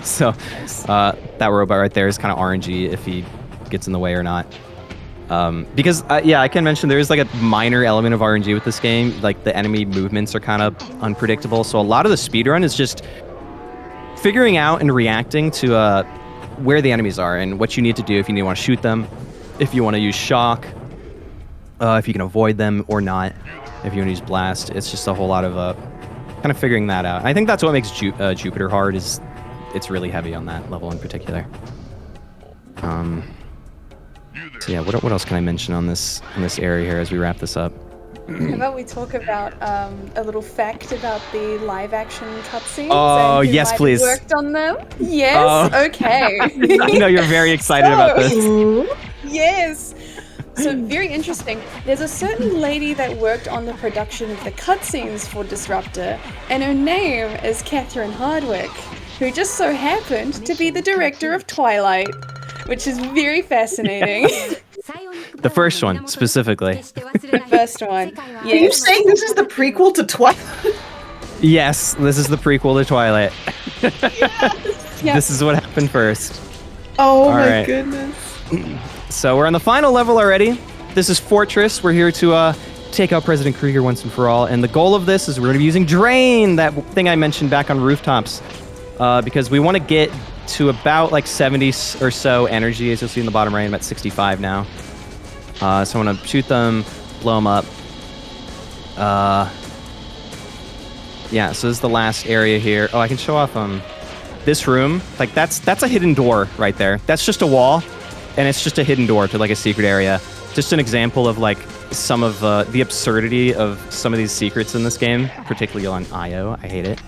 So that robot right there is kind of RNG if he gets in the way or not. Because yeah, I can mention there is like a minor element of RNG with this game. Like the enemy movements are kind of unpredictable. So a lot of the speedrun is just figuring out and reacting to where the enemies are and what you need to do if you want to shoot them, if you want to use shock, if you can avoid them or not. If you want to use blast, it's just a whole lot of kind of figuring that out. I think that's what makes Jupiter hard, is it's really heavy on that level in particular. So yeah, what else can I mention on this area here as we wrap this up? How about we talk about a little fact about the live action cutscenes? Oh, and who yes, might have please. Worked on them? Yes. Okay. I know you're very excited about this. Yes. So very interesting. There's a certain lady that worked on the production of the cutscenes for Disruptor, and her name is Catherine Hardwick, who just so happened to be the director of Twilight, which is very fascinating. The first one, specifically. The first one. Are you saying this is the prequel to Twilight? Yes, this is the prequel to Twilight. Yes. Yep. This is what happened first. Oh All my right. goodness. So we're on the final level already. This is Fortress. We're here to take out President Krieger once and for all. And the goal of this is we're going to be using Drain, that thing I mentioned back on rooftops, because we want to get to about like 70 or so energy. As you'll see in the bottom right, I'm at 65 now. So I want to shoot them, blow them up. Yeah, so this is the last area here. Oh, I can show off this room. Like that's a hidden door right there. That's just a wall. And it's just a hidden door to like a secret area. Just an example of like some of the absurdity of some of these secrets in this game, particularly on IO. I hate it.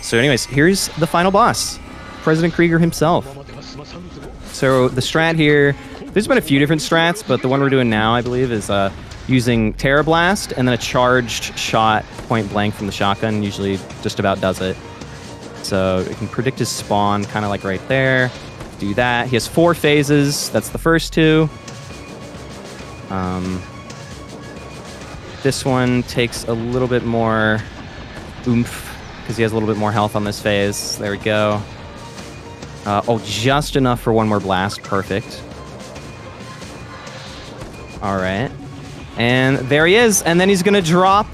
So anyways, here's the final boss, President Krieger himself. So the strat here, there's been a few different strats, but the one we're doing now, I believe, is using Terror Blast and then a charged shot point blank from the shotgun. Usually just about does it. So you can predict his spawn kind of like right there. Do that. He has 4 phases. That's the first 2. This one takes a little bit more oomph because he has a little bit more health on this phase. There we go. Oh, just enough for one more blast. Perfect. All right. And there he is. And then he's going to drop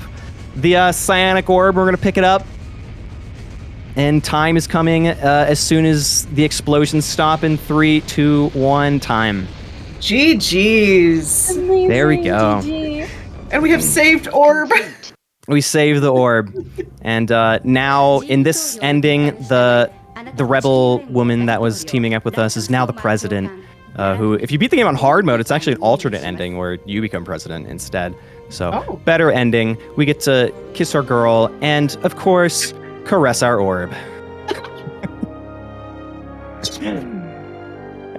the Cyanic Orb. We're going to pick it up. And time is coming as soon as the explosions stop in 3, 2, 1, time. GG's. Amazing, There we go. GG. And we have saved Orb. We saved the orb. And now in this ending, the rebel woman that was teaming up with us is now the president. Who, if you beat the game on hard mode, it's actually an alternate ending where you become president instead. So better ending. We get to kiss our girl and, of course, caress our orb.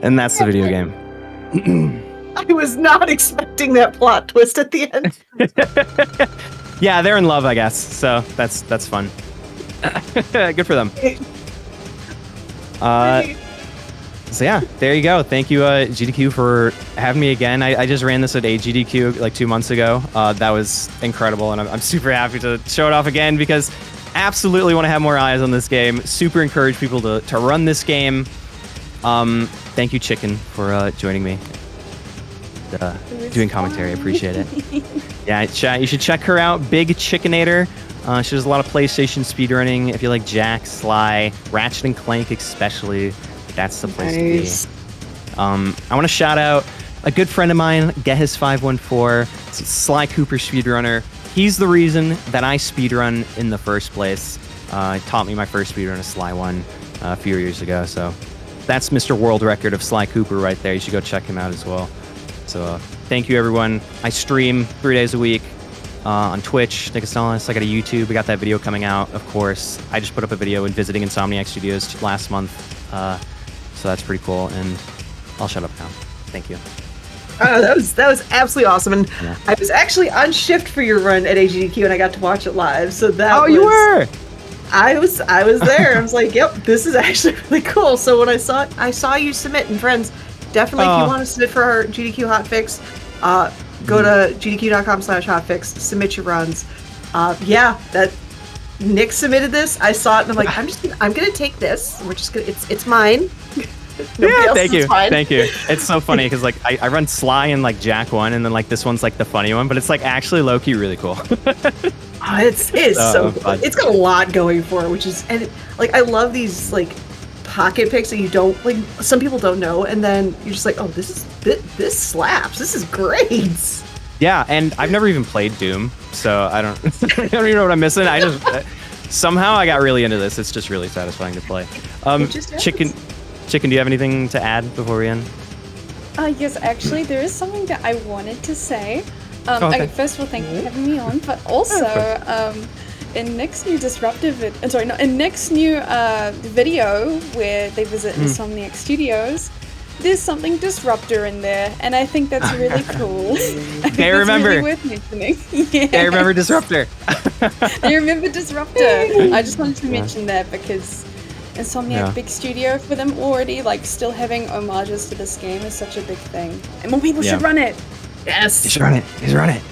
And that's the video game. I was not expecting that plot twist at the end. Yeah, they're in love, I guess. So that's fun. Good for them. So yeah, there you go. Thank you, GDQ, for having me again. I just ran this at a GDQ like 2 months ago. That was incredible, and I'm super happy to show it off again because absolutely want to have more eyes on this game. Super encourage people to run this game. Thank you, Chicken, for joining me. Doing commentary. I appreciate it. Yeah, chat. You should check her out. Big Chickenator. She does a lot of PlayStation speedrunning. If you like Jack, Sly, Ratchet and Clank especially, that's the place to be. I want to shout out a good friend of mine, GetHis514, Sly Cooper speedrunner. He's the reason that I speedrun in the first place. He taught me my first speedrun of Sly 1 a few years ago. So that's Mr. World Record of Sly Cooper right there. You should go check him out as well. So thank you, everyone. I stream 3 days a week on Twitch, Nick Astellas. I got a YouTube. We got that video coming out, of course. I just put up a video in visiting Insomniac Studios last month. So that's pretty cool. And I'll shut up now. Thank you. That was absolutely awesome. And Yeah. I was actually on shift for your run at AGDQ, and I got to watch it live. So that You were? I was there. I was like, yep, this is actually really cool. So when I saw you submit, and friends, definitely if you want to submit for our GDQ Hotfix, go to gdq.com/hotfix, submit your runs. Yeah, that Nick submitted this. I saw it and I'm like, I'm gonna take this. We're just gonna it's mine. Yeah, thank you. Thank you. It's so funny because like I run Sly and like Jack 1, and then like this one's like the funny one, but it's like actually low-key really cool. It's so cool. fun. It's got a lot going for it, which is, and like I love these like pocket picks that you don't like. Some people don't know, and then you're just like, oh, this slaps. This is great. Yeah, and I've never even played Doom, so I don't I don't even know what I'm missing. I just somehow I got really into this. It's just really satisfying to play. Chicken, do you have anything to add before we end? Yes, actually, there is something that I wanted to say. Okay. Okay, first of all, thank you for having me on, but also, in Nick's new in Nick's new video where they visit Insomniac Studios, there's something Disruptor in there, and I think that's really cool. I think They that's remember. really worth mentioning. Yes. I remember Disruptor. They remember Disruptor. I just wanted to mention that because Insomniac, big studio for them already, like still having homages to this game is such a big thing. And more people should run it. Yes. You should run it. You should run it.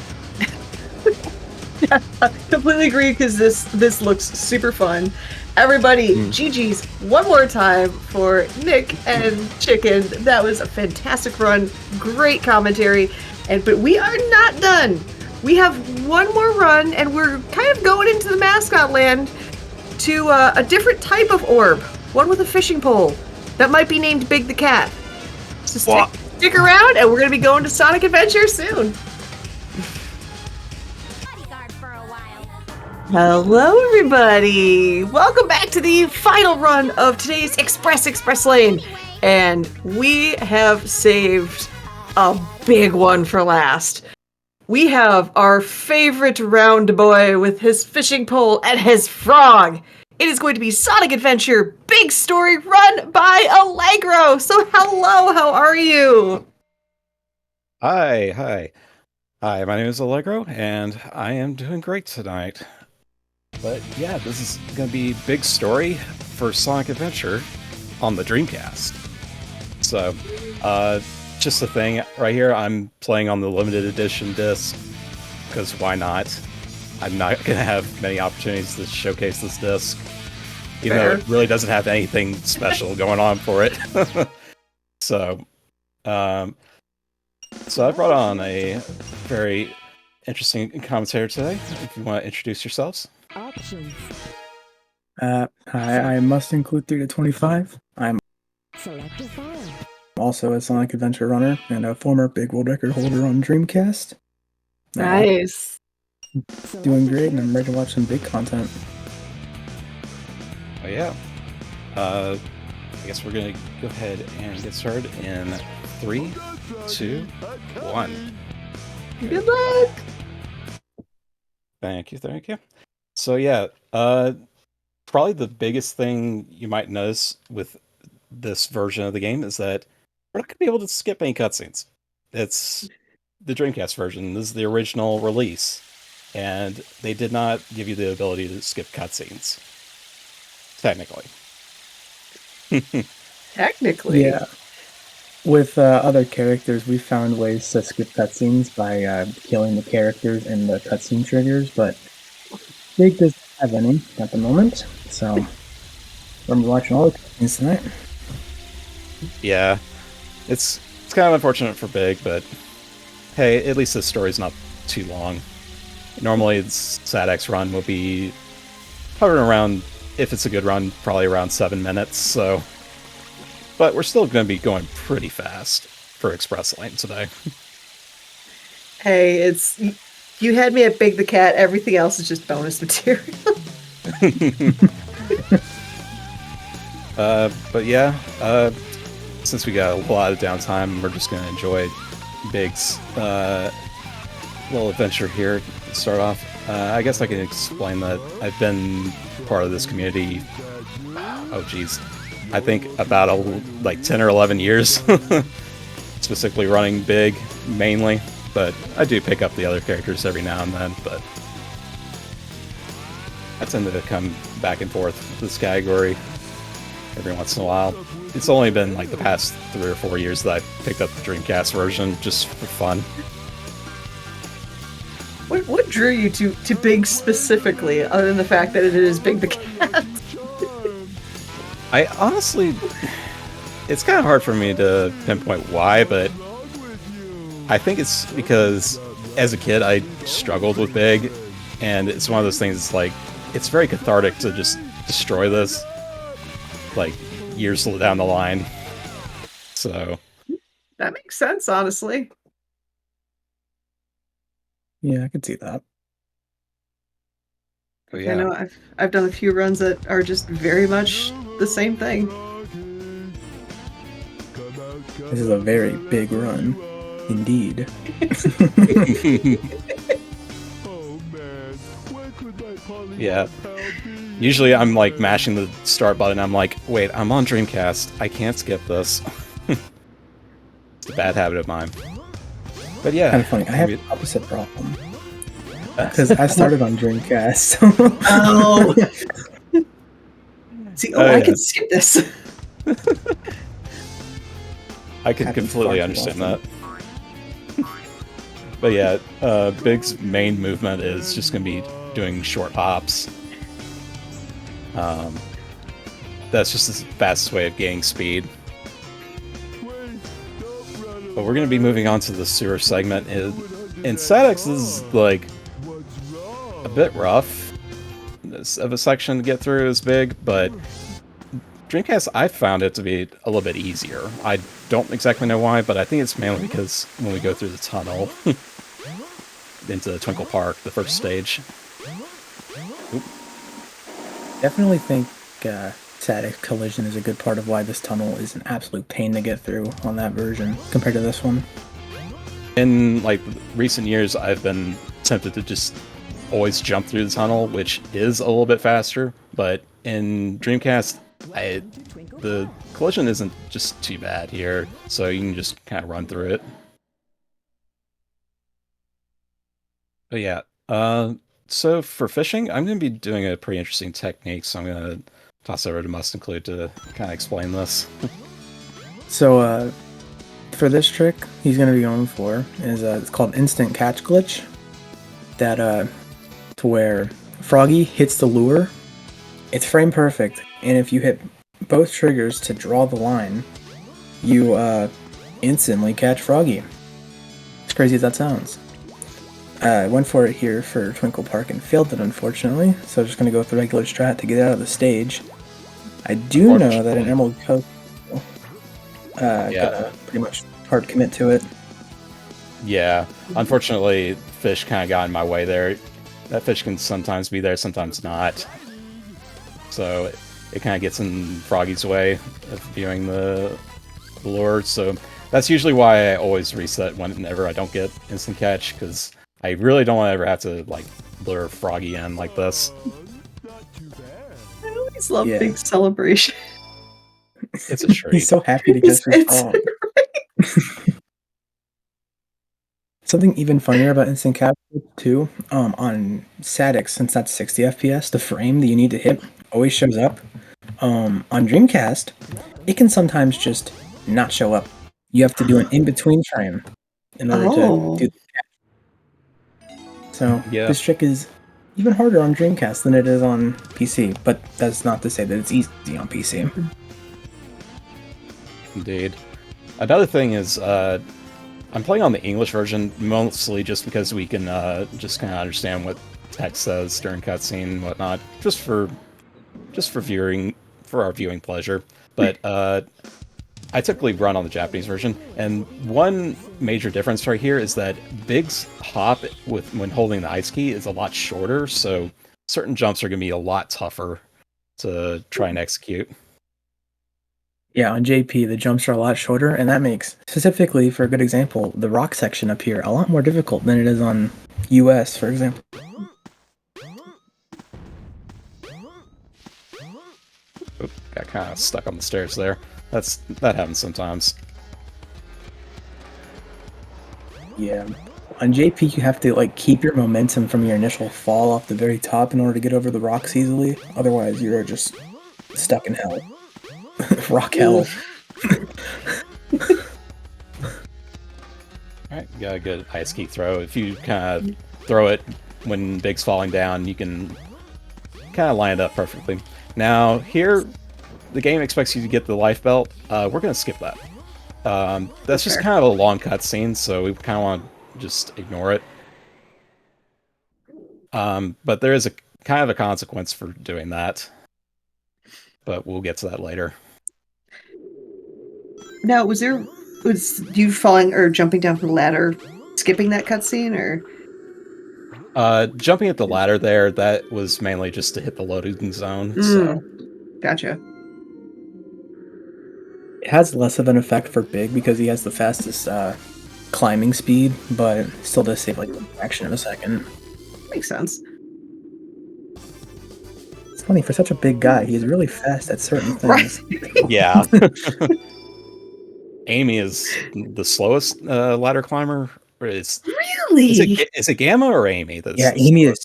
Yeah, I completely agree because this looks super fun. Everybody, GG's one more time for Nick and Chicken. That was a fantastic run, great commentary, but we are not done. We have one more run, and we're kind of going into the mascot land to a different type of orb, one with a fishing pole that might be named Big the Cat. So stick around, and we're going to be going to Sonic Adventure soon. Hello, everybody! Welcome back to the final run of today's Express Lane, and we have saved a big one for last. We have our favorite round boy with his fishing pole and his frog. It is going to be Sonic Adventure Big Story run by Allegro. So hello, how are you? Hi, my name is Allegro, and I am doing great tonight. But yeah, this is going to be big story for Sonic Adventure on the Dreamcast. So, just the thing right here, I'm playing on the limited edition disc, because why not? I'm not going to have many opportunities to showcase this disc, even though it really doesn't have anything special going on for it. So I brought on a very interesting commentator today. If you want to introduce yourselves. Options. Hi, I must include 3 to 25. I'm Select a file. also a Sonic Adventure runner and a former big world record holder on Dreamcast. Nice. Doing great, and I'm ready to watch some big content. Oh yeah. I guess we're gonna go ahead and get started in 3, 2, 1. Good luck. Thank you. So yeah, probably the biggest thing you might notice with this version of the game is that we're not going to be able to skip any cutscenes. It's the Dreamcast version. This is the original release. And they did not give you the ability to skip cutscenes. Technically. Technically. Yeah. With other characters, we found ways to skip cutscenes by killing the characters and the cutscene triggers, but Big doesn't have any at the moment, so I'm watching all the cutscenes tonight. Yeah. It's kind of unfortunate for Big, but hey, at least this story's not too long. Normally, its SADX run will be hovering around, if it's a good run, probably around 7 minutes, so... But we're still going to be going pretty fast for Express Lane today. Hey, it's... You had me at Big the Cat, everything else is just bonus material. But yeah, since we got a lot of downtime, we're just going to enjoy Big's little adventure here to start off. I guess I can explain that I've been part of this community, oh geez, I think about like 10 or 11 years, specifically running Big mainly, but I do pick up the other characters every now and then, but I tend to come back and forth with this category every once in a while. It's only been like the past 3 or 4 years that I picked up the Dreamcast version just for fun. What drew you to Big specifically, other than the fact that it is Big the Cat? I honestly, it's kind of hard for me to pinpoint why, but I think it's because as a kid I struggled with Big, and it's one of those things, it's like, it's very cathartic to just destroy this, like, years down the line. So That makes sense, honestly. Yeah, I could see that. but I yeah, know I've done a few runs that are just very much the same thing. This is a very big run, indeed. yeah. Usually I'm like mashing the start button, I'm like, wait, I'm on Dreamcast, I can't skip this. It's a bad habit of mine. But yeah. Kind of funny. I have the opposite problem. Because I started on Dreamcast. Oh! See, I yeah. can skip this. I can Happens completely far too understand that. But yeah, Big's main movement is just going to be doing short hops. That's just the fastest way of gaining speed. But we're going to be moving on to the sewer segment. In SADX, this is like a bit rough of a section to get through as Big, but Dreamcast, I found it to be a little bit easier. I don't exactly know why, but I think it's mainly because when we go through the tunnel into Twinkle Park, the first stage. Oop. Definitely think static collision is a good part of why this tunnel is an absolute pain to get through on that version compared to this one. In like recent years, I've been tempted to just always jump through the tunnel, which is a little bit faster, but in Dreamcast, the collision isn't just too bad here, so you can just kind of run through it. But yeah, so for fishing, I'm going to be doing a pretty interesting technique, so I'm going to toss over to Must Include to kind of explain this. So, for this trick, he's going to be going for is it's called Instant Catch Glitch. That, to where Froggy hits the lure, it's frame perfect, and if you hit both triggers to draw the line, you instantly catch Froggy. As crazy as that sounds. I went for it here for Twinkle Park and failed it, unfortunately, so I'm just going to go with the regular strat to get out of the stage. I do know that an Emerald Coast gotta pretty much hard commit to it. Yeah, unfortunately, fish kind of got in my way there. That fish can sometimes be there, sometimes not. So it kind of gets in Froggy's way of viewing the lure, so that's usually why I always reset whenever I don't get instant catch, because I really don't want to ever have to like lure Froggy in like this. I always love Big Celebration. It's a treat. He's so happy to get through It's song. right. Something even funnier about instant capture too, on static, since that's 60 FPS, the frame that you need to hit always shows up. On Dreamcast, it can sometimes just not show up. You have to do an in-between frame in order to do that. So Yeah. this trick is even harder on Dreamcast than it is on PC, but that's not to say that it's easy on PC. Indeed. Another thing is, I'm playing on the English version mostly just because we can just kind of understand what text says during cutscene and whatnot, just for viewing, for our viewing pleasure. But I typically run on the Japanese version, and one major difference right here is that Big's hop when holding the ice key is a lot shorter, so certain jumps are going to be a lot tougher to try and execute. Yeah, on JP, the jumps are a lot shorter, and that makes, specifically, for a good example, the rock section up here a lot more difficult than it is on US, for example. Oop, got kind of stuck on the stairs there. That happens sometimes. Yeah. On JP, you have to like keep your momentum from your initial fall off the very top in order to get over the rocks easily. Otherwise, you're just stuck in hell. Rock hell. Alright, you got a good ice key throw. If you kind of throw it when Big's falling down, you can kind of line it up perfectly. Now, here, the game expects you to get the life belt. We're going to skip that. That's just kind of a long cutscene, so we kind of want to just ignore it. But there is a kind of a consequence for doing that. But we'll get to that later. Now, was you falling or jumping down from the ladder, skipping that cutscene, or? Jumping at the ladder there, that was mainly just to hit the loading zone. So, gotcha. It has less of an effect for Big because he has the fastest climbing speed, but it still does save like a fraction of a second. Makes sense. It's funny, for such a big guy, he's really fast at certain things. Right. Yeah. Amy is the slowest ladder climber. Really? Is it Gamma or Amy? Yeah, Amy is.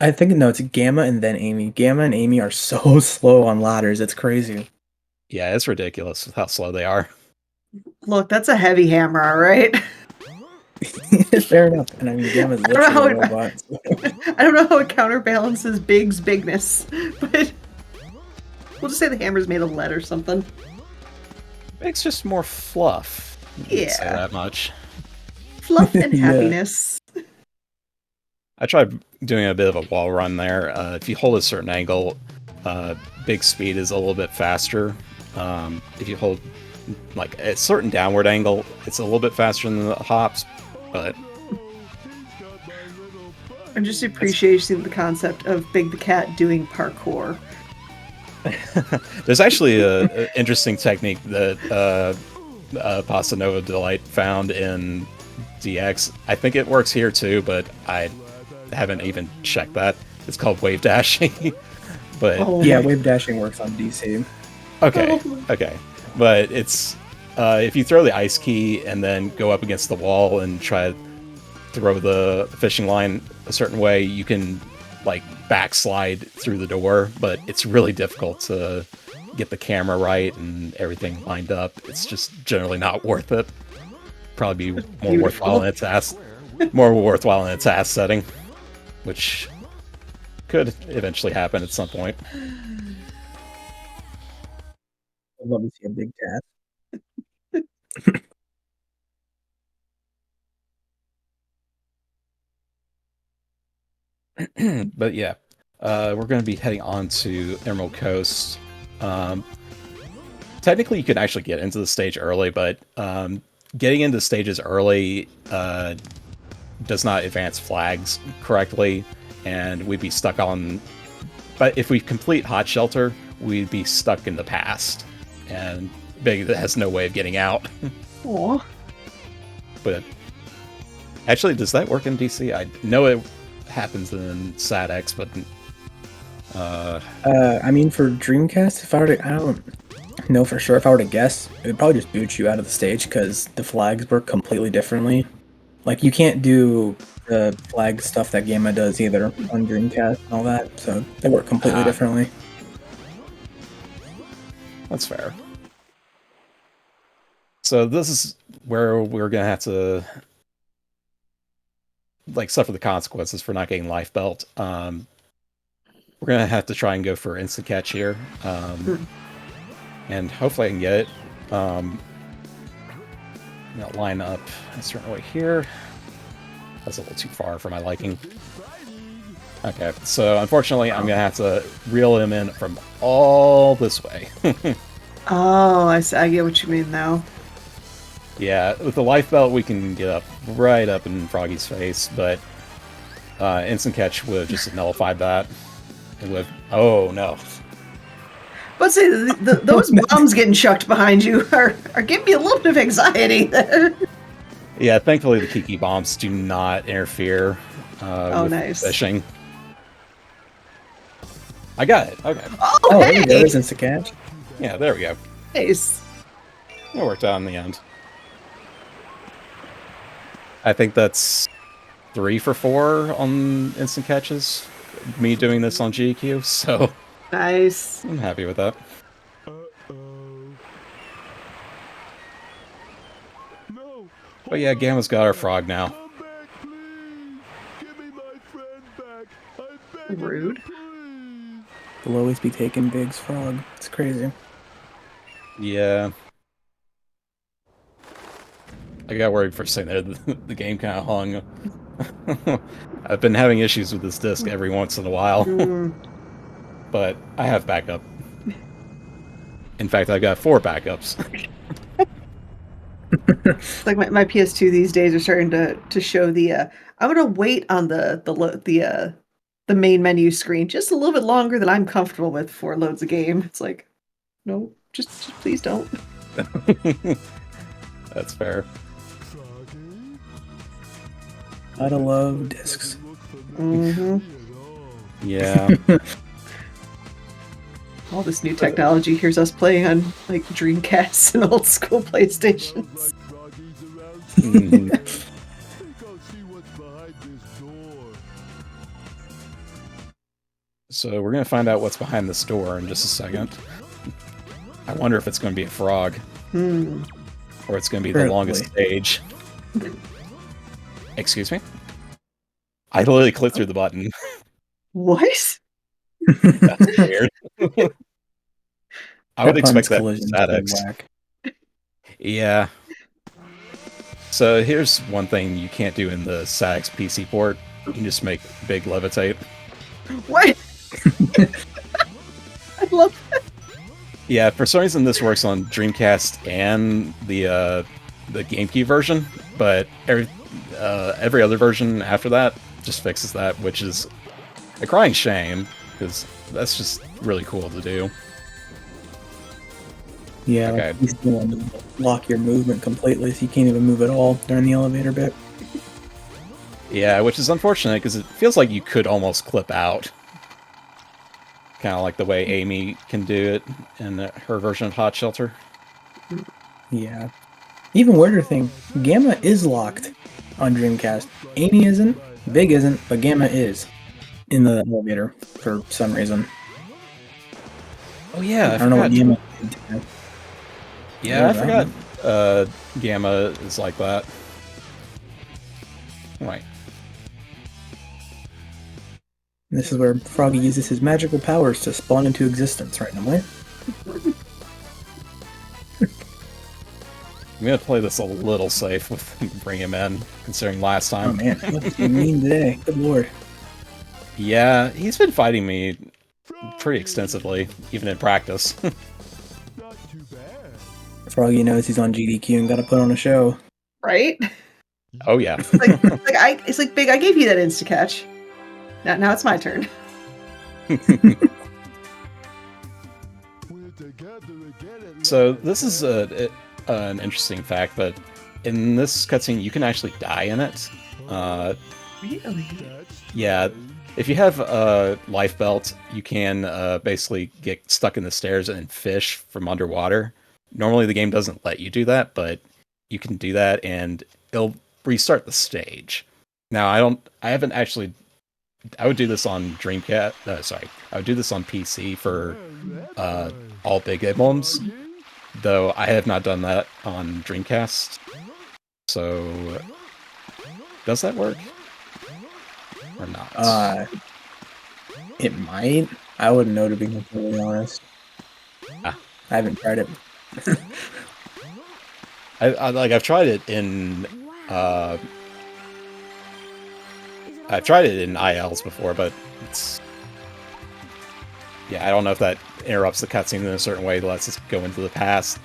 I think no, it's Gamma and then Amy. Gamma and Amy are so slow on ladders. It's crazy. Yeah, it's ridiculous how slow they are. Look, that's a heavy hammer, all right? Fair enough. And I mean, Gamma's literally a robot. I don't know how it counterbalances Big's bigness, but we'll just say the hammer's made of lead or something. It's just more fluff. Yeah. Say that much. Fluff and happiness. I tried doing a bit of a wall run there. If you hold a certain angle, Big speed is a little bit faster. If you hold like a certain downward angle, it's a little bit faster than the hops, but I'm just appreciating the concept of Big the Cat doing parkour. There's actually an interesting technique that Pasta Nova Delight found in DX. I think it works here too, but I haven't even checked that. It's called wave dashing. But yeah, wave dashing works on DC. Okay. But it's if you throw the ice key and then go up against the wall and try to throw the fishing line a certain way, you can like backslide through the door, but it's really difficult to get the camera right and everything lined up. It's just generally not worth it. Probably be more worthwhile in its ass setting, which could eventually happen at some point. I'd love to see a big cat. But yeah, we're going to be heading on to Emerald Coast. Technically, you can actually get into the stage early, but getting into stages early does not advance flags correctly, and we'd be stuck on... But if we complete Hot Shelter, we'd be stuck in the past, and Big has no way of getting out. Aww. But actually, does that work in DC? I know it happens in SADX, but I mean, for Dreamcast, if I were to, know for sure. If I were to guess, it would probably just boot you out of the stage because the flags work completely differently. Like, you can't do the flag stuff that Gamma does either on Dreamcast and all that, so they work completely differently. That's fair. So this is where we're gonna have to like suffer the consequences for not getting life belt. We're gonna have to try and go for instant catch here, and hopefully I can get it. I'm gonna line up a certain way here. That's a little too far for my liking. Okay, so unfortunately I'm gonna have to reel him in from all this way. Oh, I see. I get what you mean now. Yeah, with the life belt we can get up right up in Froggy's face, but instant catch would have just nullified that. It would. Oh no! But see, those bombs getting chucked behind you are giving me a little bit of anxiety there. Yeah, thankfully the Kiki bombs do not interfere with nice. fishing. I got it. Okay. Oh, hey! There is instant catch. Yeah, there we go. Nice. It worked out in the end. I think that's 3 for 4 on instant catches. Me doing this on GDQ, so nice. I'm happy with that. But yeah, Gamma's got our frog now. Rude. Will always be taking Big's frog. It's crazy. Yeah. I got worried for a second there. The game kind of hung. I've been having issues with this disc every once in a while. But I have backup. In fact, I've got 4 backups. Like my PS2 these days are starting to show the I'm gonna wait on the main menu screen just a little bit longer than I'm comfortable with before it loads a game. It's like, no, just please don't. That's fair. Gotta love discs. Yeah. All this new technology here's us playing on like Dreamcasts and old school PlayStations. So we're gonna find out what's behind this door in just a second. I wonder if it's gonna be a frog. Or it's gonna be the longest stage. Excuse me? I literally clicked through the button. What? That's weird. I would expect that statics. Yeah. So here's one thing you can't do in the statics PC port. You can just make Big levitate. What? I love that. Yeah, for some reason this works on Dreamcast and the GameCube version, but every other version after that just fixes that, which is a crying shame, because that's just really cool to do. Yeah, okay. He's the one to lock your movement completely, so you can't even move at all during the elevator bit. Yeah, which is unfortunate, because it feels like you could almost clip out. Kind of like the way Amy can do it in her version of Hot Shelter. Yeah. Even weirder thing, Gamma is locked on Dreamcast. Amy isn't, Big isn't, but Gamma is in the elevator for some reason. Oh yeah, I don't know what Gamma did. Yeah, I forgot Gamma is like that. Right. This is where Froggy uses his magical powers to spawn into existence randomly. I'm gonna play this a little safe with bring him in, considering last time. Oh man, what's he mean today? Good lord. Yeah, he's been fighting me pretty extensively, even in practice. Froggy knows he's on GDQ and gotta put on a show. Right? Oh yeah. It's like Big, I gave you that insta catch. Now it's my turn. So this is an interesting fact, but in this cutscene you can actually die in it. Really? Yeah, if you have a life belt, you can basically get stuck in the stairs and fish from underwater. Normally the game doesn't let you do that, but you can do that and it'll restart the stage. Now I haven't actually. I would do this on Dreamcast. I would do this on PC for all big emblems, though I have not done that on Dreamcast. So, does that work or not? It might. I wouldn't know, to be completely honest. I haven't tried it. I've tried it in I've tried it in ILs before, but it's I don't know if that interrupts the cutscene in a certain way that lets us go into the past.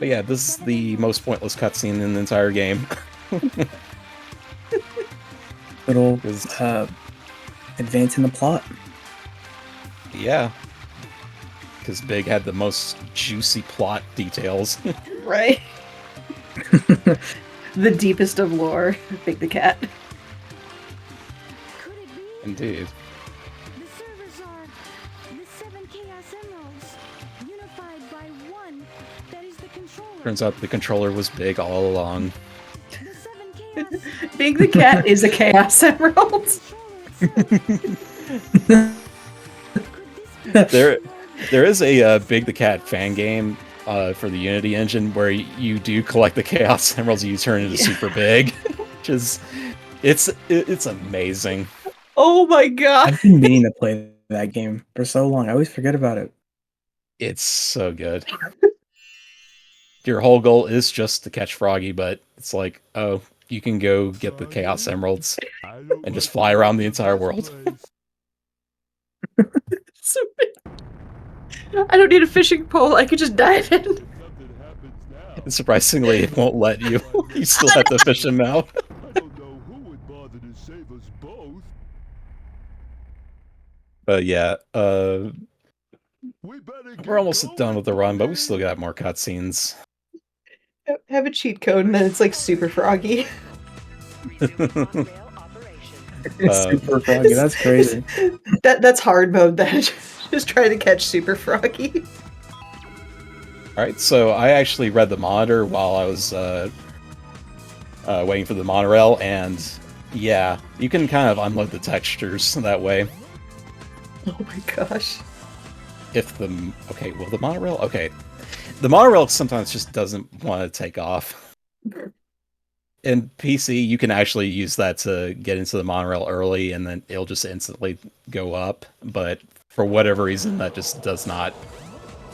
But yeah, this is the most pointless cutscene in the entire game. Little advancing the plot. Yeah. Because Big had the most juicy plot details. Right? The deepest of lore, Big the Cat. Indeed. The servers are the 7 Chaos Emeralds, unified by one that is the controller. Turns out the controller was Big all along. Big the Cat is a Chaos Emerald. There is a Big the Cat fan game for the Unity engine where you do collect the Chaos Emeralds and you turn into Super Big, which is it's amazing. Oh my god! I've been meaning to play that game for so long. I always forget about it. It's so good. Your whole goal is just to catch Froggy, but it's like, oh, you can go get the Chaos Emeralds and just fly around the entire world. So big. I don't need a fishing pole. I could just dive in. And surprisingly, it won't let you. You still have to fish them out. But yeah, we're almost done with the run, but we still got more cutscenes. Have a cheat code and then it's like Super Froggy. Super Froggy, that's crazy. That's hard mode then. Just trying to catch Super Froggy. Alright, so I actually read the monitor while I was waiting for the monorail, and yeah, you can kind of unload the textures that way. Oh my gosh. The monorail? Okay. The monorail sometimes just doesn't want to take off. In PC, you can actually use that to get into the monorail early, and then it'll just instantly go up, but for whatever reason, that just does not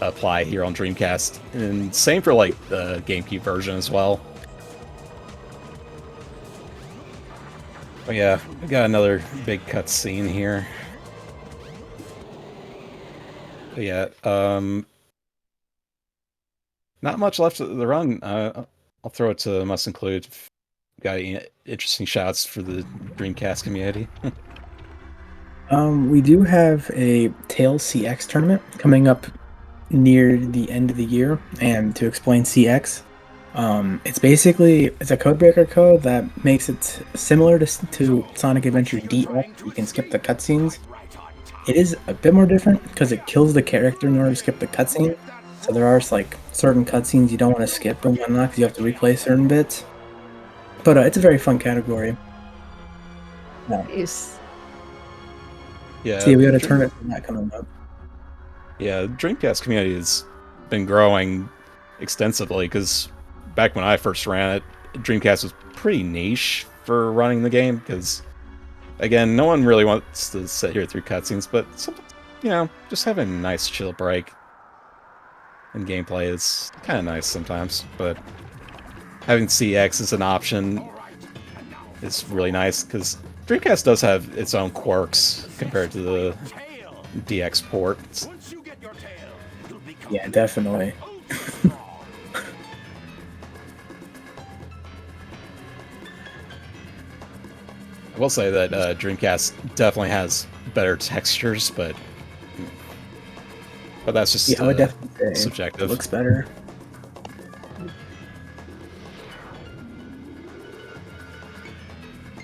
apply here on Dreamcast. And same for, like, the GameCube version as well. But yeah, we got another big cutscene here. But yeah, not much left of the run. I'll throw it to Must Include. Got any interesting shots for the Dreamcast community? We do have a Tails CX tournament coming up near the end of the year, and to explain CX, it's a codebreaker code that makes it similar to Sonic Adventure DX. You can skip the cutscenes. It is a bit more different because it kills the character in order to skip the cutscene. So there are like certain cutscenes you don't want to skip and whatnot because you have to replay certain bits. But it's a very fun category. Nice. Yeah. See, we got a tournament for that coming up. Yeah, the Dreamcast community has been growing extensively because back when I first ran it, Dreamcast was pretty niche for running the game because, again, no one really wants to sit here through cutscenes, but sometimes, just having a nice chill break in gameplay is kind of nice sometimes, but having CX as an option is really nice because Dreamcast does have its own quirks compared to the DX ports. Yeah, definitely. I will say that Dreamcast definitely has better textures, but that's just I would definitely say subjective. It looks better.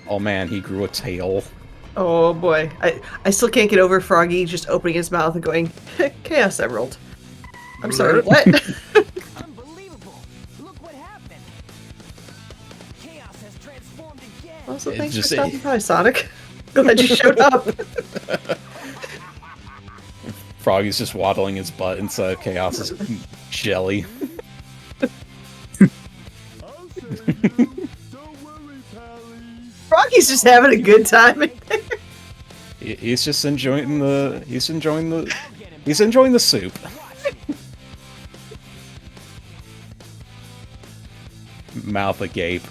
Oh man, he grew a tail. Oh boy, I still can't get over Froggy just opening his mouth and going, Chaos Emerald. I'm sorry, what? Unbelievable! Look what happened. Chaos has transformed again. Also, It's thanks just for stopping by, Sonic. Glad you showed up. Froggy's just waddling his butt inside Chaos's jelly. Froggy's just having a good time in there. He's just enjoying the. He's enjoying the soup. Mouth agape.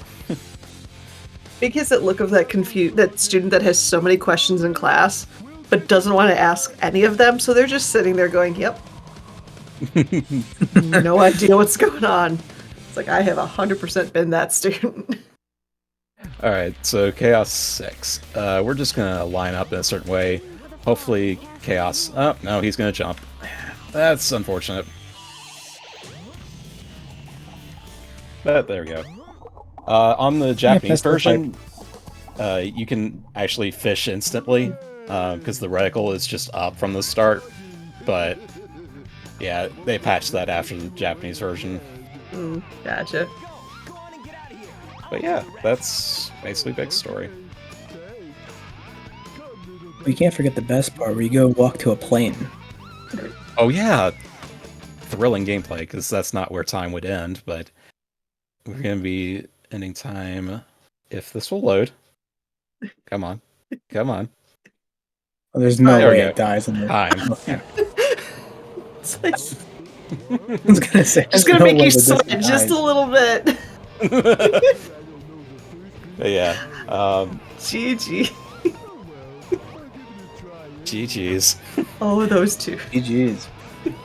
Because that look of that student that has so many questions in class, but doesn't want to ask any of them, so they're just sitting there going, "Yep, no idea what's going on." It's like I have 100% been that student. All right, so Chaos 6. We're just gonna line up in a certain way. Hopefully, Chaos. Oh no, he's gonna jump. That's unfortunate. But there we go. On the Japanese version, you can actually fish instantly because the reticle is just up from the start. But yeah, they patched that after the Japanese version. Gotcha. But yeah, that's basically Big Story. You can't forget the best part where you go walk to a plane. Oh yeah, thrilling gameplay because that's not where time would end. But we're gonna be ending time if this will load. Come on, come on. Oh, there's no There we way go. it dies in there. Time. It's like, I was gonna say, just there's gonna no make way you that this sweat dies. just a little bit. But yeah, GG. GG's. Oh, those two. GG's.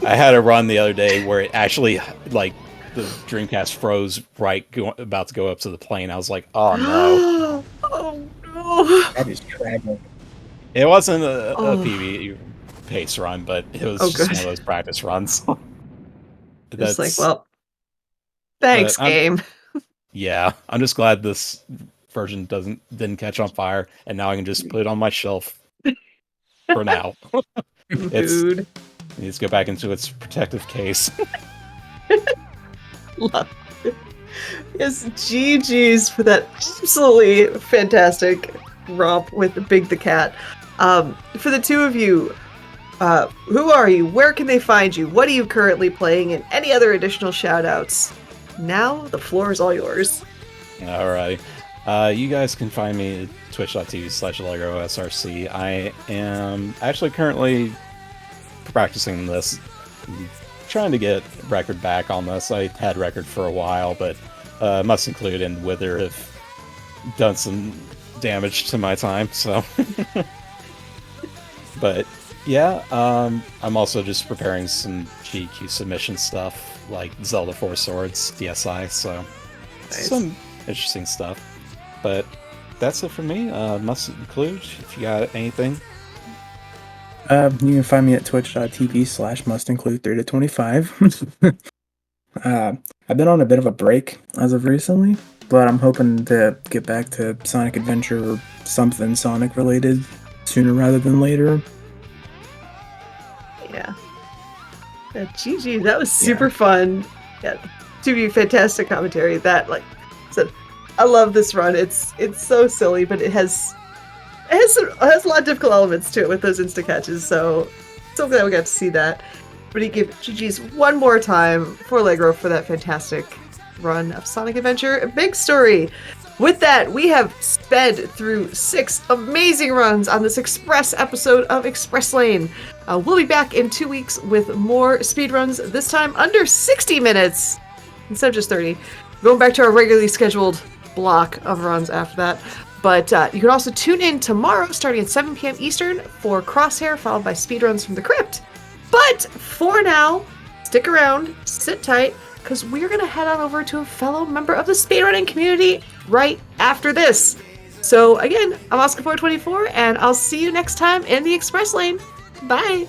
I had a run the other day where it actually, like, the Dreamcast froze about to go up to the plane. I was like, oh no. Oh no. That is tragic. It wasn't a PvE pace run, but it was just good. one of those practice runs. It's like, well, thanks, game. Yeah, I'm just glad this version didn't catch on fire, and now I can just put it on my shelf for now. Dude. It needs to go back into its protective case. Love it. Yes, GG's for that absolutely fantastic romp with Big the Cat. For the two of you, who are you? Where can they find you? What are you currently playing? And any other additional shout-outs? Now, the floor is all yours. Alright. You guys can find me at twitch.tv/AllegroSRC. I am actually currently practicing this. I'm trying to get record back on this. I had record for a while, but Must Include and Wither have done some damage to my time, so... But yeah, I'm also just preparing some GDQ submission stuff, like Zelda 4 Swords, DSi, so some interesting stuff. But that's it for me. Must Include, if you got anything. You can find me at twitch.tv/mustinclude3to25. I've been on a bit of a break as of recently, but I'm hoping to get back to Sonic Adventure or something Sonic related sooner rather than later. Yeah. GG, that was super fun. Yeah, two of you, fantastic commentary. That, like, so I love this run. It's so silly, but it has a lot of difficult elements to it with those insta catches. So glad we got to see that. But he give GG's one more time for Allegro for that fantastic run of Sonic Adventure. A Big Story. With that, we have sped through 6 amazing runs on this express episode of Express Lane. We'll be back in 2 weeks with more speedruns, this time under 60 minutes instead of just 30. Going back to our regularly scheduled block of runs after that. But you can also tune in tomorrow starting at 7 p.m. Eastern for Crosshair, followed by Speedruns from the Crypt. But for now, stick around, sit tight, because we're going to head on over to a fellow member of the speedrunning community right after this. So again, I'm Oscar424, and I'll see you next time in the Express Lane. Bye!